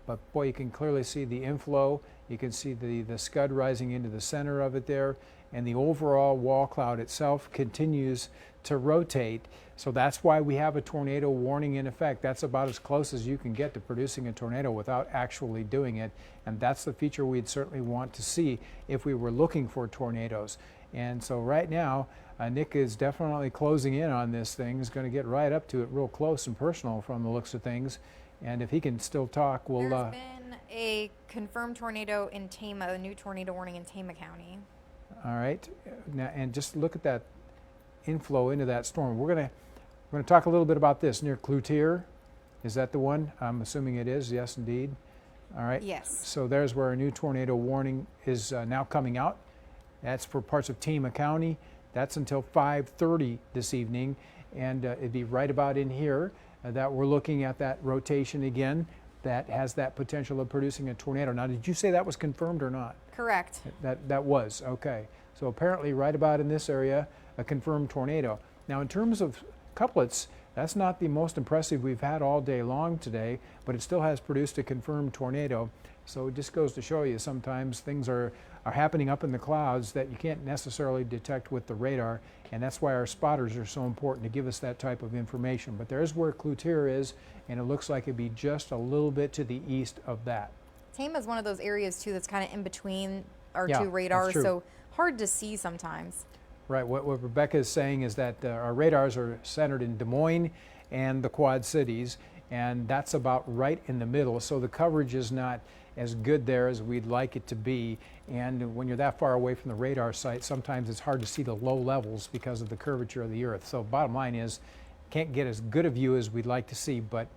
But boy, you can clearly see the inflow. You can see the scud rising into the center of it there, and the overall wall cloud itself continues to rotate. So that's why we have a tornado warning in effect. That's about as close as you can get to producing a tornado without actually doing it. And that's the feature we'd certainly want to see if we were looking for tornadoes. And so right now, Nick is definitely closing in on this thing. He's going to get right up to it real close and personal from the looks of things. And if he can still talk, we'll... There's been a confirmed tornado in Tama, a new tornado warning in Tama County. All right. Now, and just look at that inflow into that storm. We're going to talk a little bit about this near Cloutier. Is that the one? I'm assuming it is. Yes, indeed. All right. Yes. So there's where a new tornado warning is now coming out. That's for parts of Tama County. That's until 5:30 this evening, and it'd be right about in here that we're looking at that rotation again that has that potential of producing a tornado. Now, did you say that was confirmed or not? Correct. That was, okay. So apparently right about in this area, a confirmed tornado. Now in terms of couplets, that's not the most impressive we've had all day long today, but it still has produced a confirmed tornado. So it just goes to show you sometimes things are happening up in the clouds that you can't necessarily detect with the radar, and that's why our spotters are so important to give us that type of information. But there's where Cloutier is, and it looks like it'd be just a little bit to the east of that. Tama is one of those areas too that's kind of in between our Yeah, two radars, that's true. so hard to see sometimes. Right, what Rebecca is saying is that our radars are centered in Des Moines and the Quad Cities, and that's about right in the middle, so the coverage is not as good there as we'd like it to be. And when you're that far away from the radar site, sometimes it's hard to see the low levels because of the curvature of the Earth. So bottom line is, can't get as good a view as we'd like to see, but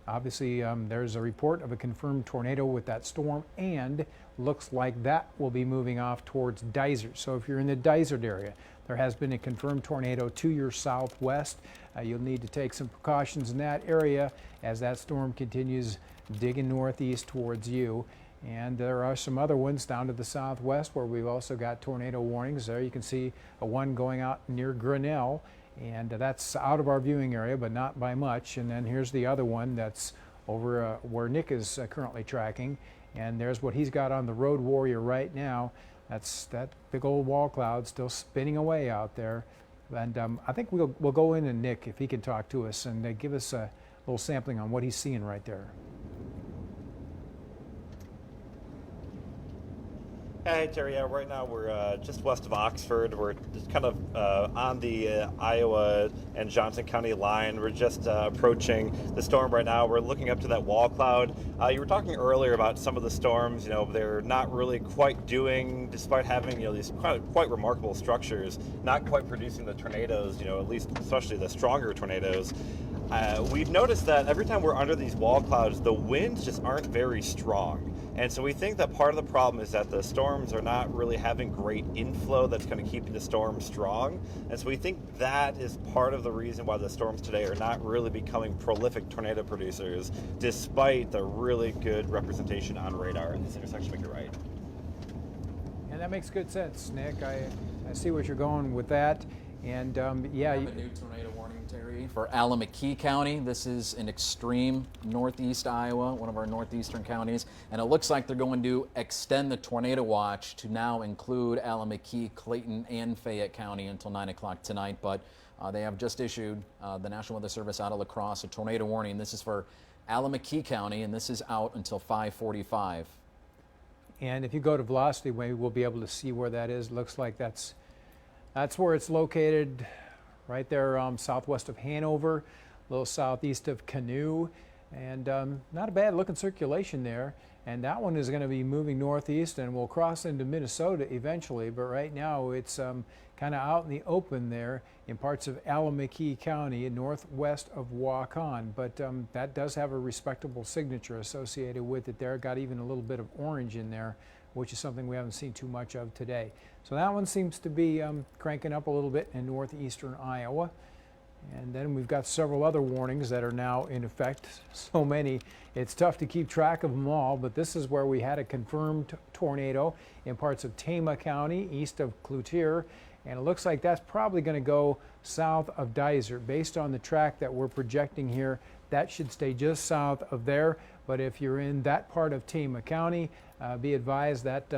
obviously there's a report of a confirmed tornado with that storm, and looks like that will be moving off towards Dysart. So if you're in the Dysart area, there has been a confirmed tornado to your southwest. You'll need to take some precautions in that area as that storm continues digging northeast towards you. And there are some other ones down to the southwest where we've also got tornado warnings. There you can see a one going out near Grinnell, and that's out of our viewing area, but not by much. And then here's the other one that's over where Nick is currently tracking, and there's what he's got on the Road Warrior right now. That's that big old wall cloud still spinning away out there. And I think we'll go in and Nick, if he can talk to us and give us a little sampling on what he's seeing right there. Hey, Terry. Yeah, right now we're just west of Oxford. We're just kind of on the Iowa and Johnson County line. We're just approaching the storm right now. We're looking up to that wall cloud. You were talking earlier about some of the storms. They're not really quite doing, despite having these quite remarkable structures, not quite producing the tornadoes. At least especially the stronger tornadoes. We've noticed that every time we're under these wall clouds, the winds just aren't very strong. And so we think that part of the problem is that the storms are not really having great inflow that's going to keep the storm strong. And so we think that is part of the reason why the storms today are not really becoming prolific tornado producers, despite the really good representation on radar in this intersection. Make it right. And that makes good sense, Nick. I see what you're going with that. And yeah. We have a new tornado warning, Terry, for Alameda County. This is in extreme northeast Iowa, one of our northeastern counties. And it looks like they're going to extend the tornado watch to now include Alameda, Clayton, and Fayette County until 9 o'clock tonight. But they have just issued, the National Weather Service out of La Crosse, a tornado warning. This is for Alameda County, and this is out until 5:45. And if you go to Velocity Wave, we'll be able to see where that is. Looks like that's where it's located, right there southwest of Hanover, a little southeast of Canoe, and not a bad looking circulation there. And that one is going to be moving northeast and will cross into Minnesota eventually, but right now it's kind of out in the open there in parts of Alameda County, northwest of Waukon. But that does have a respectable signature associated with it there. Got even a little bit of orange in there, which is something we haven't seen too much of today. So that one seems to be cranking up a little bit in northeastern Iowa. And then we've got several other warnings that are now in effect. So many, it's tough to keep track of them all, but this is where we had a confirmed tornado in parts of Tama County, east of Cloutier. And it looks like that's probably going to go south of Dysart. Based on the track that we're projecting here, that should stay just south of there. But if you're in that part of Tama County, be advised that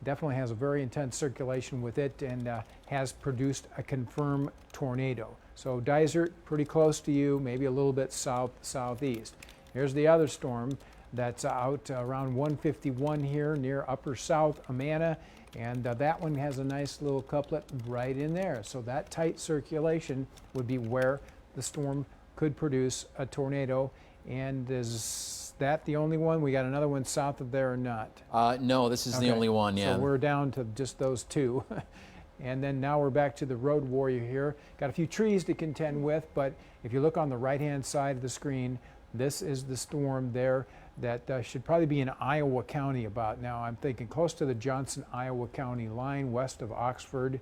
definitely has a very intense circulation with it and has produced a confirmed tornado. So Dysart, pretty close to you, maybe a little bit southeast. Here's the other storm that's out around 151 here near Upper South Amana, and that one has a nice little couplet right in there. So that tight circulation would be where the storm could produce a tornado. And is that the only one? We got another one south of there or not? No, this is the only one, yeah. So we're down to just those two. And then now we're back to the road warrior here. Got a few trees to contend with, but if you look on the right-hand side of the screen, this is the storm there that should probably be in Iowa County about now. I'm thinking close to the Johnson, Iowa County line west of Oxford.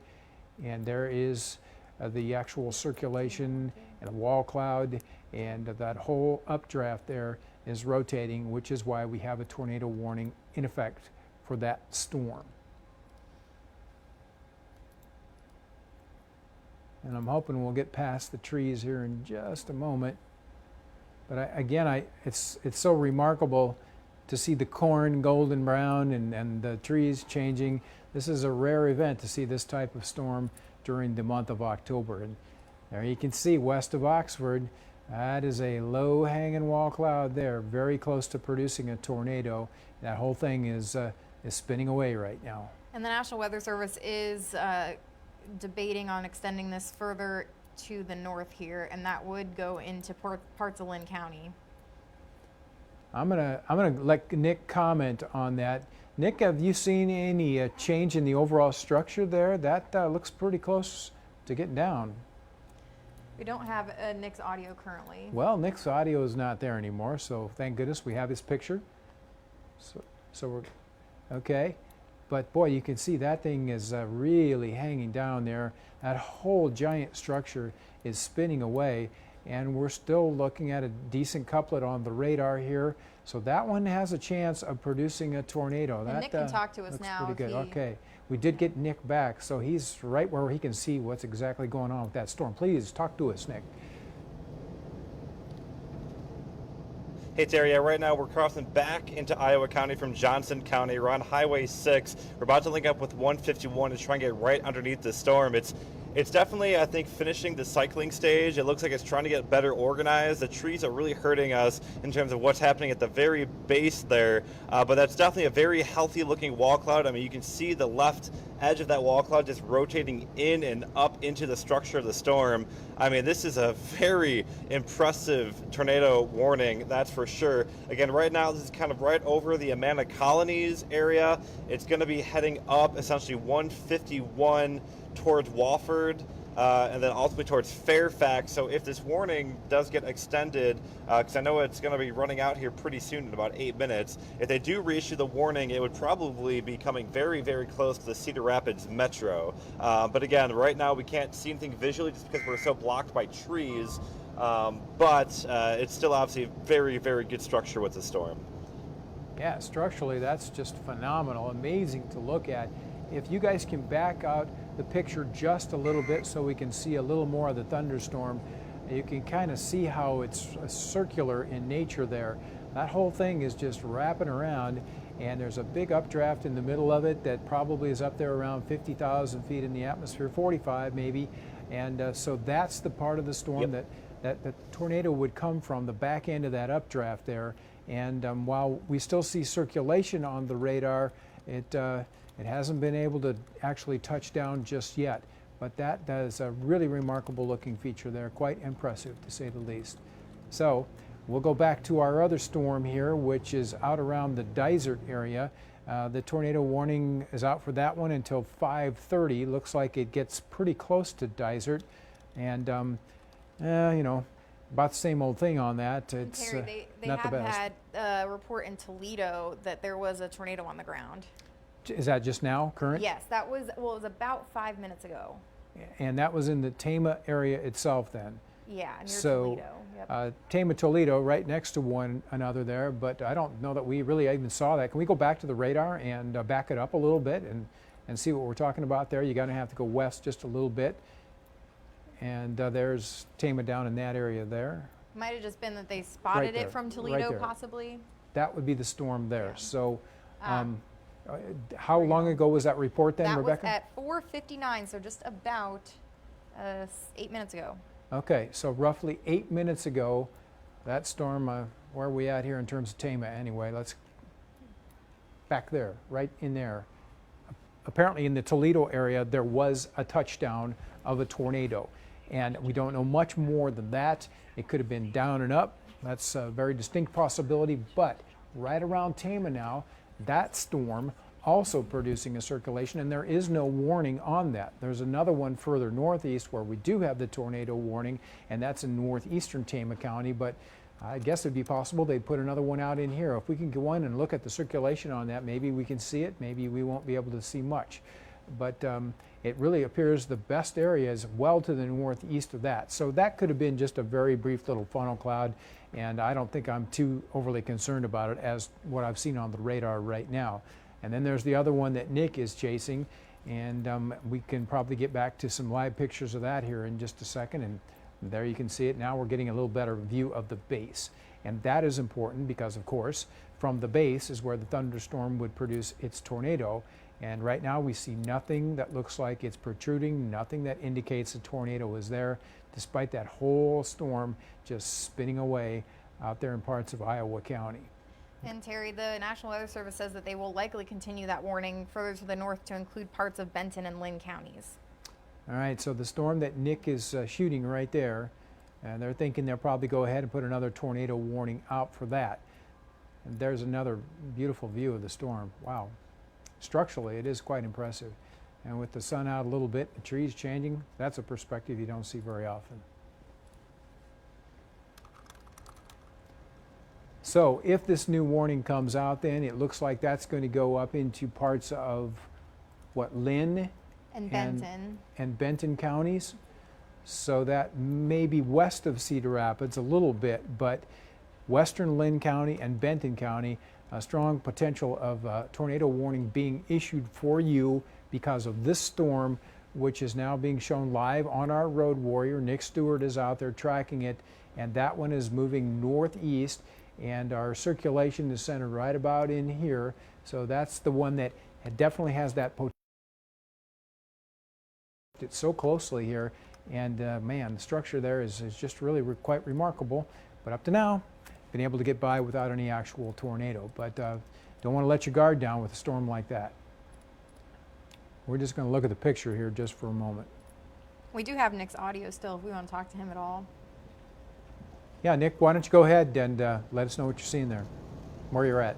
And there is the actual circulation and a wall cloud, and that whole updraft there is rotating, which is why we have a tornado warning in effect for that storm. And I'm hoping we'll get past the trees here in just a moment. But it's so remarkable to see the corn golden brown and the trees changing. This is a rare event to see this type of storm during the month of October. And there you can see west of Oxford, that is a low-hanging wall cloud there, very close to producing a tornado. That whole thing is spinning away right now. And the National Weather Service is debating on extending this further to the north here, and that would go into parts of Lynn County. I'm gonna let Nick comment on that. Nick, have you seen any change in the overall structure there? That looks pretty close to getting down. We don't have Nick's audio currently. Well, Nick's audio is not there anymore, so thank goodness we have his picture. So we're okay. But boy, you can see that thing is really hanging down there. That whole giant structure is spinning away, and we're still looking at a decent couplet on the radar here. So that one has a chance of producing a tornado. And that Nick can talk to us now. Pretty good. Okay, we did get Nick back, so he's right where he can see what's exactly going on with that storm. Please talk to us, Nick. Hey Terry, yeah, right now we're crossing back into Iowa County from Johnson County. We're on Highway 6. We're about to link up with 151 to try and get right underneath the storm. It's It's definitely, I think, finishing the cycling stage. It looks like it's trying to get better organized. The trees are really hurting us in terms of what's happening at the very base there. But that's definitely a very healthy looking wall cloud. I mean, you can see the left edge of that wall cloud just rotating in and up into the structure of the storm. I mean, this is a very impressive tornado warning, that's for sure. Again, right now, this is kind of right over the Amana Colonies area. It's going to be heading up essentially 151 towards Wofford, and then ultimately towards Fairfax. So if this warning does get extended, because I know it's going to be running out here pretty soon in about 8 minutes, if they do reissue the warning, it would probably be coming very, very close to the Cedar Rapids metro. But again, right now we can't see anything visually just because we're so blocked by trees, but it's still obviously a very, very good structure with the storm. Yeah, structurally that's just phenomenal, amazing to look at. If you guys can back out the picture just a little bit so we can see a little more of the thunderstorm, you can kind of see how it's circular in nature there. That whole thing is just wrapping around, and there's a big updraft in the middle of it that probably is up there around 50,000 feet in the atmosphere, 45 maybe, and so that's the part of the storm that the tornado would come from, the back end of that updraft there. And while we still see circulation on the radar, it hasn't been able to actually touch down just yet, but that is a really remarkable looking feature there, quite impressive to say the least. So we'll go back to our other storm here, which is out around the Dysart area. The tornado warning is out for that one until 5:30. Looks like it gets pretty close to Dysart, and you know, about the same old thing on that. It's Terry, they not the have best. had a report in Toledo that there was a tornado on the ground. Is that just now, current? Yes, that was, well, it was about 5 minutes ago. And that was in the Tama area itself then? Yeah, near So, Toledo. Yep. Tama, Toledo, right next to one another there, but I don't know that we really even saw that. Can we go back to the radar and back it up a little bit and see what we're talking about there? You're going to have to go west just a little bit. And there's Tama down in that area there. Might have just been that they spotted there, it from right Toledo, there. possibly. That would be the storm there. Yeah. So how long ago was that report then, That Rebecca? was at 4:59, so just about 8 minutes ago. Okay, so roughly 8 minutes ago, that storm, where are we at here in terms of Tama anyway? Let's back there, right in there. Apparently in the Toledo area, there was a touchdown of a tornado. And we don't know much more than that. It could have been down and up. That's a very distinct possibility. But right around Tama now, that storm also producing a circulation, and there is no warning on that. There's another one further northeast where we do have the tornado warning, and that's in northeastern Tama County, but I guess it'd be possible they'd put another one out in here. If we can go in and look at the circulation on that, maybe we can see it, maybe we won't be able to see much. But it really appears the best area is well to the northeast of that. So that could have been just a very brief little funnel cloud, and I don't think I'm too overly concerned about it as what I've seen on the radar right now. And then there's the other one that Nick is chasing, and we can probably get back to some live pictures of that here in just a second. And there you can see it. Now we're getting a little better view of the base. And that is important because, of course, from the base is where the thunderstorm would produce its tornado. And right now we see nothing that looks like it's protruding, nothing that indicates a tornado is there, despite that whole storm just spinning away out there in parts of Iowa County. And Terry, the National Weather Service says that they will likely continue that warning further to the north to include parts of Benton and Lynn counties. All right, so the storm that Nick is shooting right there, and they're thinking they'll probably go ahead and put another tornado warning out for that. And there's another beautiful view of the storm. Wow. Structurally, it is quite impressive. And with the sun out a little bit, the trees changing, that's a perspective you don't see very often. So if this new warning comes out, then it looks like that's going to go up into parts of, what, Lynn? And Benton. And Benton counties. So that may be west of Cedar Rapids a little bit, but western Lynn County and Benton County, a strong potential of tornado warning being issued for you because of this storm, which is now being shown live on our Road Warrior. Nick Stewart is out there tracking it, and that one is moving northeast, and our circulation is centered right about in here. So that's the one that definitely has that potential it so closely here, and man, the structure there is just really quite remarkable. But up to now, been able to get by without any actual tornado. But don't want to let your guard down with a storm like that. We're just going to look at the picture here just for a moment. We do have Nick's audio still if we want to talk to him at all. Yeah, Nick, why don't you go ahead and let us know what you're seeing there, where you're at.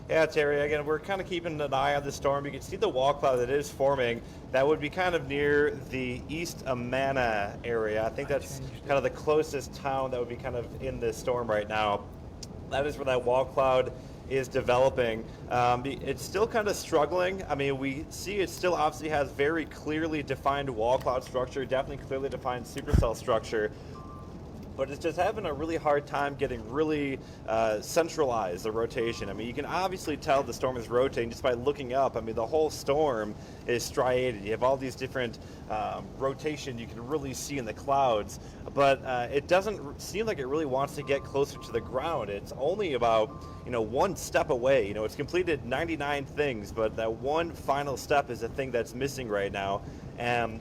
Yeah, Terry, again, we're kind of keeping an eye on the storm. You can see the wall cloud that is forming. That would be kind of near the East Amana area. I think that's kind of the closest town that would be kind of in this storm right now. That is where that wall cloud is developing. It's still kind of struggling. I mean, we see it still obviously has very clearly defined wall cloud structure, definitely clearly defined supercell structure, but it's just having a really hard time getting really centralized, the rotation. I mean, you can obviously tell the storm is rotating just by looking up. I mean, the whole storm is striated. You have all these different rotation you can really see in the clouds, but it doesn't seem like it really wants to get closer to the ground. It's only about, one step away. It's completed 99 things, but that one final step is the thing that's missing right now. And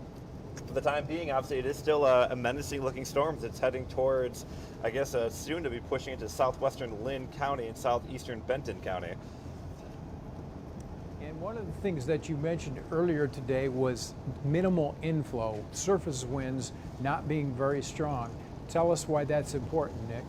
for the time being, obviously, it is still a menacing looking storm. It's heading towards, I guess, soon to be pushing into southwestern Lynn County and southeastern Benton County. And one of the things that you mentioned earlier today was minimal inflow, surface winds not being very strong. Tell us why that's important, Nick.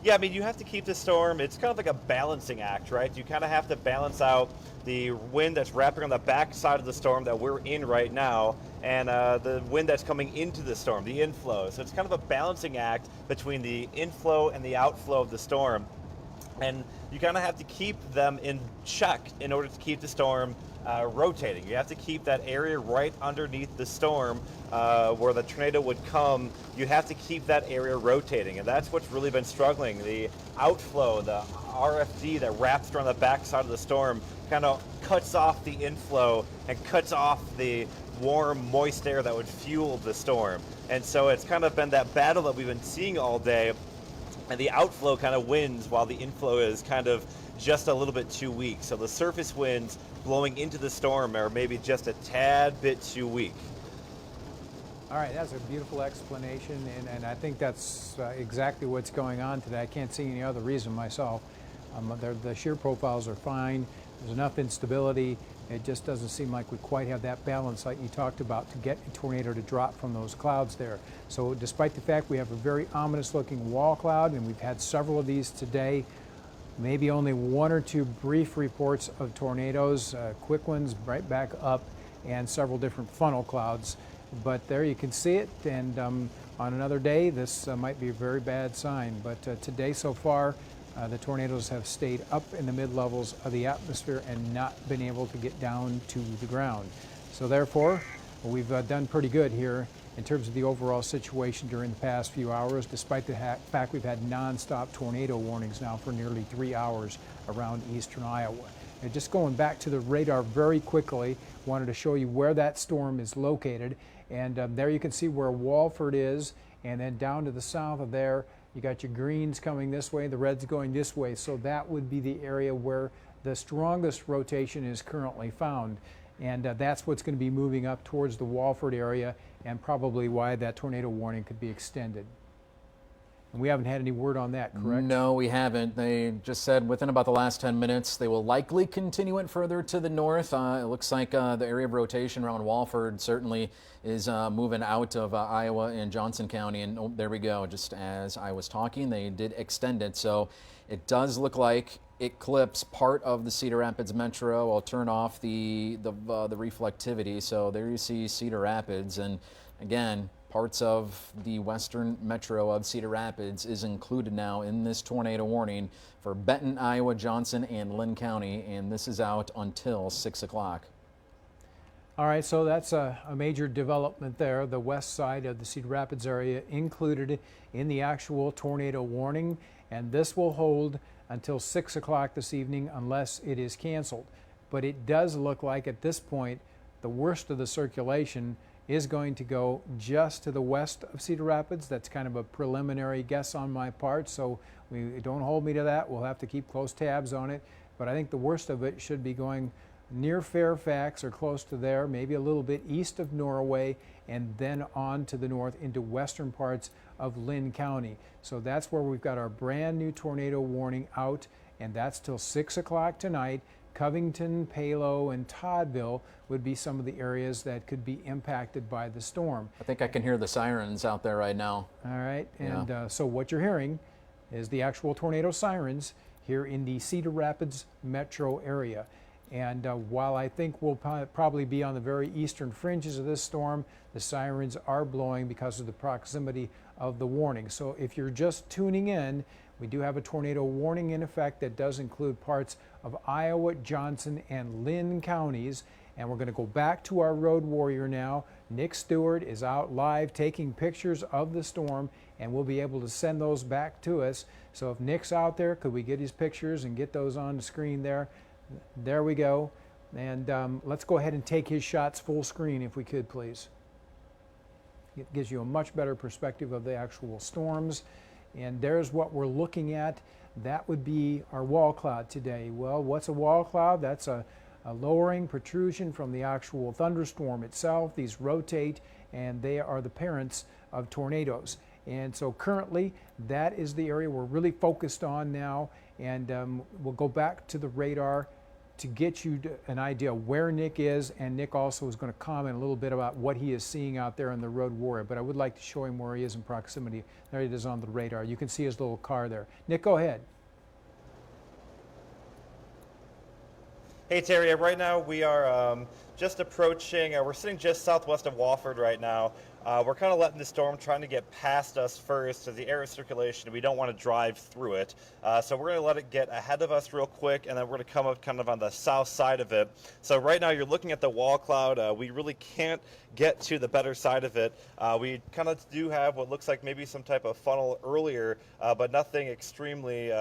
Yeah, I mean, you have to keep the storm, it's kind of like a balancing act, right? You kind of have to balance out the wind that's wrapping on the back side of the storm that we're in right now, and the wind that's coming into the storm, the inflow. So it's kind of a balancing act between the inflow and the outflow of the storm. And you kind of have to keep them in check in order to keep the storm rotating. You have to keep that area right underneath the storm where the tornado would come. You have to keep that area rotating, and that's what's really been struggling. The outflow, the RFD that wraps around the back side of the storm kind of cuts off the inflow and cuts off the warm, moist air that would fuel the storm. And so it's kind of been that battle that we've been seeing all day, and the outflow kind of wins while the inflow is kind of just a little bit too weak. So the surface winds blowing into the storm are maybe just a tad bit too weak. All right, that's a beautiful explanation, and I think that's exactly what's going on today. I can't see any other reason myself. The shear profiles are fine. There's enough instability. It just doesn't seem like we quite have that balance like you talked about to get a tornado to drop from those clouds there. So despite the fact we have a very ominous looking wall cloud, and we've had several of these today, maybe only one or two brief reports of tornadoes, quick ones right back up, and several different funnel clouds. But there you can see it, and on another day this might be a very bad sign. But today so far, the tornadoes have stayed up in the mid-levels of the atmosphere and not been able to get down to the ground. So therefore, we've done pretty good here in terms of the overall situation during the past few hours, despite the fact we've had non-stop tornado warnings now for nearly 3 hours around eastern Iowa. And just going back to the radar very quickly, wanted to show you where that storm is located. And there you can see where Walford is, and then down to the south of there, you got your greens coming this way, the reds going this way. So that would be the area where the strongest rotation is currently found. And that's what's going to be moving up towards the Walford area, and probably why that tornado warning could be extended. And we haven't had any word on that, correct? No, we haven't. They just said within about the last 10 minutes they will likely continue it further to the north. It looks like the area of rotation around Walford certainly is moving out of Iowa and Johnson County. And oh, there we go. Just as I was talking, they did extend it. So it does look like it clips part of the Cedar Rapids metro. I'll turn off the reflectivity. So there you see Cedar Rapids, and again, parts of the western metro of Cedar Rapids is included now in this tornado warning for Benton, Iowa, Johnson, and Lynn County, and this is out until 6 o'clock. All right, so that's a major development there. The west side of the Cedar Rapids area included in the actual tornado warning, and this will hold until 6 o'clock this evening unless it is canceled. But it does look like at this point the worst of the circulation is going to go just to the west of Cedar Rapids. That's kind of a preliminary guess on my part, so don't hold me to that. We'll have to keep close tabs on it. But I think the worst of it should be going near Fairfax or close to there, maybe a little bit east of Norway, and then on to the north into western parts of Lynn County. So that's where we've got our brand new tornado warning out, and that's till 6 o'clock tonight. Covington, Palo, and Toddville would be some of the areas that could be impacted by the storm. I think I can hear the sirens out there right now. All right, Yeah. and so what you're hearing is the actual tornado sirens here in the Cedar Rapids metro area. And while I think we'll probably be on the very eastern fringes of this storm, the sirens are blowing because of the proximity of the warning. So if you're just tuning in, we do have a tornado warning in effect that does include parts of Iowa, Johnson, and Lynn counties. And we're going to go back to our road warrior now. Nick Stewart is out live taking pictures of the storm, and we'll be able to send those back to us. So if Nick's out there, could we get his pictures and get those on the screen there? There we go. And let's go ahead and take his shots full screen if we could, please. It gives you a much better perspective of the actual storms. And there's what we're looking at. That would be our wall cloud today. Well, what's a wall cloud? That's a lowering protrusion from the actual thunderstorm itself. These rotate, and they are the parents of tornadoes. And so currently, that is the area we're really focused on now. And we'll go back to the radar to get you an idea where Nick is. And Nick also is going to comment a little bit about what he is seeing out there on the road warrior. But I would like to show him where he is in proximity. There it is on the radar. You can see his little car there. Nick, go ahead. Hey Terry, right now we are just approaching, we're sitting just southwest of Wofford right now. We're kind of letting the storm trying to get past us first to the air circulation. We don't want to drive through it. So we're going to let it get ahead of us real quick, and then we're going to come up kind of on the south side of it. So right now you're looking at the wall cloud. We really can't get to the better side of it. We kind of do have what looks like maybe some type of funnel earlier, but nothing extremely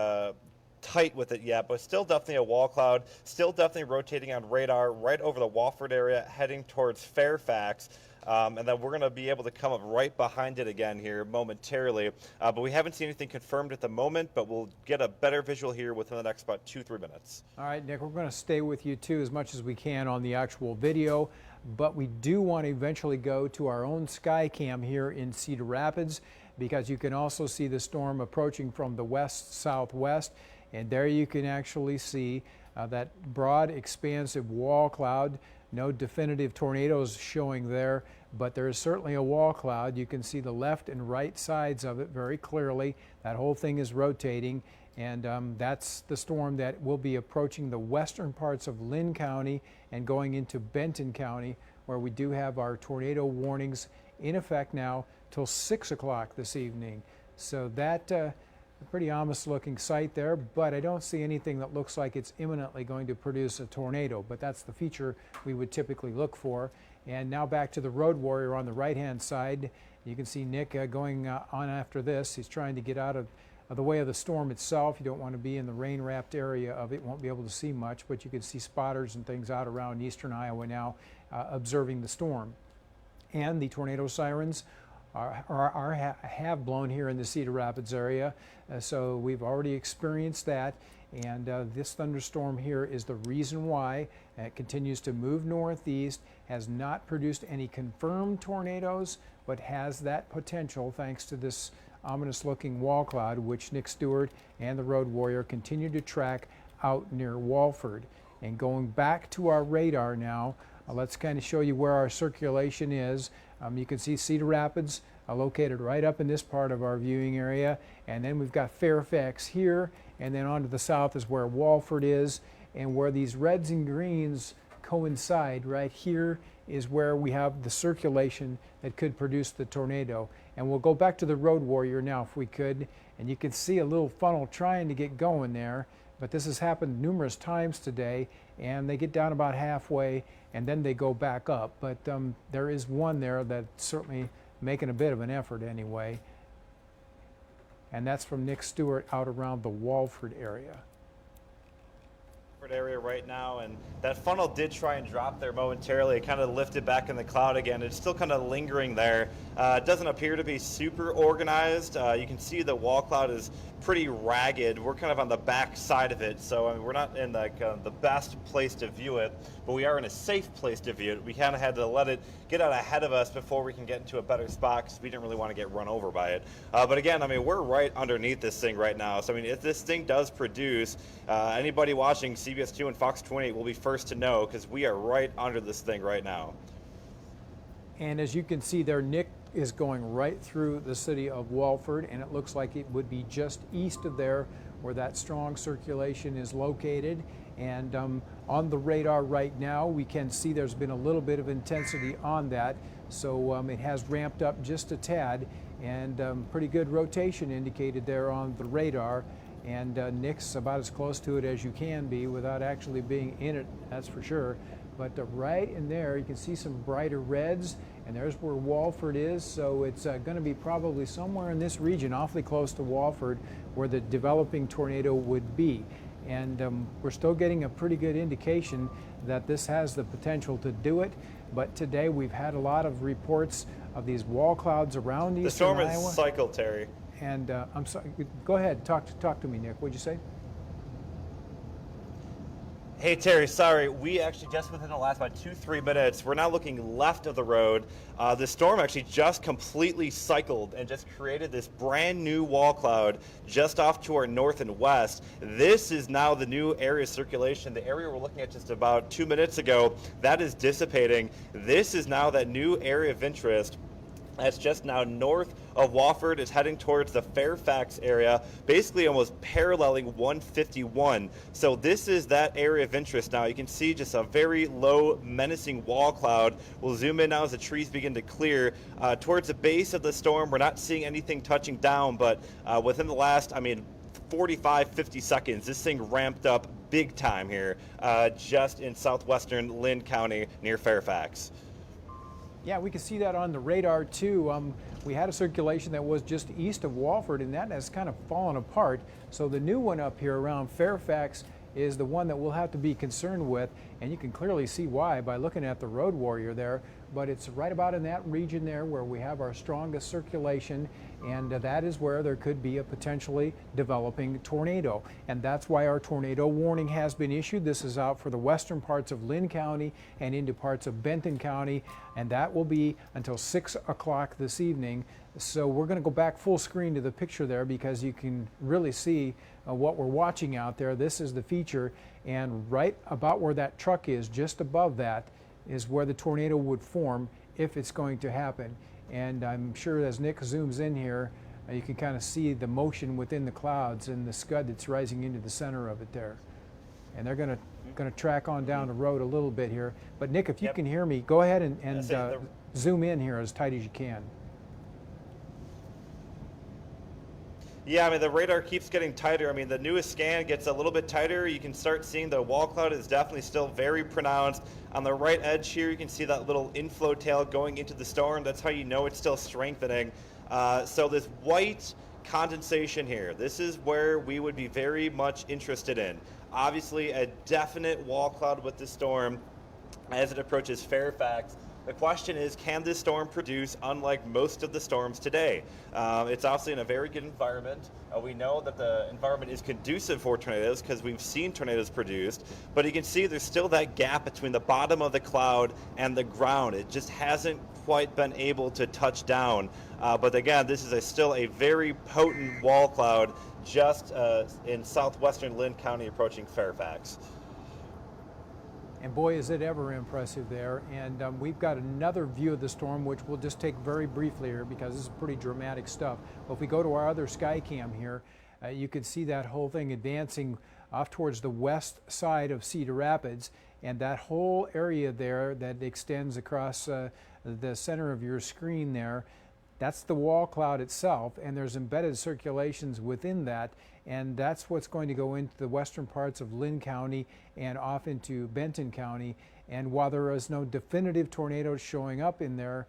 tight with it yet, but still definitely a wall cloud, still definitely rotating on radar right over the Wofford area, heading towards Fairfax. And then we're going to be able to come up right behind it again here momentarily. But we haven't seen anything confirmed at the moment, but we'll get a better visual here within the next about 2-3 minutes. All right, Nick, we're going to stay with you too as much as we can on the actual video, but we do want to eventually go to our own sky cam here in Cedar Rapids, because you can also see the storm approaching from the west-southwest. And there you can actually see that broad, expansive wall cloud. No definitive tornadoes showing there, but there is certainly a wall cloud. You can see the left and right sides of it very clearly. That whole thing is rotating, and that's the storm that will be approaching the western parts of Lynn County and going into Benton County, where we do have our tornado warnings in effect now till 6 o'clock this evening. So that a pretty ominous looking sight there, but I don't see anything that looks like it's imminently going to produce a tornado, but that's the feature we would typically look for. And now back to the road warrior on the right hand side. You can see Nick going on after this. He's trying to get out of the way of the storm itself. You don't want to be in the rain wrapped area of it. Won't be able to see much, but you can see spotters and things out around eastern Iowa now observing the storm. And the tornado sirens have blown here in the Cedar Rapids area, so we've already experienced that, and this thunderstorm here is the reason why. It continues to move northeast, has not produced any confirmed tornadoes, but has that potential thanks to this ominous looking wall cloud, which Nick Stewart and the road warrior continue to track out near Wofford. And going back to our radar now, let's kind of show you where our circulation is. You can see Cedar Rapids located right up in this part of our viewing area, and then we've got Fairfax here, and then on to the south is where Wofford is, and where these reds and greens coincide right here is where we have the circulation that could produce the tornado. And we'll go back to the road warrior now if we could, and you can see a little funnel trying to get going there, but this has happened numerous times today, and they get down about halfway and then they go back up. But there is one there that's certainly making a bit of an effort anyway, and that's from Nick Stewart out around the Wofford area. area right now, and that funnel did try and drop there momentarily. It kind of lifted back in the cloud again. It's still kind of lingering there. It doesn't appear to be super organized. You can see the wall cloud is pretty ragged. We're kind of on the back side of it, so I mean, we're not in like the best place to view it, but we are in a safe place to view it. We kind of had to let it get out ahead of us before we can get into a better spot because we didn't really want to get run over by it. But again, I mean, we're right underneath this thing right now. So I mean, if this thing does produce, anybody watching CBS2 and Fox 28 will be first to know because we are right under this thing right now. And as you can see there, Nick is going right through the city of Walford, and it looks like it would be just east of there where that strong circulation is located. And on the radar right now, we can see there's been a little bit of intensity on that. So it has ramped up just a tad, and pretty good rotation indicated there on the radar. And Nick's about as close to it as you can be without actually being in it, that's for sure. But right in there, you can see some brighter reds, and there's where Walford is. So it's going to be probably somewhere in this region, awfully close to Walford, where the developing tornado would be. And we're still getting a pretty good indication that this has the potential to do it. But today we've had a lot of reports of these wall clouds around eastern Iowa. The storm is cycled, Terry. And I'm sorry, go ahead, talk to me, Nick. What'd you say? Hey Terry, sorry, we actually just within the last about 2-3 minutes, we're now looking left of the road. The storm actually just completely cycled and just created this brand new wall cloud just off to our north and west. This is now the new area of circulation. The area we're looking at just about 2 minutes ago, that is dissipating. This is now that new area of interest. That's just now north of Wofford. It's heading towards the Fairfax area, basically almost paralleling 151. So this is that area of interest now. You can see just a very low, menacing wall cloud. We'll zoom in now as the trees begin to clear. Towards the base of the storm, we're not seeing anything touching down, but within the last, 45, 50 seconds, this thing ramped up big time here, just in southwestern Lynn County near Fairfax. Yeah, we can see that on the radar too. We had a circulation that was just east of Walford, and that has kind of fallen apart. So the new one up here around Fairfax is the one that we'll have to be concerned with, and you can clearly see why by looking at the road warrior there. But it's right about in that region there where we have our strongest circulation, and that is where there could be a potentially developing tornado. And that's why our tornado warning has been issued. This is out for the western parts of Lynn County and into parts of Benton County, and that will be until 6 o'clock this evening. So we're going to go back full screen to the picture there because you can really see what we're watching out there. This is the feature, and right about where that truck is, just above that, is where the tornado would form if it's going to happen. And I'm sure as Nick zooms in here, you can kind of see the motion within the clouds and the scud that's rising into the center of it there. And they're going to track on down the road a little bit here. But Nick, if you can hear me, go ahead and zoom in here as tight as you can. Yeah, the radar keeps getting tighter. The newest scan gets a little bit tighter. You can start seeing the wall cloud is definitely still very pronounced. On the right edge here, you can see that little inflow tail going into the storm. That's how you know it's still strengthening. So this white condensation here, this is where we would be very much interested in. Obviously, a definite wall cloud with the storm as it approaches Fairfax. The question is, can this storm produce unlike most of the storms today? It's obviously in a very good environment. We know that the environment is conducive for tornadoes because we've seen tornadoes produced, but you can see there's still that gap between the bottom of the cloud and the ground. It just hasn't quite been able to touch down. But again, this is still a very potent wall cloud just in southwestern Lynn County approaching Fairfax. And boy, is it ever impressive there. And we've got another view of the storm, which we'll just take very briefly here because this is pretty dramatic stuff. But if we go to our other sky cam here, you can see that whole thing advancing off towards the west side of Cedar Rapids. And that whole area there that extends across the center of your screen there, that's the wall cloud itself, and there's embedded circulations within that, and that's what's going to go into the western parts of Lynn County and off into Benton County. And while there is no definitive tornadoes showing up in there,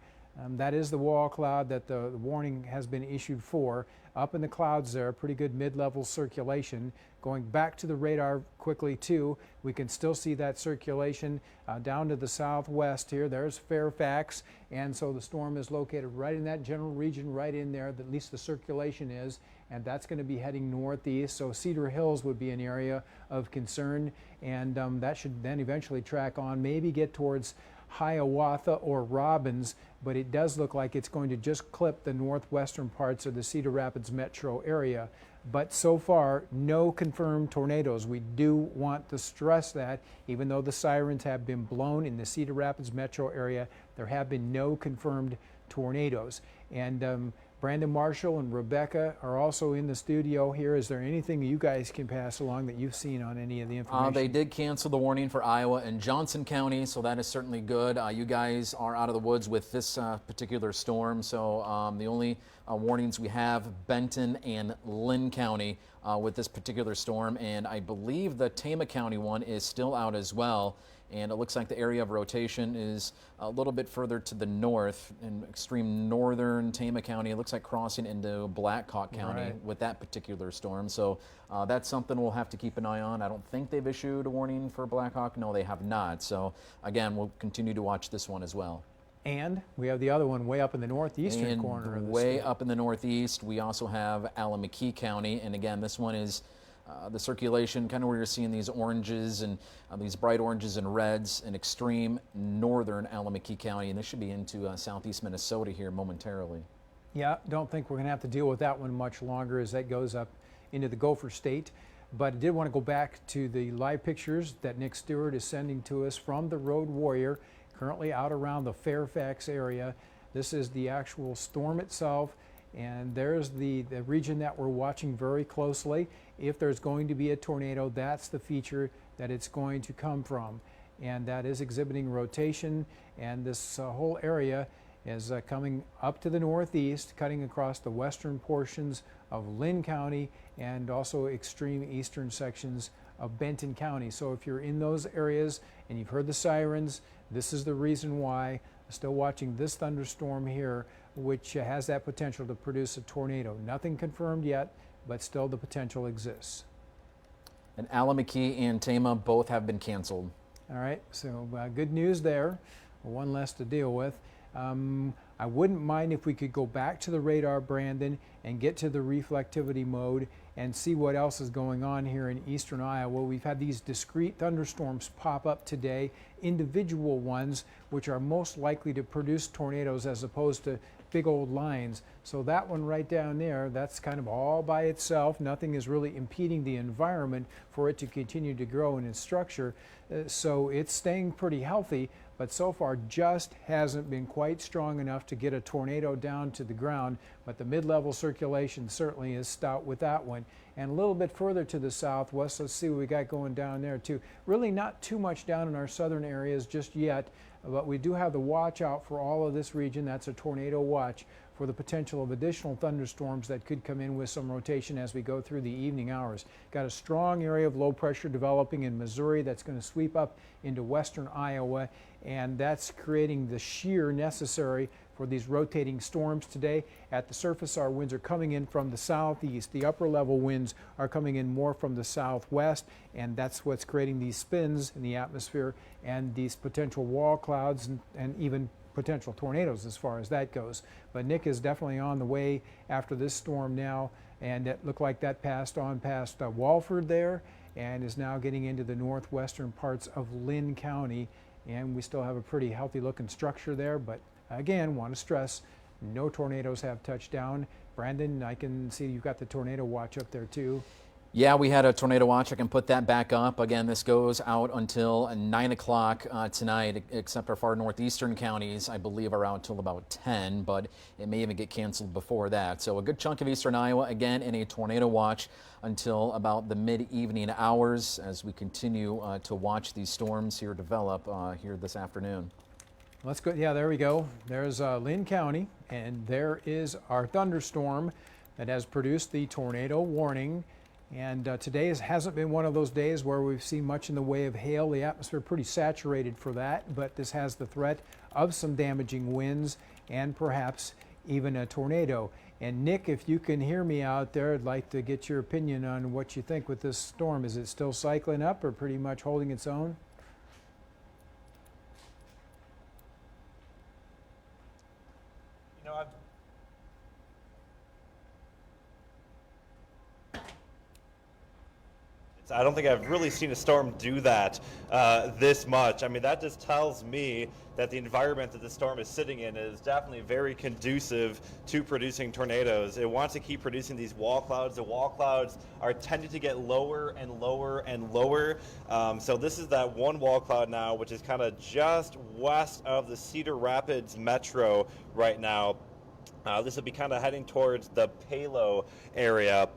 that is the wall cloud that the warning has been issued for. up in the clouds there, pretty good mid-level circulation. Going back to the radar quickly too, we can still see that circulation down to the southwest here. There's Fairfax, and so the storm is located right in that general region, right in there, at least the circulation is, and that's going to be heading northeast. So Cedar Hills would be an area of concern, and that should then eventually track on, maybe get towards Hiawatha or Robbins, but it does look like it's going to just clip the northwestern parts of the Cedar Rapids metro area. But so far, no confirmed tornadoes. We do want to stress that, even though the sirens have been blown in the Cedar Rapids metro area, there have been no confirmed tornadoes. And Brandon Marshall and Rebecca are also in the studio here. Is there anything you guys can pass along that you've seen on any of the information? They did cancel the warning for Iowa and Johnson County, so that is certainly good. You guys are out of the woods with this particular storm, so the only warnings we have, Benton and Lynn County with this particular storm, and I believe the Tama County one is still out as well. And it looks like the area of rotation is a little bit further to the north in extreme northern Tama County. It looks like crossing into Black Hawk County with that particular storm. So that's something we'll have to keep an eye on. I don't think they've issued a warning for Black Hawk. No, they have not. So again, we'll continue to watch this one as well. And we have the other one way up in the northeastern corner of the way state. up in the northeast, we also have Alameda County. And again, this one is the circulation, kind of where you're seeing these oranges and these bright oranges and reds in extreme northern Alameda County, and this should be into southeast Minnesota here momentarily. Yeah, don't think we're going to have to deal with that one much longer as that goes up into the Gopher State. But I did want to go back to the live pictures that Nick Stewart is sending to us from the Road Warrior, currently out around the Fairfax area. This is the actual storm itself. And there's the region that we're watching very closely. If there's going to be a tornado, that's the feature that it's going to come from. And that is exhibiting rotation. And this whole area is coming up to the northeast, cutting across the western portions of Lynn County and also extreme eastern sections of Benton County. So if you're in those areas and you've heard the sirens, this is the reason why. Still watching this thunderstorm here, which has that potential to produce a tornado. Nothing confirmed yet, but still the potential exists. And Alameda and Tama both have been canceled. All right, so good news there. One less to deal with. I wouldn't mind if we could go back to the radar, Brandon, and get to the reflectivity mode and see what else is going on here in eastern Iowa. We've had these discrete thunderstorms pop up today, individual ones, which are most likely to produce tornadoes as opposed to big old lines. So that one right down there, that's kind of all by itself. Nothing is really impeding the environment for it to continue to grow in its structure. So it's staying pretty healthy, but so far just hasn't been quite strong enough to get a tornado down to the ground. But the mid-level circulation certainly is stout with that one. And a little bit further to the southwest, let's see what we got going down there too. Really not too much down in our southern areas just yet, but we do have the watch out for all of this region. That's a tornado watch for the potential of additional thunderstorms that could come in with some rotation as we go through the evening hours. Got a strong area of low pressure developing in Missouri that's going to sweep up into western Iowa, and that's creating the shear necessary for these rotating storms today. At the surface, our winds are coming in from the southeast. The upper level winds are coming in more from the southwest, and that's what's creating these spins in the atmosphere and these potential wall clouds and even potential tornadoes as far as that goes. But Nick is definitely on the way after this storm now, and it looked like that passed on past Walford there and is now getting into the northwestern parts of Lynn County, and we still have a pretty healthy looking structure there. But again, want to stress, no tornadoes have touched down. Brandon, I can see you've got the tornado watch up there too. Yeah, we had a tornado watch. I can put that back up. Again, this goes out until 9 o'clock tonight, except our far northeastern counties, I believe, are out until about 10, but it may even get canceled before that. So a good chunk of eastern Iowa, again, in a tornado watch until about the mid-evening hours as we continue to watch these storms here develop here this afternoon. Let's go. Yeah, there we go. There's Lynn County, and there is our thunderstorm that has produced the tornado warning. And today hasn't been one of those days where we've seen much in the way of hail. The atmosphere pretty saturated for that, but this has the threat of some damaging winds and perhaps even a tornado. And Nick, if you can hear me out there, I'd like to get your opinion on what you think with this storm. Is it still cycling up or pretty much holding its own? You know, I don't think I've really seen a storm do that this much. I mean, that just tells me that the environment that the storm is sitting in is definitely very conducive to producing tornadoes. It wants to keep producing these wall clouds. The wall clouds are tending to get lower and lower and lower. So this is that one wall cloud now, which is kind of just west of the Cedar Rapids metro right now. This will be kind of heading towards the Palo area.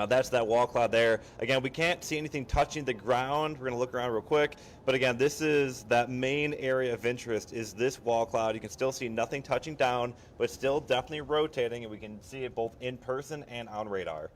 That's that wall cloud there. Again, we can't see anything touching the ground. We're going to look around real quick. But again, this is that main area of interest is this wall cloud. You can still see nothing touching down, but still definitely rotating, and we can see it both in person and on radar.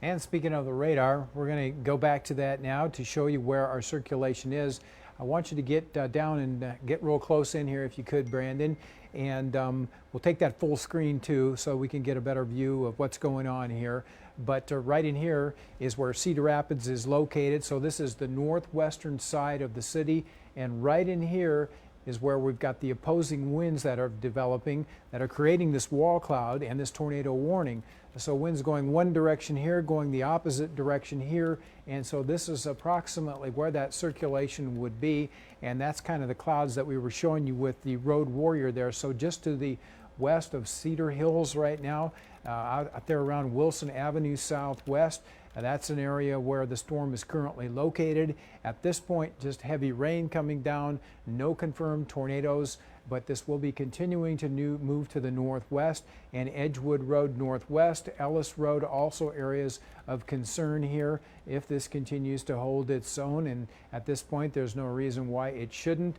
And speaking of the radar, we're going to go back to that now to show you where our circulation is. I want you to get down and get real close in here if you could, Brandon. And we'll take that full screen too so we can get a better view of what's going on here. But right in here is where Cedar Rapids is located. So this is the northwestern side of the city. And right in here is where we've got the opposing winds that are developing that are creating this wall cloud and this tornado warning. So winds going one direction here, going the opposite direction here, and so this is approximately where that circulation would be, and that's kind of the clouds that we were showing you with the road warrior there. So just to the west of Cedar Hills right now, out there around Wilson Avenue Southwest, that's an area where the storm is currently located. At this point, just heavy rain coming down, no confirmed tornadoes, but this will be continuing to move to the northwest, and Edgewood Road northwest, Ellis Road, also areas of concern here if this continues to hold its own, and at this point there's no reason why it shouldn't.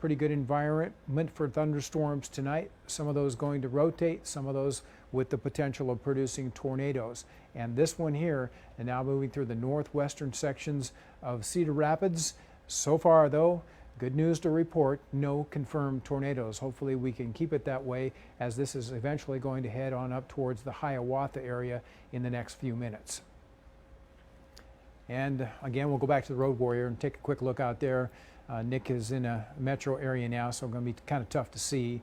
Pretty good environment for thunderstorms tonight, some of those going to rotate, some of those with the potential of producing tornadoes. And this one here, and now moving through the northwestern sections of Cedar Rapids. So far though, good news to report, no confirmed tornadoes. Hopefully we can keep it that way as this is eventually going to head on up towards the Hiawatha area in the next few minutes. And again, we'll go back to the road warrior and take a quick look out there. Nick is in a metro area now, so it's going to be kind of tough to see.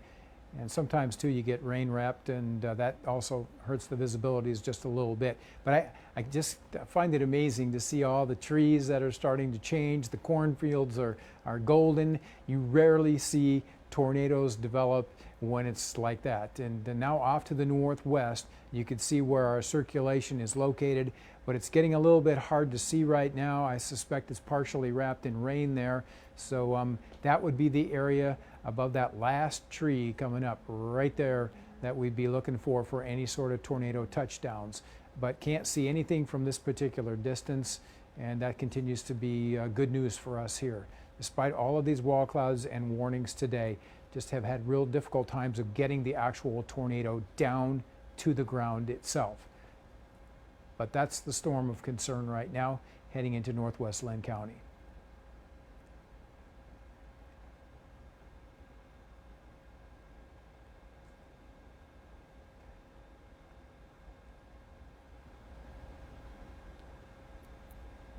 And sometimes too you get rain wrapped, and that also hurts the visibilities just a little bit. But I just find it amazing to see all the trees that are starting to change. The cornfields are golden. You rarely see tornadoes develop when it's like that. And now off to the northwest, you can see where our circulation is located, but it's getting a little bit hard to see right now. I suspect it's partially wrapped in rain there. So that would be the area above that last tree coming up right there that we'd be looking for any sort of tornado touchdowns. But can't see anything from this particular distance, and that continues to be good news for us here. Despite all of these wall clouds and warnings today, just have had real difficult times of getting the actual tornado down to the ground itself. But that's the storm of concern right now heading into northwest Linn County.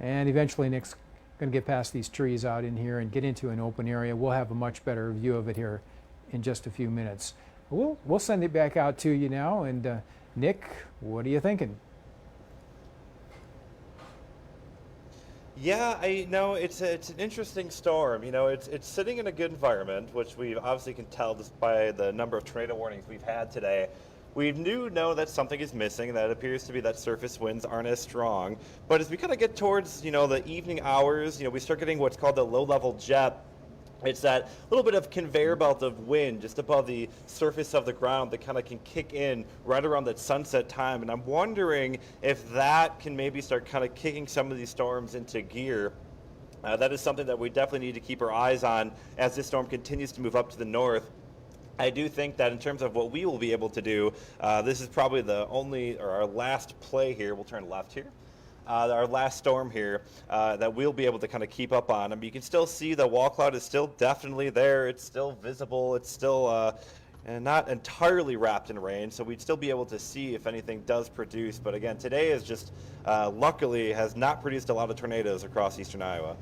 And eventually Nick's going to get past these trees out in here and get into an open area. We'll have a much better view of it here in just a few minutes. We'll send it back out to you now. And Nick, what are you thinking? Yeah, it's an interesting storm. It's sitting in a good environment, which we obviously can tell just by the number of tornado warnings we've had today. We know that something is missing, and that appears to be that surface winds aren't as strong. But as we kind of get towards, the evening hours, we start getting what's called the low-level jet. It's that little bit of conveyor belt of wind just above the surface of the ground that kind of can kick in right around that sunset time. And I'm wondering if that can maybe start kind of kicking some of these storms into gear. That is something that we definitely need to keep our eyes on as this storm continues to move up to the north. I do think that in terms of what we will be able to do, this is probably our last play here. We'll turn left here. Our last storm here that we'll be able to kind of keep up on. I mean, you can still see the wall cloud is still definitely there. It's still visible. It's still and not entirely wrapped in rain, so we'd still be able to see if anything does produce. But again, today is just, luckily, has not produced a lot of tornadoes across eastern Iowa.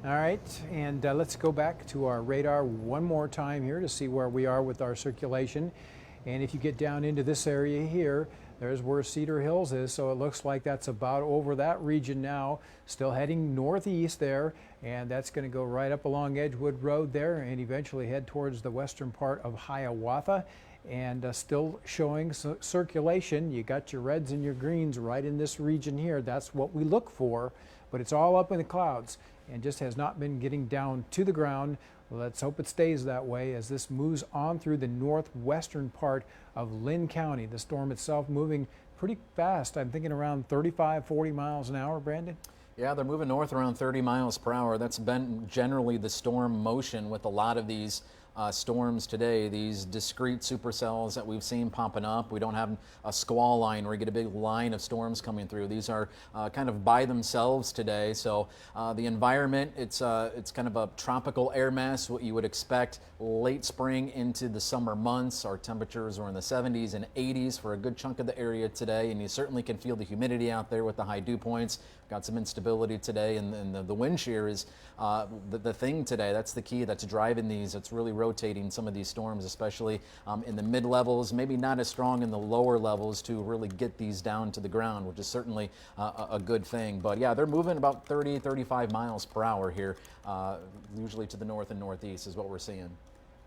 All right, and let's go back to our radar one more time here to see where we are with our circulation. And if you get down into this area here, there's where Cedar Hills is, so it looks like that's about over that region now, still heading northeast there, and that's going to go right up along Edgewood Road there and eventually head towards the western part of Hiawatha. And still showing circulation. You got your reds and your greens right in this region here. That's what we look for, but it's all up in the clouds and just has not been getting down to the ground. Let's hope it stays that way as this moves on through the northwestern part of Lynn County. The storm itself moving pretty fast. I'm thinking around 35, 40 miles an hour, Brandon. Yeah, they're moving north around 30 miles per hour. That's been generally the storm motion with a lot of these storms today, these discrete supercells that we've seen popping up. We don't have a squall line where you get a big line of storms coming through. These are kind of by themselves today. So the environment, it's kind of a tropical air mass, what you would expect late spring into the summer months. Our temperatures are in the 70s and 80s for a good chunk of the area today, and you certainly can feel the humidity out there with the high dew points. Got some instability today, and the wind shear is the thing today. That's the key that's driving these. It's really rotating some of these storms, especially in the mid levels, maybe not as strong in the lower levels to really get these down to the ground, which is certainly a good thing. But yeah, they're moving about 30, 35 miles per hour here, usually to the north and northeast is what we're seeing.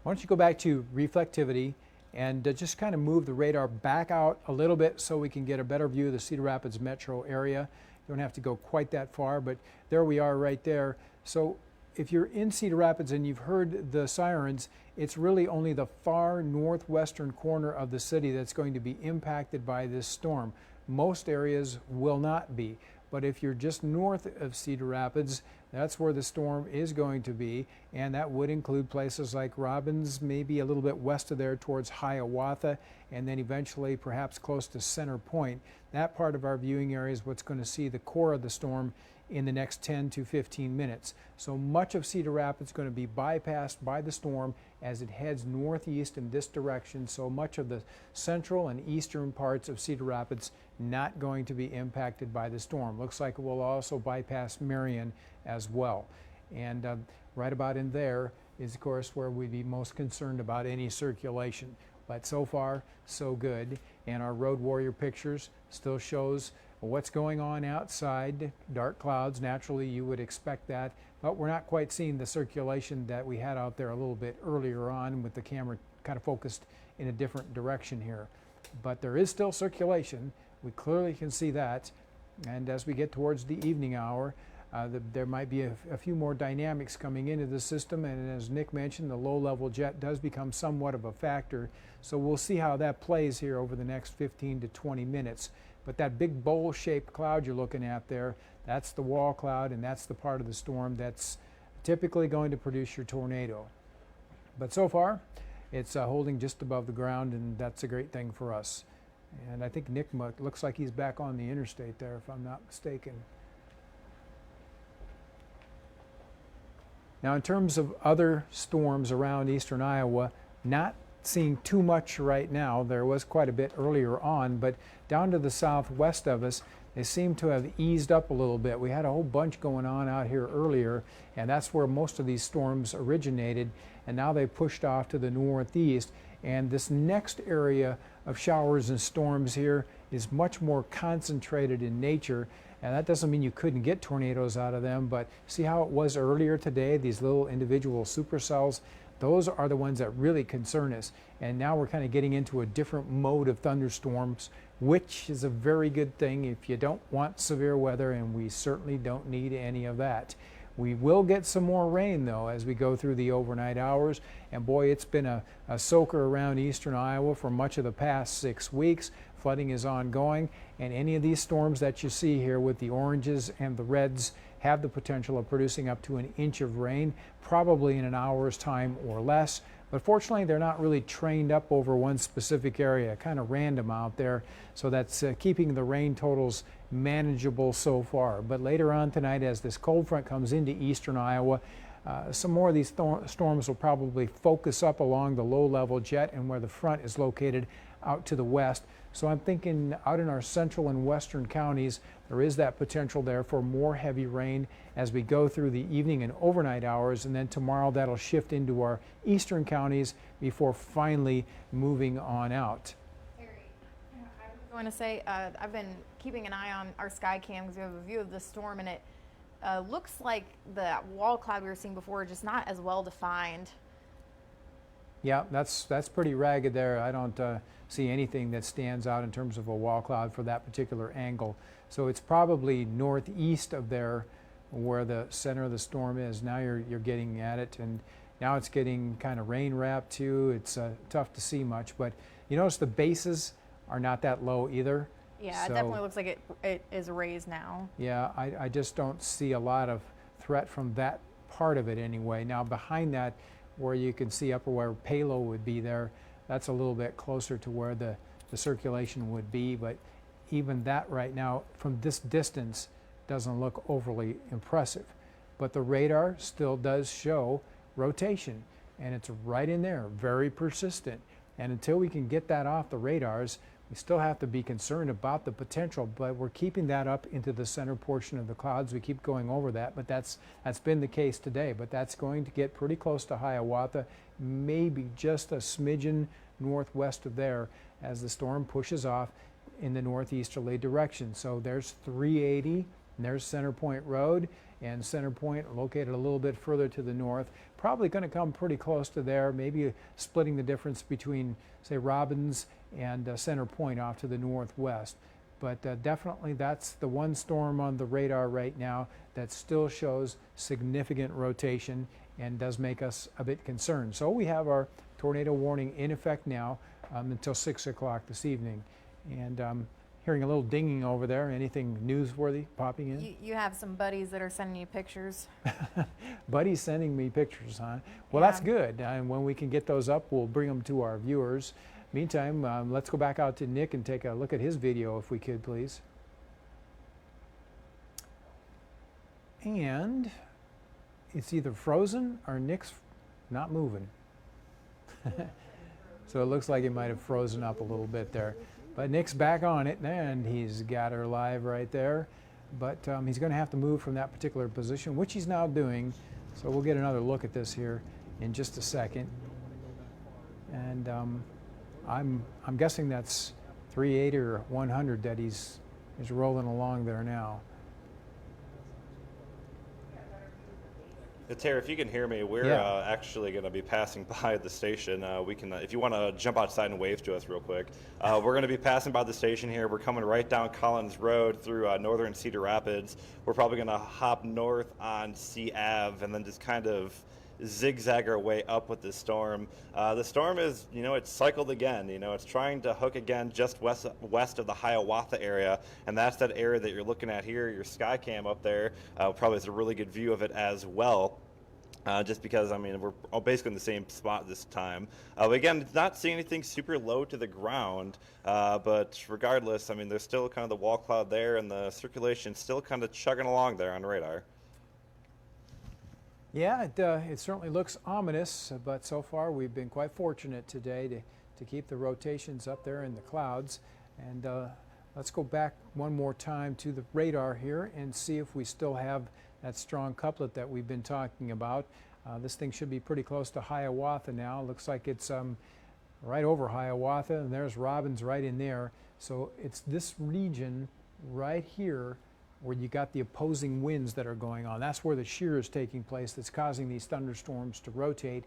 Why don't you go back to reflectivity and just kind of move the radar back out a little bit so we can get a better view of the Cedar Rapids metro area. You don't have to go quite that far, but there we are right there. So if you're in Cedar Rapids and you've heard the sirens, it's really only the far northwestern corner of the city that's going to be impacted by this storm. Most areas will not be. But if you're just north of Cedar Rapids, that's where the storm is going to be, and that would include places like Robbins, maybe a little bit west of there towards Hiawatha, and then eventually perhaps close to Center Point. That part of our viewing area is what's going to see the core of the storm in the next 10 to 15 minutes. So much of Cedar Rapids is going to be bypassed by the storm as it heads northeast in this direction. So much of the central and eastern parts of Cedar Rapids not going to be impacted by the storm. Looks like it will also bypass Marion as well. And right about in there is, of course, where we'd be most concerned about any circulation. But so far, so good. And our Road Warrior pictures still shows what's going on outside. Dark clouds, naturally you would expect that, but we're not quite seeing the circulation that we had out there a little bit earlier on with the camera kind of focused in a different direction here. But there is still circulation. We clearly can see that. And as we get towards the evening hour, there might be a few more dynamics coming into the system, and as Nick mentioned, the low-level jet does become somewhat of a factor. So we'll see how that plays here over the next 15 to 20 minutes. But that big bowl-shaped cloud you're looking at there, that's the wall cloud, and that's the part of the storm that's typically going to produce your tornado. But so far, it's holding just above the ground, and that's a great thing for us. And I think Nick looks like he's back on the interstate there, if I'm not mistaken. Now, in terms of other storms around eastern Iowa, not seeing too much right now. There was quite a bit earlier on, but down to the southwest of us, they seem to have eased up a little bit. We had a whole bunch going on out here earlier, and that's where most of these storms originated, and now they've pushed off to the northeast. And this next area of showers and storms here is much more concentrated in nature. And that doesn't mean you couldn't get tornadoes out of them, but see how it was earlier today, these little individual supercells? Those are the ones that really concern us. And now we're kind of getting into a different mode of thunderstorms, which is a very good thing if you don't want severe weather, and we certainly don't need any of that. We will get some more rain, though, as we go through the overnight hours. And boy, it's been a soaker around eastern Iowa for much of the past 6 weeks. Flooding is ongoing, and any of these storms that you see here with the oranges and the reds have the potential of producing up to an inch of rain, probably in an hour's time or less. But fortunately, they're not really trained up over one specific area, kind of random out there. So that's keeping the rain totals manageable so far. But later on tonight, as this cold front comes into eastern Iowa, Some more of these storms will probably focus up along the low-level jet and where the front is located out to the west. So I'm thinking out in our central and western counties, there is that potential there for more heavy rain as we go through the evening and overnight hours, and then tomorrow that'll shift into our eastern counties before finally moving on out. Terry, I was going to say, I've been keeping an eye on our sky cam because we have a view of the storm, and it looks like the wall cloud we were seeing before, just not as well defined. Yeah, that's pretty ragged there. I don't see anything that stands out in terms of a wall cloud for that particular angle. So it's probably northeast of there where the center of the storm is. Now you're getting at it, and now it's getting kind of rain wrapped too. It's tough to see much, but you notice the bases are not that low either. Yeah, so, it definitely looks like it is raised now. Yeah, I just don't see a lot of threat from that part of it anyway. Now behind that, where you can see up where Palo would be there, that's a little bit closer to where the circulation would be, but even that right now from this distance doesn't look overly impressive. But the radar still does show rotation, and it's right in there, very persistent. And until we can get that off the radars, we still have to be concerned about the potential, but we're keeping that up into the center portion of the clouds. We keep going over that, but that's been the case today. But that's going to get pretty close to Hiawatha, maybe just a smidgen northwest of there as the storm pushes off in the northeasterly direction. So there's 380, and there's Center Point Road, and Center Point located a little bit further to the north. Probably going to come pretty close to there, maybe splitting the difference between, say, Robbins and Center Point off to the northwest. But definitely that's the one storm on the radar right now that still shows significant rotation and does make us a bit concerned. So we have our tornado warning in effect now until 6 o'clock this evening. And hearing a little dinging over there. Anything newsworthy popping in? You have some buddies that are sending you pictures. Buddies sending me pictures, huh? Well, Yeah. that's good. And when we can get those up, we'll bring them to our viewers. Meantime, let's go back out to Nick and take a look at his video, if we could, please. And it's either frozen or Nick's not moving. So it looks like it might have frozen up a little bit there. But Nick's back on it, and he's got her live right there. But he's going to have to move from that particular position, which he's now doing. So we'll get another look at this here in just a second. And I'm guessing that's 380 or 100 that he's rolling along there now. Terry, if you can hear me, we're actually going to be passing by the station. We can, if you want to jump outside and wave to us real quick. We're going to be passing by the station here. We're coming right down Collins Road through northern Cedar Rapids. We're probably going to hop north on C Ave and then just kind of zigzag our way up with the storm. The storm is, it's cycled again. It's trying to hook again just west of the Hiawatha area, and that's that area that you're looking at here. Your sky cam up there probably has a really good view of it as well. Just because, we're all basically in the same spot this time. Again, it's not seeing anything super low to the ground, but regardless, there's still kind of the wall cloud there, and the circulation still kind of chugging along there on radar. Yeah, it certainly looks ominous, but so far we've been quite fortunate today to keep the rotations up there in the clouds. And let's go back one more time to the radar here and see if we still have that strong couplet that we've been talking about. This thing should be pretty close to Hiawatha now. Looks like it's right over Hiawatha, and there's Robbins right in there. So it's this region right here where you got the opposing winds that are going on. That's where the shear is taking place that's causing these thunderstorms to rotate.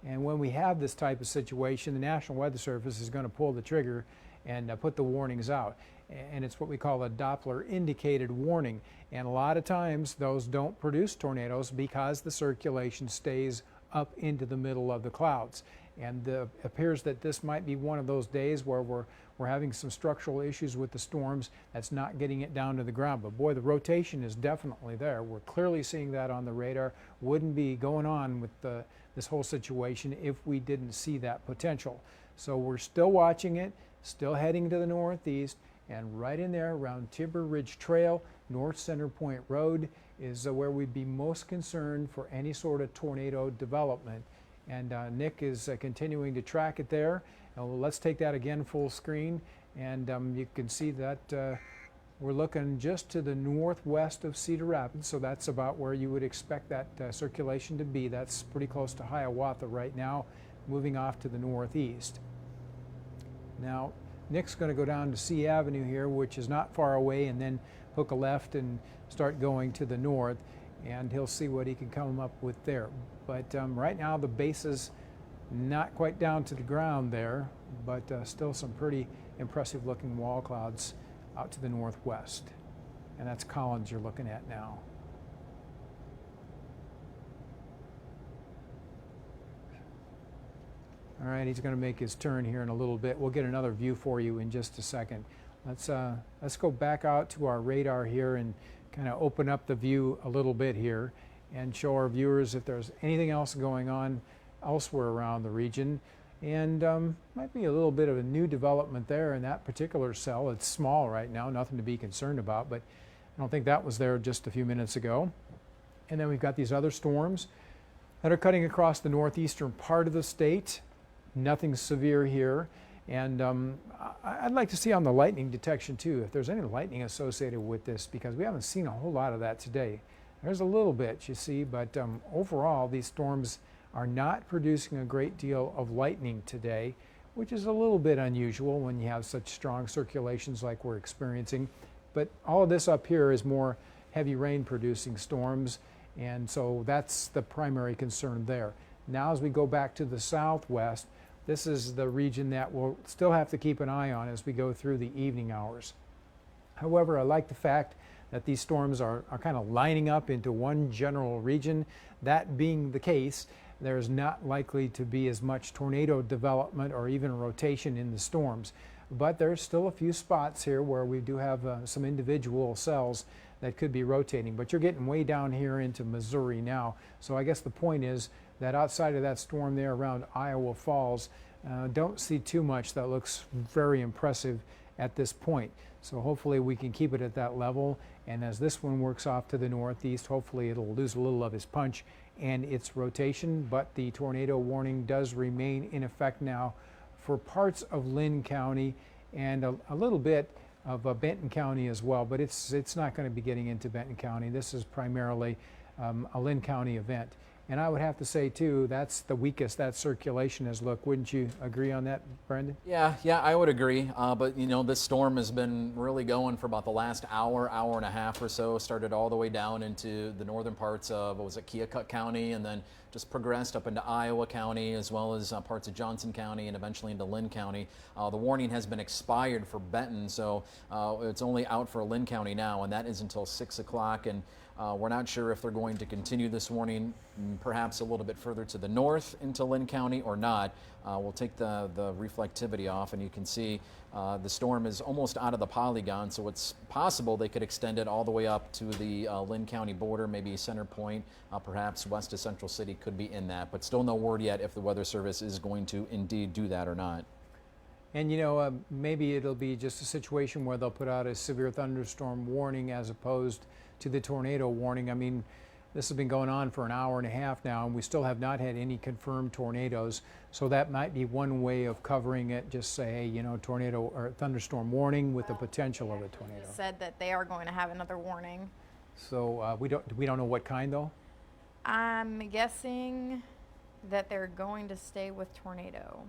And when we have this type of situation, the National Weather Service is going to pull the trigger and put the warnings out. And it's what we call a Doppler indicated warning. And a lot of times those don't produce tornadoes because the circulation stays up into the middle of the clouds. And it appears that this might be one of those days where we're having some structural issues with the storms that's not getting it down to the ground. But boy, the rotation is definitely there. We're clearly seeing that on the radar. Wouldn't be going on with this whole situation if we didn't see that potential. So we're still watching it, still heading to the northeast, and right in there around Timber Ridge Trail, North Center Point Road is where we'd be most concerned for any sort of tornado development. And Nick is continuing to track it there. Let's take that again full screen, and you can see that we're looking just to the northwest of Cedar Rapids, so that's about where you would expect that circulation to be. That's pretty close to Hiawatha right now, moving off to the northeast. Now, Nick's going to go down to C Avenue here, which is not far away, and then hook a left and start going to the north, and he'll see what he can come up with there. But right now the base is not quite down to the ground there, but still some pretty impressive looking wall clouds out to the northwest. And that's Collins you're looking at now. All right, he's going to make his turn here in a little bit. We'll get another view for you in just a second. Let's go back out to our radar here and kind of open up the view a little bit here and show our viewers if there's anything else going on elsewhere around the region. And might be a little bit of a new development there in that particular cell. It's small right now, nothing to be concerned about, but I don't think that was there just a few minutes ago. And then we've got these other storms that are cutting across the northeastern part of the state. Nothing severe here. And I'd like to see on the lightning detection too, if there's any lightning associated with this, because we haven't seen a whole lot of that today. There's a little bit, you see, but overall these storms are not producing a great deal of lightning today, which is a little bit unusual when you have such strong circulations like we're experiencing. But all of this up here is more heavy rain producing storms, and so that's the primary concern there. Now as we go back to the southwest, this is the region that we'll still have to keep an eye on as we go through the evening hours. However, I like the fact that these storms are kind of lining up into one general region. That being the case, there's not likely to be as much tornado development or even rotation in the storms. But there's still a few spots here where we do have some individual cells that could be rotating. But you're getting way down here into Missouri now. So I guess the point is that outside of that storm there around Iowa Falls, don't see too much that looks very impressive at this point. So hopefully we can keep it at that level, and as this one works off to the northeast, hopefully it'll lose a little of its punch and its rotation. But the tornado warning does remain in effect now for parts of Lynn County and a little bit of Benton County as well, but it's not going to be getting into Benton County. This is primarily a Lynn County event. And I would have to say, too, that's the weakest that circulation has looked. Wouldn't you agree on that, Brendan? Yeah, I would agree. But, you know, this storm has been really going for about the last hour and a half or so. Started all the way down into the northern parts of, Keokuk County, and then just progressed up into Iowa County, as well as parts of Johnson County, and eventually into Lynn County. The warning has been expired for Benton, so it's only out for Lynn County now, and that is until 6 o'clock. And we're not sure if they're going to continue this warning perhaps a little bit further to the north into Lynn County or not. We'll take the reflectivity off, and you can see the storm is almost out of the polygon, so it's possible they could extend it all the way up to the Lynn County border, maybe Center Point, perhaps west of Central City could be in that, but still no word yet if the Weather Service is going to indeed do that or not. And you know, maybe it'll be just a situation where they'll put out a severe thunderstorm warning as opposed to the tornado warning. I mean, this has been going on for an hour and a half now, and we still have not had any confirmed tornadoes. So that might be one way of covering it. Just say, hey, you know, tornado or thunderstorm warning with the potential of a tornado. Just said that they are going to have another warning. So we don't know what kind though. I'm guessing that they're going to stay with tornado.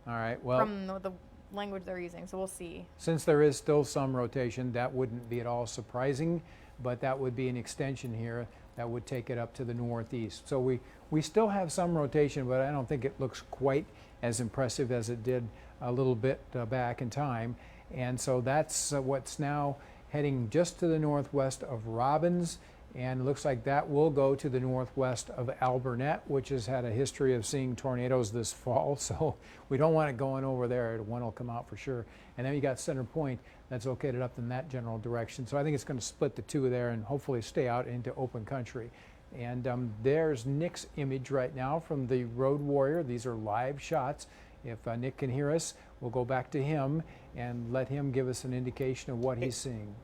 All right. Well, from the language they're using, so we'll see. Since there is still some rotation, that wouldn't be at all surprising, but that would be an extension here that would take it up to the northeast. So we still have some rotation, but I don't think it looks quite as impressive as it did a little bit back in time. And so that's what's now heading just to the northwest of Robbins, and it looks like that will go to the northwest of Alburnett, which has had a history of seeing tornadoes this fall, so we don't want it going over there. One will come out for sure. And then you got Center Point that's located up in that general direction. So I think it's going to split the two there and hopefully stay out into open country. And there's Nick's image right now from the Road Warrior. These are live shots. If Nick can hear us, we'll go back to him and let him give us an indication of what he's seeing.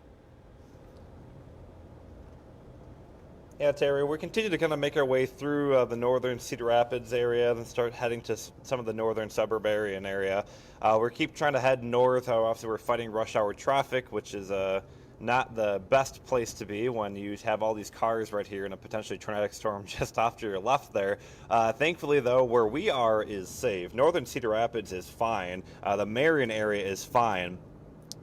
Yeah, Terry, we continue to kind of make our way through the northern Cedar Rapids area and start heading to some of the northern suburb area. We keep trying to head north. Obviously, we're fighting rush hour traffic, which is not the best place to be when you have all these cars right here in a potentially tornadic storm just off to your left there. Thankfully, though, where we are is safe. Northern Cedar Rapids is fine. The Marion area is fine.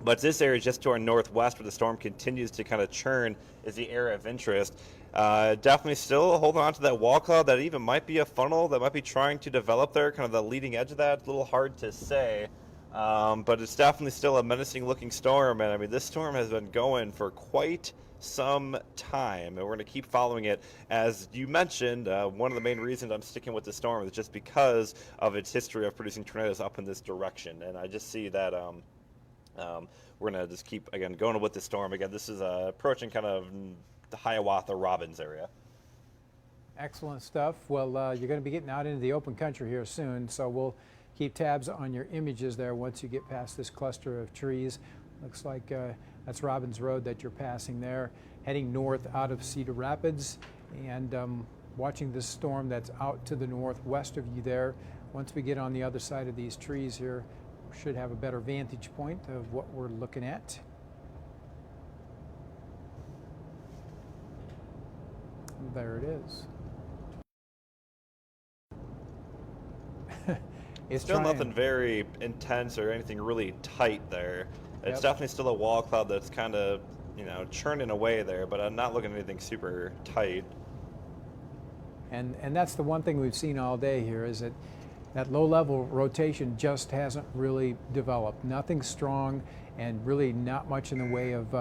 But this area just to our northwest where the storm continues to kind of churn is the area of interest. Definitely still holding on to that wall cloud that even might be a funnel that might be trying to develop there, kind of the leading edge of that. It's a little hard to say, but it's definitely still a menacing looking storm. And I mean, this storm has been going for quite some time, and we're going to keep following it. As you mentioned, one of the main reasons I'm sticking with the storm is just because of its history of producing tornadoes up in this direction. And I just see that we're going to just keep, again, going with the storm. Again, this is approaching kind of the Hiawatha Robbins area. Excellent stuff. Well, you're going to be getting out into the open country here soon, so we'll keep tabs on your images there once you get past this cluster of trees. Looks like that's Robbins Road that you're passing there, heading north out of Cedar Rapids, and watching this storm that's out to the northwest of you there. Once we get on the other side of these trees here, we should have a better vantage point of what we're looking at. There it is. It's still nothing very intense or anything really tight there. It's definitely still a wall cloud that's kind of, churning away there, but I'm not looking at anything super tight. And that's the one thing we've seen all day here is that low-level rotation just hasn't really developed. Nothing strong and really not much in the way of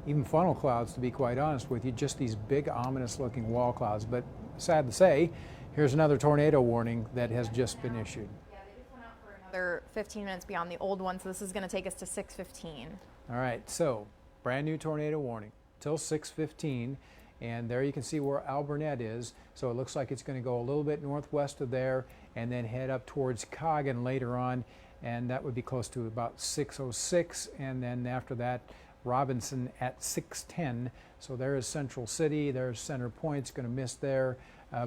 even funnel clouds, to be quite honest with you, just these big ominous-looking wall clouds. But sad to say, here's another tornado warning that has just been issued. Yeah, they just went out for another 15 minutes beyond the old one, so this is going to take us to 6:15. All right, so brand new tornado warning till 6:15, and there you can see where Alburnett is. So it looks like it's going to go a little bit northwest of there and then head up towards Coggin later on, and that would be close to about 6:06, and then after that Robinson at 6:10. So there is Central City, there's Center Point. It's going to miss there,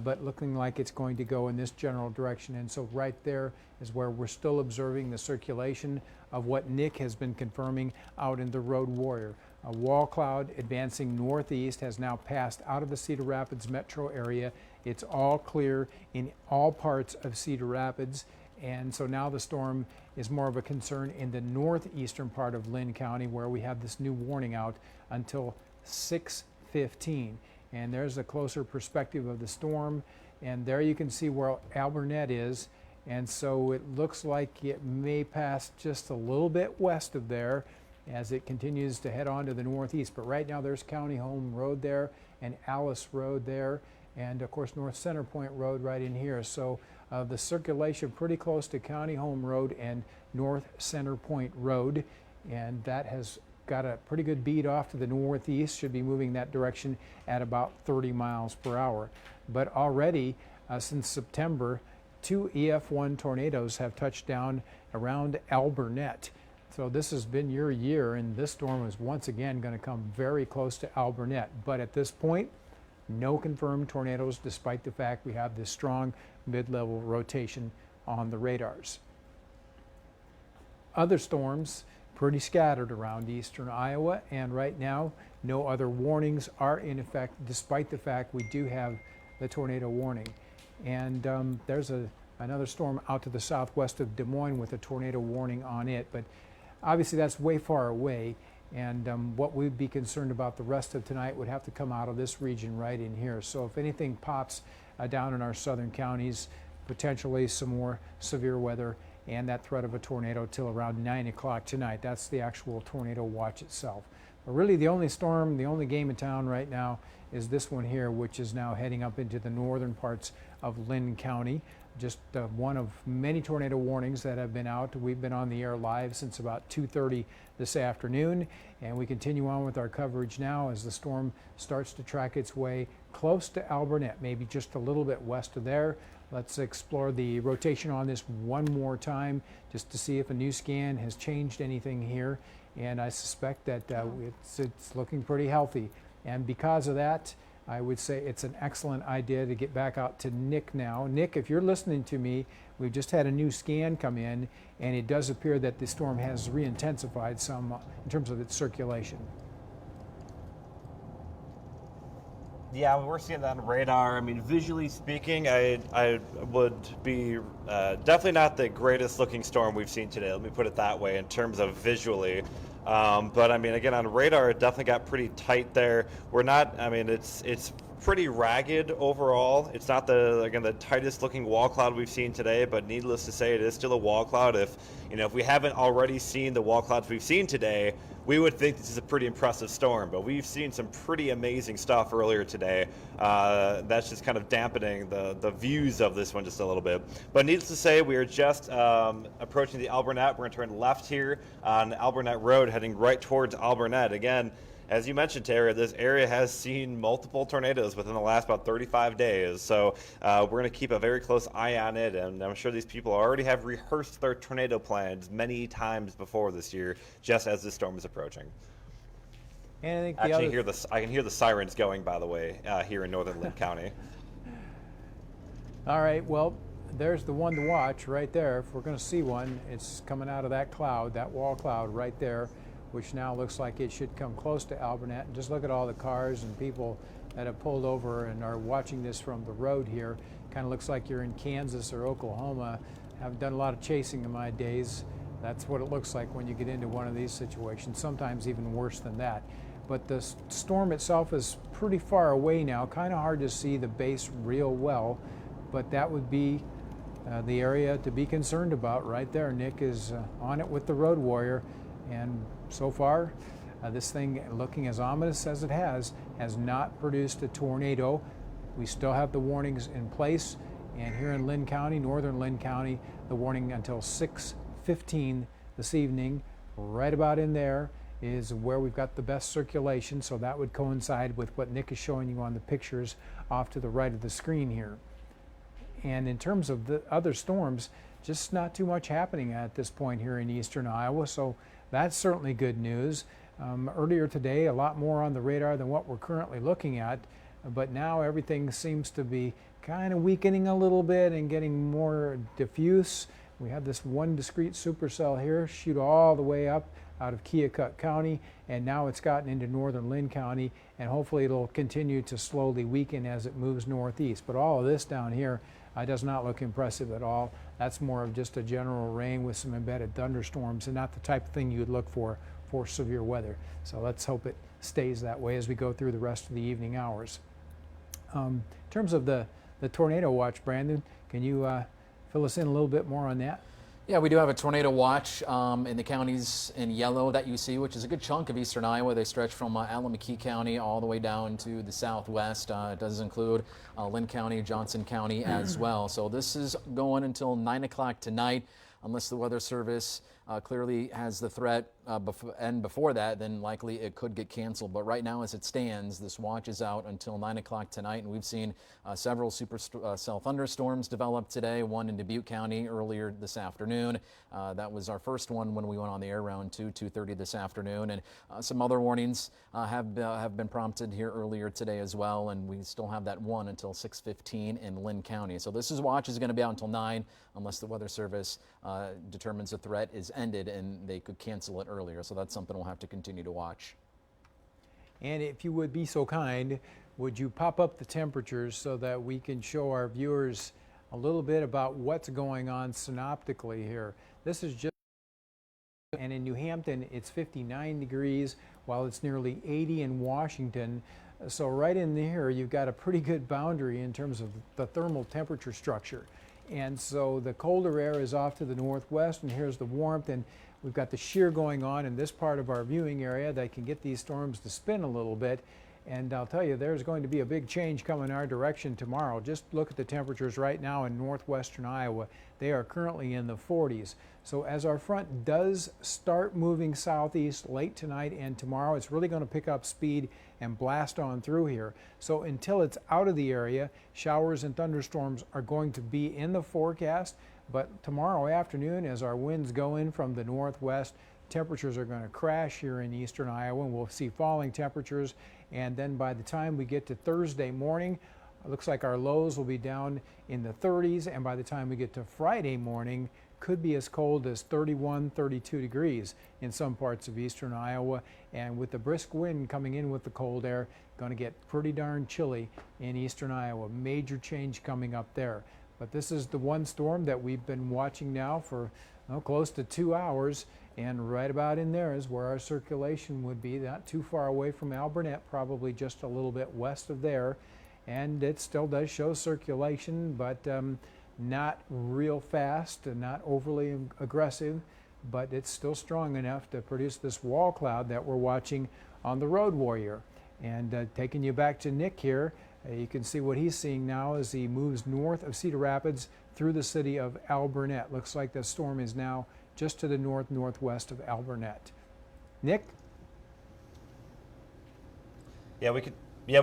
but looking like it's going to go in this general direction. And so right there is where we're still observing the circulation of what Nick has been confirming out in the Road Warrior. A wall cloud advancing northeast has now passed out of the Cedar Rapids metro area. It's all clear in all parts of Cedar Rapids. And so now the storm is more of a concern in the northeastern part of Lynn County, where we have this new warning out until 6:15. And there's a closer perspective of the storm. And there you can see where Alburnett is. And so it looks like it may pass just a little bit west of there as it continues to head on to the northeast. But right now there's County Home Road there and Alice Road there. And of course North Center Point Road right in here. So the circulation pretty close to County Home Road and North Center Point Road, and that has got a pretty good beat off to the northeast, should be moving that direction at about 30 miles per hour. But already since September, 2 EF1 tornadoes have touched down around Alburnett. So this has been your year, and this storm is once again going to come very close to Alburnett. But at this point, no confirmed tornadoes, despite the fact we have this strong mid-level rotation on the radars. Other storms pretty scattered around eastern Iowa, and right now no other warnings are in effect, despite the fact we do have the tornado warning. And there's another storm out to the southwest of Des Moines with a tornado warning on it, but obviously that's way far away. And what we'd be concerned about the rest of tonight would have to come out of this region right in here. So if anything pops down in our southern counties, potentially some more severe weather and that threat of a tornado till around 9 o'clock tonight. That's the actual tornado watch itself. But really the only storm, the only game in town right now is this one here, which is now heading up into the northern parts of Lynn County. Just one of many tornado warnings that have been out. We've been on the air live since about 2:30 this afternoon, and we continue on with our coverage now as the storm starts to track its way close to Alburnett, maybe just a little bit west of there. Let's explore the rotation on this one more time just to see if a new scan has changed anything here, and I suspect that it's looking pretty healthy. And because of that, I would say it's an excellent idea to get back out to Nick now. Nick, if you're listening to me, we've just had a new scan come in, and it does appear that the storm has re-intensified some in terms of its circulation. Yeah, we're seeing that on radar. I mean, visually speaking, I would be definitely not the greatest looking storm we've seen today. Let me put it that way in terms of visually. But I mean, again, on radar, it definitely got pretty tight there. We're not, I mean, it's pretty ragged overall. It's not the tightest looking wall cloud we've seen today, but needless to say, it is still a wall cloud. If we haven't already seen the wall clouds we've seen today, we would think this is a pretty impressive storm, but we've seen some pretty amazing stuff earlier today. That's just kind of dampening the views of this one just a little bit. But needless to say, we are just approaching the Alburnett. We're going to turn left here on Alburnett Road, heading right towards Alburnett. Again, as you mentioned, Terry, this area has seen multiple tornadoes within the last about 35 days. So we're going to keep a very close eye on it, and I'm sure these people already have rehearsed their tornado plans many times before this year, just as this storm is approaching. And I think I can hear the sirens going, by the way, here in northern Linn County. All right, well, there's the one to watch right there. If we're going to see one, it's coming out of that cloud, that wall cloud right there, which now looks like it should come close to Alburnett. And just look at all the cars and people that have pulled over and are watching this from the road here. Kind of looks like you're in Kansas or Oklahoma. I've done a lot of chasing in my days. That's what it looks like when you get into one of these situations, sometimes even worse than that. But the storm itself is pretty far away now, kind of hard to see the base real well, but that would be the area to be concerned about right there. Nick is on it with the Road Warrior, and so far, this thing, looking as ominous as it has not produced a tornado. We still have the warnings in place, and here in Linn County, northern Linn County, the warning until 6:15 this evening. Right about in there is where we've got the best circulation, so that would coincide with what Nick is showing you on the pictures off to the right of the screen here. And in terms of the other storms, just not too much happening at this point here in eastern Iowa, so that's certainly good news. Earlier today, a lot more on the radar than what we're currently looking at, but now everything seems to be kind of weakening a little bit and getting more diffuse. We have this one discrete supercell here shoot all the way up out of Keokuk County, and now it's gotten into northern Linn County, and hopefully it'll continue to slowly weaken as it moves northeast. But all of this down here does not look impressive at all. That's more of just a general rain with some embedded thunderstorms, and not the type of thing you'd look for severe weather. So let's hope it stays that way as we go through the rest of the evening hours. In terms of the tornado watch, Brandon, can you fill us in a little bit more on that? Yeah, we do have a tornado watch in the counties in yellow that you see, which is a good chunk of eastern Iowa. They stretch from Allamakee County all the way down to the southwest. It does include Linn County, Johnson County as well. So this is going until 9 o'clock tonight, unless the Weather Service clearly has the threat and before that, then likely it could get canceled. But right now, as it stands, this watch is out until 9 o'clock tonight, and we've seen several supercell thunderstorms develop today, one in Dubuque County earlier this afternoon. That was our first one when we went on the air around 2:30 this afternoon, and some other warnings have been prompted here earlier today as well, and we still have that one until 6:15 in Linn County. So this watch is going to be out until 9 unless the Weather Service determines the threat is ended and they could cancel it earlier. So that's something we'll have to continue to watch. And if you would be so kind, would you pop up the temperatures so that we can show our viewers a little bit about what's going on synoptically here? This is just, and in New Hampton it's 59 degrees while it's nearly 80 in Washington. So right in there you've got a pretty good boundary in terms of the thermal temperature structure. And so the colder air is off to the northwest, and here's the warmth, and we've got the shear going on in this part of our viewing area that can get these storms to spin a little bit. And I'll tell you, there's going to be a big change coming our direction tomorrow. Just look at the temperatures right now in northwestern Iowa. They are currently in the 40s. So as our front does start moving southeast late tonight and tomorrow, it's really going to pick up speed and blast on through here. So until it's out of the area, showers and thunderstorms are going to be in the forecast. But tomorrow afternoon, as our winds go in from the northwest, temperatures are going to crash here in eastern Iowa, and we'll see falling temperatures, And then by the time we get to Thursday morning, it looks like our lows will be down in the 30s, and by the time we get to Friday morning, could be as cold as 31, 32 degrees in some parts of eastern Iowa. And with the brisk wind coming in with the cold air, going to get pretty darn chilly in eastern Iowa. Major change coming up there. But this is the one storm that we've been watching now for close to 2 hours, and right about in there is where our circulation would be, not too far away from Alburnett, probably just a little bit west of there. And it still does show circulation, but not real fast and not overly aggressive, but it's still strong enough to produce this wall cloud that we're watching on the Road Warrior. And taking you back to Nick here, you can see what he's seeing now as he moves north of Cedar Rapids through the city of Alburnett. Looks like the storm is now just to the northwest of Alburnett. Nick? Yeah,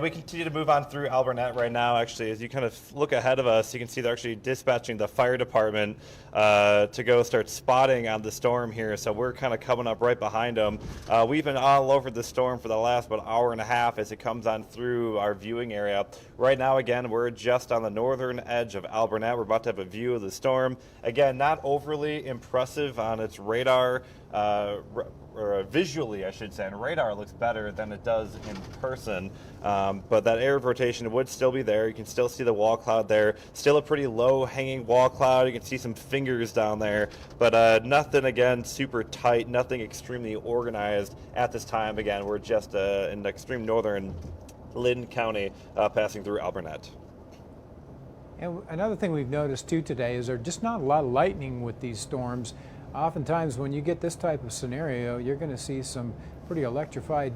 we continue to move on through Alburnett right now. Actually, as you kind of look ahead of us, you can see they're actually dispatching the fire department to go start spotting on the storm here. So we're kind of coming up right behind them. We've been all over the storm for the last about hour and a half as it comes on through our viewing area. Right now, again, we're just on the northern edge of Alburnett. We're about to have a view of the storm. Again, not overly impressive on its radar. Or visually, I should say, and radar looks better than it does in person. But that air rotation would still be there. You can still see the wall cloud there. Still a pretty low hanging wall cloud. You can see some fingers down there, but nothing, again, super tight, nothing extremely organized at this time. Again, we're just in extreme northern Lynn County passing through Alburnett. And another thing we've noticed too today is there's just not a lot of lightning with these storms. Oftentimes when you get this type of scenario, you're going to see some pretty electrified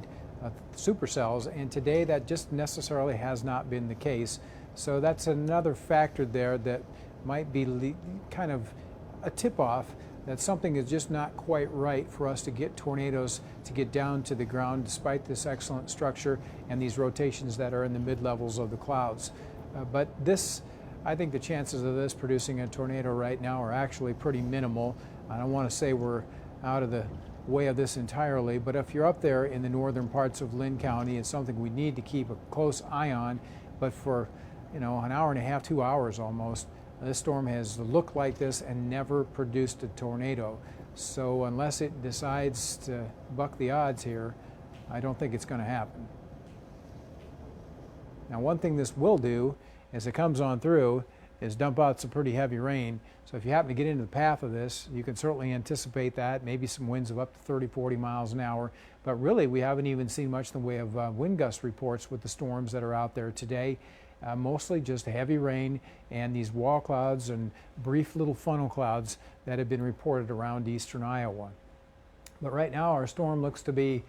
supercells, and today that just necessarily has not been the case. So that's another factor there that might be kind of a tip-off that something is just not quite right for us to get tornadoes to get down to the ground despite this excellent structure and these rotations that are in the mid-levels of the clouds. But this, I think the chances of this producing a tornado right now are actually pretty minimal. I don't want to say we're out of the way of this entirely, but if you're up there in the northern parts of Lynn County, it's something we need to keep a close eye on. But for, an hour and a half, 2 hours almost, this storm has looked like this and never produced a tornado. So unless it decides to buck the odds here, I don't think it's going to happen. Now, one thing this will do as it comes on through is dump out some pretty heavy rain. So if you happen to get into the path of this, you can certainly anticipate that, maybe some winds of up to 30, 40 miles an hour. But really, we haven't even seen much in the way of wind gust reports with the storms that are out there today. Mostly just heavy rain and these wall clouds and brief little funnel clouds that have been reported around eastern Iowa. But right now, our storm looks to be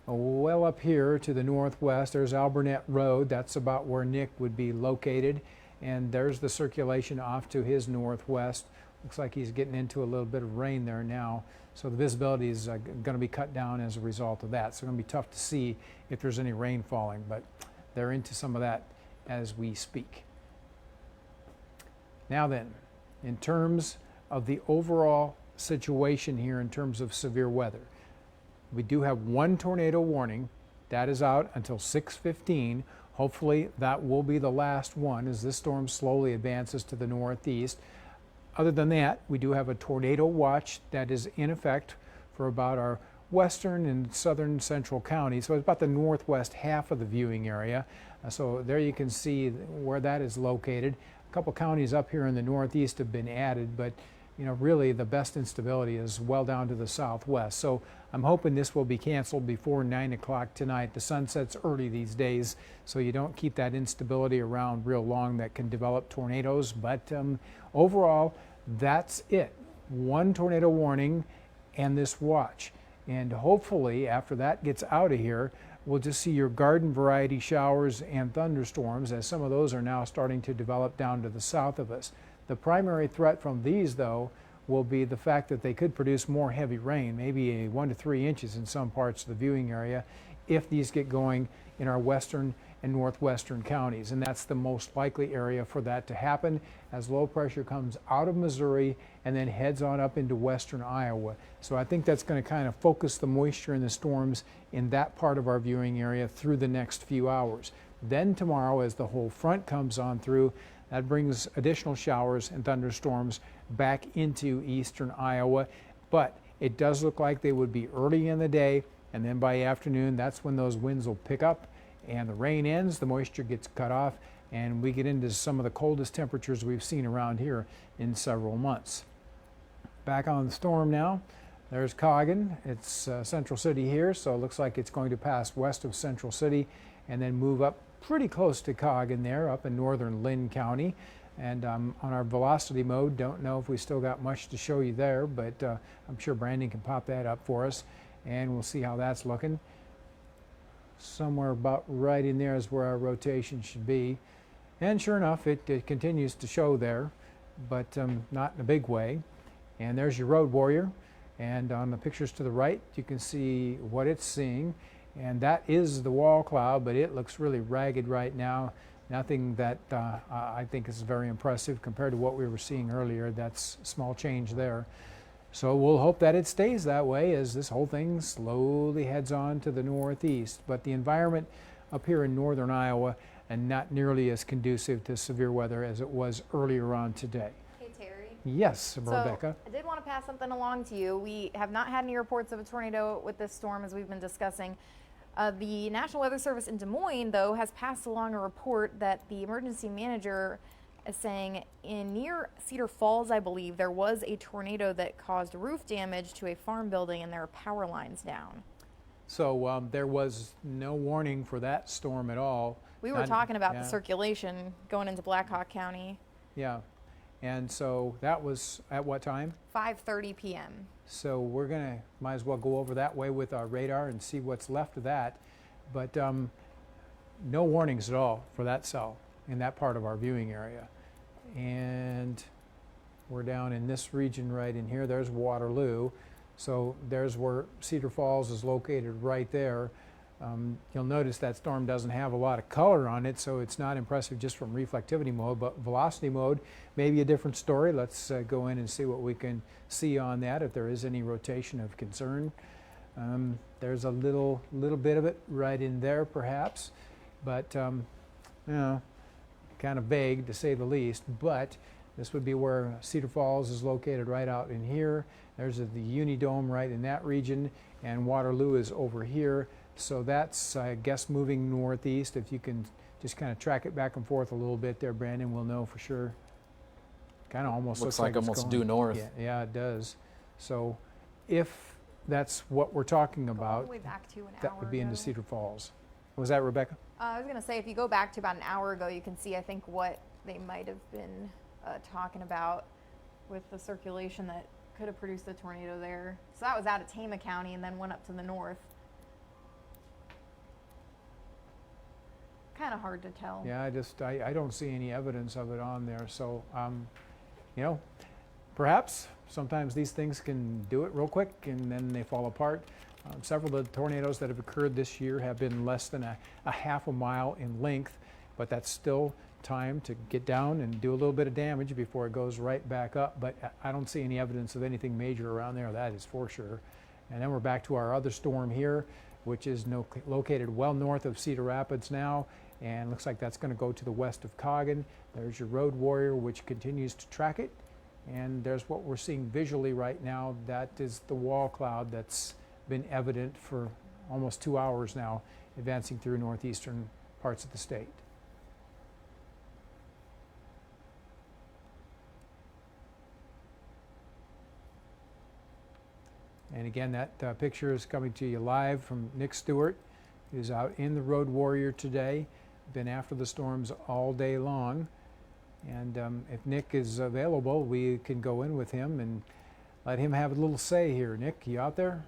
well up here to the northwest. There's Alburnett Road. That's about where Nick would be located. And there's the circulation off to his northwest. Looks like he's getting into a little bit of rain there now. So the visibility is going to be cut down as a result of that. So it's going to be tough to see if there's any rain falling, but they're into some of that as we speak. Now then, in terms of the overall situation here in terms of severe weather, we do have one tornado warning. That is out until 6:15. Hopefully that will be the last one as this storm slowly advances to the northeast. Other than that, we do have a tornado watch that is in effect for about our western and southern central counties. So it's about the northwest half of the viewing area. So there you can see where that is located. A couple counties up here in the northeast have been added, but really the best instability is well down to the southwest. So I'm hoping this will be canceled before 9 o'clock tonight. The sun sets early these days, so you don't keep that instability around real long that can develop tornadoes. But overall, that's it. One tornado warning and this watch. And hopefully after that gets out of here, we'll just see your garden variety showers and thunderstorms, as some of those are now starting to develop down to the south of us. The primary threat from these, though, will be the fact that they could produce more heavy rain, maybe 1 to 3 inches in some parts of the viewing area, if these get going in our western and northwestern counties, and that's the most likely area for that to happen as low pressure comes out of Missouri and then heads on up into western Iowa. So I think that's going to kind of focus the moisture in the storms in that part of our viewing area through the next few hours. Then tomorrow, as the whole front comes on through, that brings additional showers and thunderstorms back into eastern Iowa, but it does look like they would be early in the day, and then by afternoon, that's when those winds will pick up and the rain ends, the moisture gets cut off, and we get into some of the coldest temperatures we've seen around here in several months. Back on the storm now. There's Kogan. It's Central City here, so it looks like it's going to pass west of Central City and then move up pretty close to Kogan there, up in northern Lynn County. And on our velocity mode, don't know if we still got much to show you there, but I'm sure Brandon can pop that up for us, and we'll see how that's looking. Somewhere about right in there is where our rotation should be. And sure enough, it continues to show there, but not in a big way. And there's your road warrior. And on the pictures to the right, you can see what it's seeing. And that is the wall cloud, but it looks really ragged right now. Nothing that I think is very impressive compared to what we were seeing earlier. That's a small change there. So we'll hope that it stays that way as this whole thing slowly heads on to the northeast. But the environment up here in northern Iowa and not nearly as conducive to severe weather as it was earlier on today. Hey, Terry. Yes, Rebecca. So I did want to pass something along to you. We have not had any reports of a tornado with this storm as we've been discussing. The National Weather Service in Des Moines, though, has passed along a report that the emergency manager is saying in near Cedar Falls, I believe, there was a tornado that caused roof damage to a farm building and there are power lines down. So there was no warning for that storm at all. We were talking about the circulation going into Black Hawk County. Yeah, and so that was at what time? 5:30 p.m. So we're gonna, might as well go over that way with our radar and see what's left of that. But no warnings at all for that cell in that part of our viewing area. And we're down in this region right in here. There's Waterloo. So there's where Cedar Falls is located right there. You'll notice that storm doesn't have a lot of color on it, so it's not impressive just from reflectivity mode, but velocity mode may be a different story. Let's go in and see what we can see on that, if there is any rotation of concern. There's a little bit of it right in there perhaps, but you know, kind of vague to say the least. But this would be where Cedar Falls is located, right out in here. There's the Unidome right in that region, and Waterloo is over here. So that's, I guess, moving northeast. If you can just kind of track it back and forth a little bit there, Brandon, we'll know for sure. Kind of almost looks like it's almost going due north. Yeah, it does. So if that's what we're talking about, all the way back to an that hour would be ago. into Cedar Falls. Was that Rebecca? I was going to say, if you go back to about an hour ago, you can see, I think, what they might have been talking about with the circulation that could have produced the tornado there. So that was out of Tama County and then went up to the north. Kind of hard to tell. Yeah, I don't see any evidence of it on there. So, you know, perhaps sometimes these things can do it real quick and then they fall apart. Several of the tornadoes that have occurred this year have been less than a half a mile in length, but that's still time to get down and do a little bit of damage before it goes right back up. But I don't see any evidence of anything major around there, that is for sure. And then we're back to our other storm here, which is located well north of Cedar Rapids now, and looks like that's going to go to the west of Kogan. There's your road warrior, which continues to track it. And there's what we're seeing visually right now. That is the wall cloud that's been evident for almost 2 hours now, advancing through northeastern parts of the state. And again, that picture is coming to you live from Nick Stewart, who's out in the road warrior today. Been after the storms all day long. And if Nick is available, we can go in with him and let him have a little say here. Nick, you out there?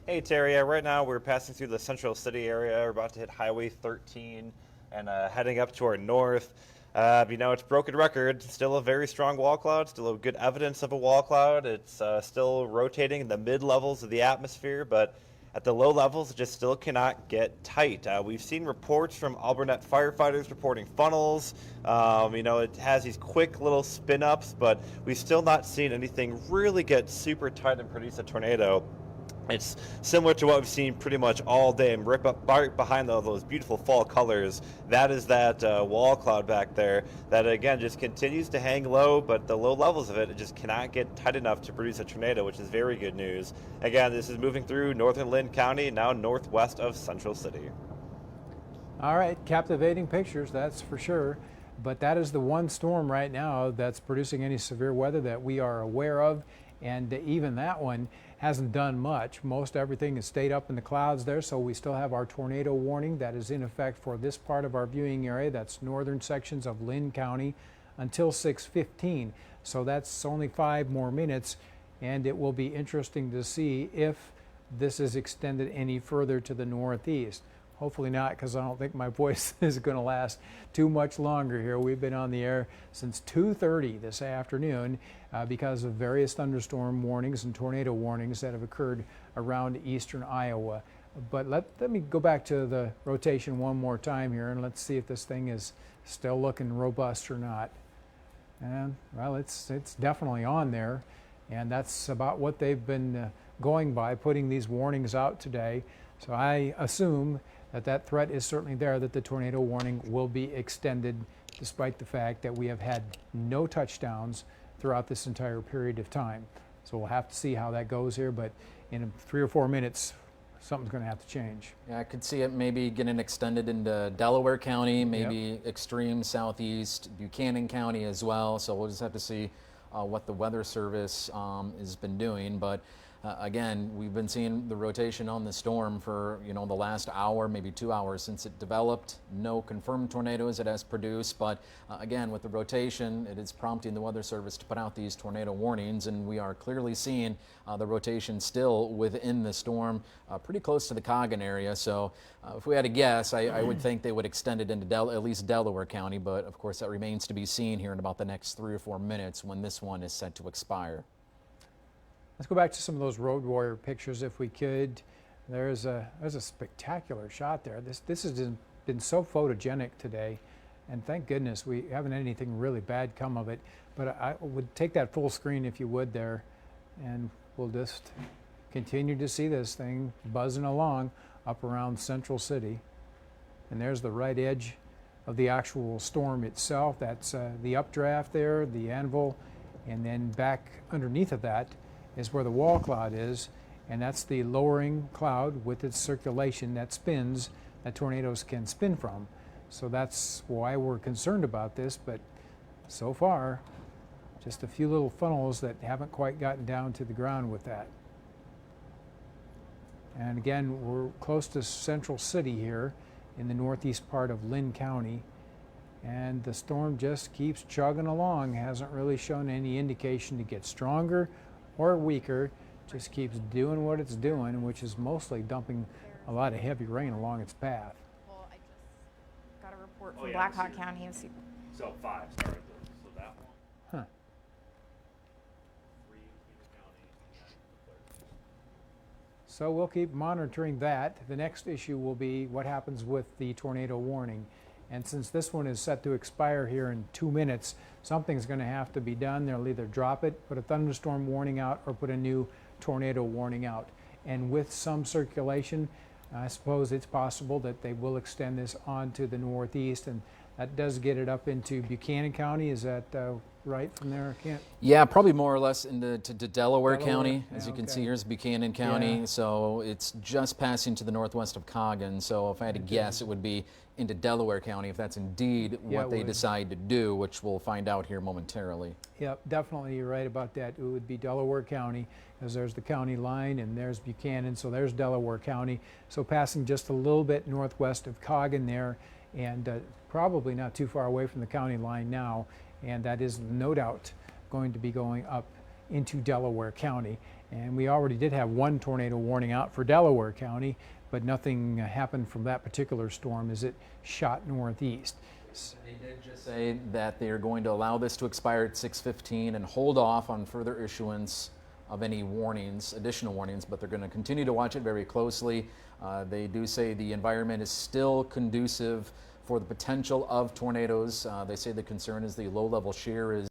Hey Terry, right now we're passing through the Central City area. We're about to hit Highway 13 and heading up to our north. You know, it's broken record. Still a very strong wall cloud, still a good evidence of a wall cloud. It's still rotating in the mid-levels of the atmosphere, but at the low levels, it just still cannot get tight. We've seen reports from Alburnett firefighters reporting funnels. It has these quick little spin ups, but we've still not seen anything really get super tight and produce a tornado. It's similar to what we've seen pretty much all day, and right behind those beautiful fall colors, that is that wall cloud back there that, again, just continues to hang low, but the low levels of it just cannot get tight enough to produce a tornado, which is very good news. Again, this is moving through northern Lynn County, now northwest of Central City. All right, captivating pictures, that's for sure. But that is the one storm right now that's producing any severe weather that we are aware of, and even that one hasn't done much. Most everything has stayed up in the clouds there, so we still have our tornado warning that is in effect for this part of our viewing area. That's northern sections of Lynn County until 6:15. So that's only 5 more minutes, and it will be interesting to see if this is extended any further to the northeast. Hopefully not, because I don't think my voice is going to last too much longer here. We've been on the air since 2:30 this afternoon because of various thunderstorm warnings and tornado warnings that have occurred around eastern Iowa. But let me go back to the rotation one more time here, and let's see if this thing is still looking robust or not. And well, it's definitely on there, and that's about what they've been going by, putting these warnings out today. So I assume that threat is certainly there, that the tornado warning will be extended despite the fact that we have had no touchdowns throughout this entire period of time. So we'll have to see how that goes here, but in 3 or 4 minutes, something's going to have to change. Yeah, I could see it maybe getting extended into Delaware County, maybe extreme southeast, Buchanan County as well. So we'll just have to see what the Weather Service has been doing. But again, we've been seeing the rotation on the storm for the last hour, maybe 2 hours since it developed. No confirmed tornadoes it has produced, but again, with the rotation, it is prompting the Weather Service to put out these tornado warnings, and we are clearly seeing the rotation still within the storm, pretty close to the KGAN area. So if we had to guess, I would think they would extend it into at least Delaware County, but of course that remains to be seen here in about the next 3 or 4 minutes when this one is set to expire. Let's go back to some of those road warrior pictures if we could. There's a spectacular shot there. This has been so photogenic today, and thank goodness we haven't had anything really bad come of it. But I would take that full screen if you would there, and we'll just continue to see this thing buzzing along up around Central City. And there's the right edge of the actual storm itself. That's the updraft there, the anvil, and then back underneath of that is where the wall cloud is, and that's the lowering cloud with its circulation that spins, that tornadoes can spin from. So that's why we're concerned about this, but so far, just a few little funnels that haven't quite gotten down to the ground with that. And again, we're close to Central City here in the northeast part of Lynn County, and the storm just keeps chugging along, hasn't really shown any indication to get stronger or weaker, just keeps doing what it's doing, which is mostly dumping a lot of heavy rain along its path. Well, I just got a report from Blackhawk County. So 5 started, so that one. Huh. 3 in County. So we'll keep monitoring that. The next issue will be what happens with the tornado warning. And since this one is set to expire here in 2 minutes, something's going to have to be done. They'll either drop it, put a thunderstorm warning out, or put a new tornado warning out. And with some circulation, I suppose it's possible that they will extend this on to the northeast, and that does get it up into Buchanan County. Is that right from there, Kent? Yeah, probably more or less into Delaware County. As you can okay. see, here's Buchanan County. Yeah. So it's just passing to the northwest of KGAN. So if I had to guess, it would be into Delaware County if that's indeed what they decide to do, which we'll find out here momentarily. Yep, definitely you're right about that. It would be Delaware County, because there's the county line and there's Buchanan, so there's Delaware County. So passing just a little bit northwest of KGAN there, and probably not too far away from the county line now, and that is no doubt going to be going up into Delaware County. And we already did have one tornado warning out for Delaware County, but nothing happened from that particular storm as it shot northeast. They did just say that they are going to allow this to expire at 6:15 and hold off on further issuance of any warnings, additional warnings, but they're going to continue to watch it very closely. They do say the environment is still conducive for the potential of tornadoes. They say the concern is the low-level shear is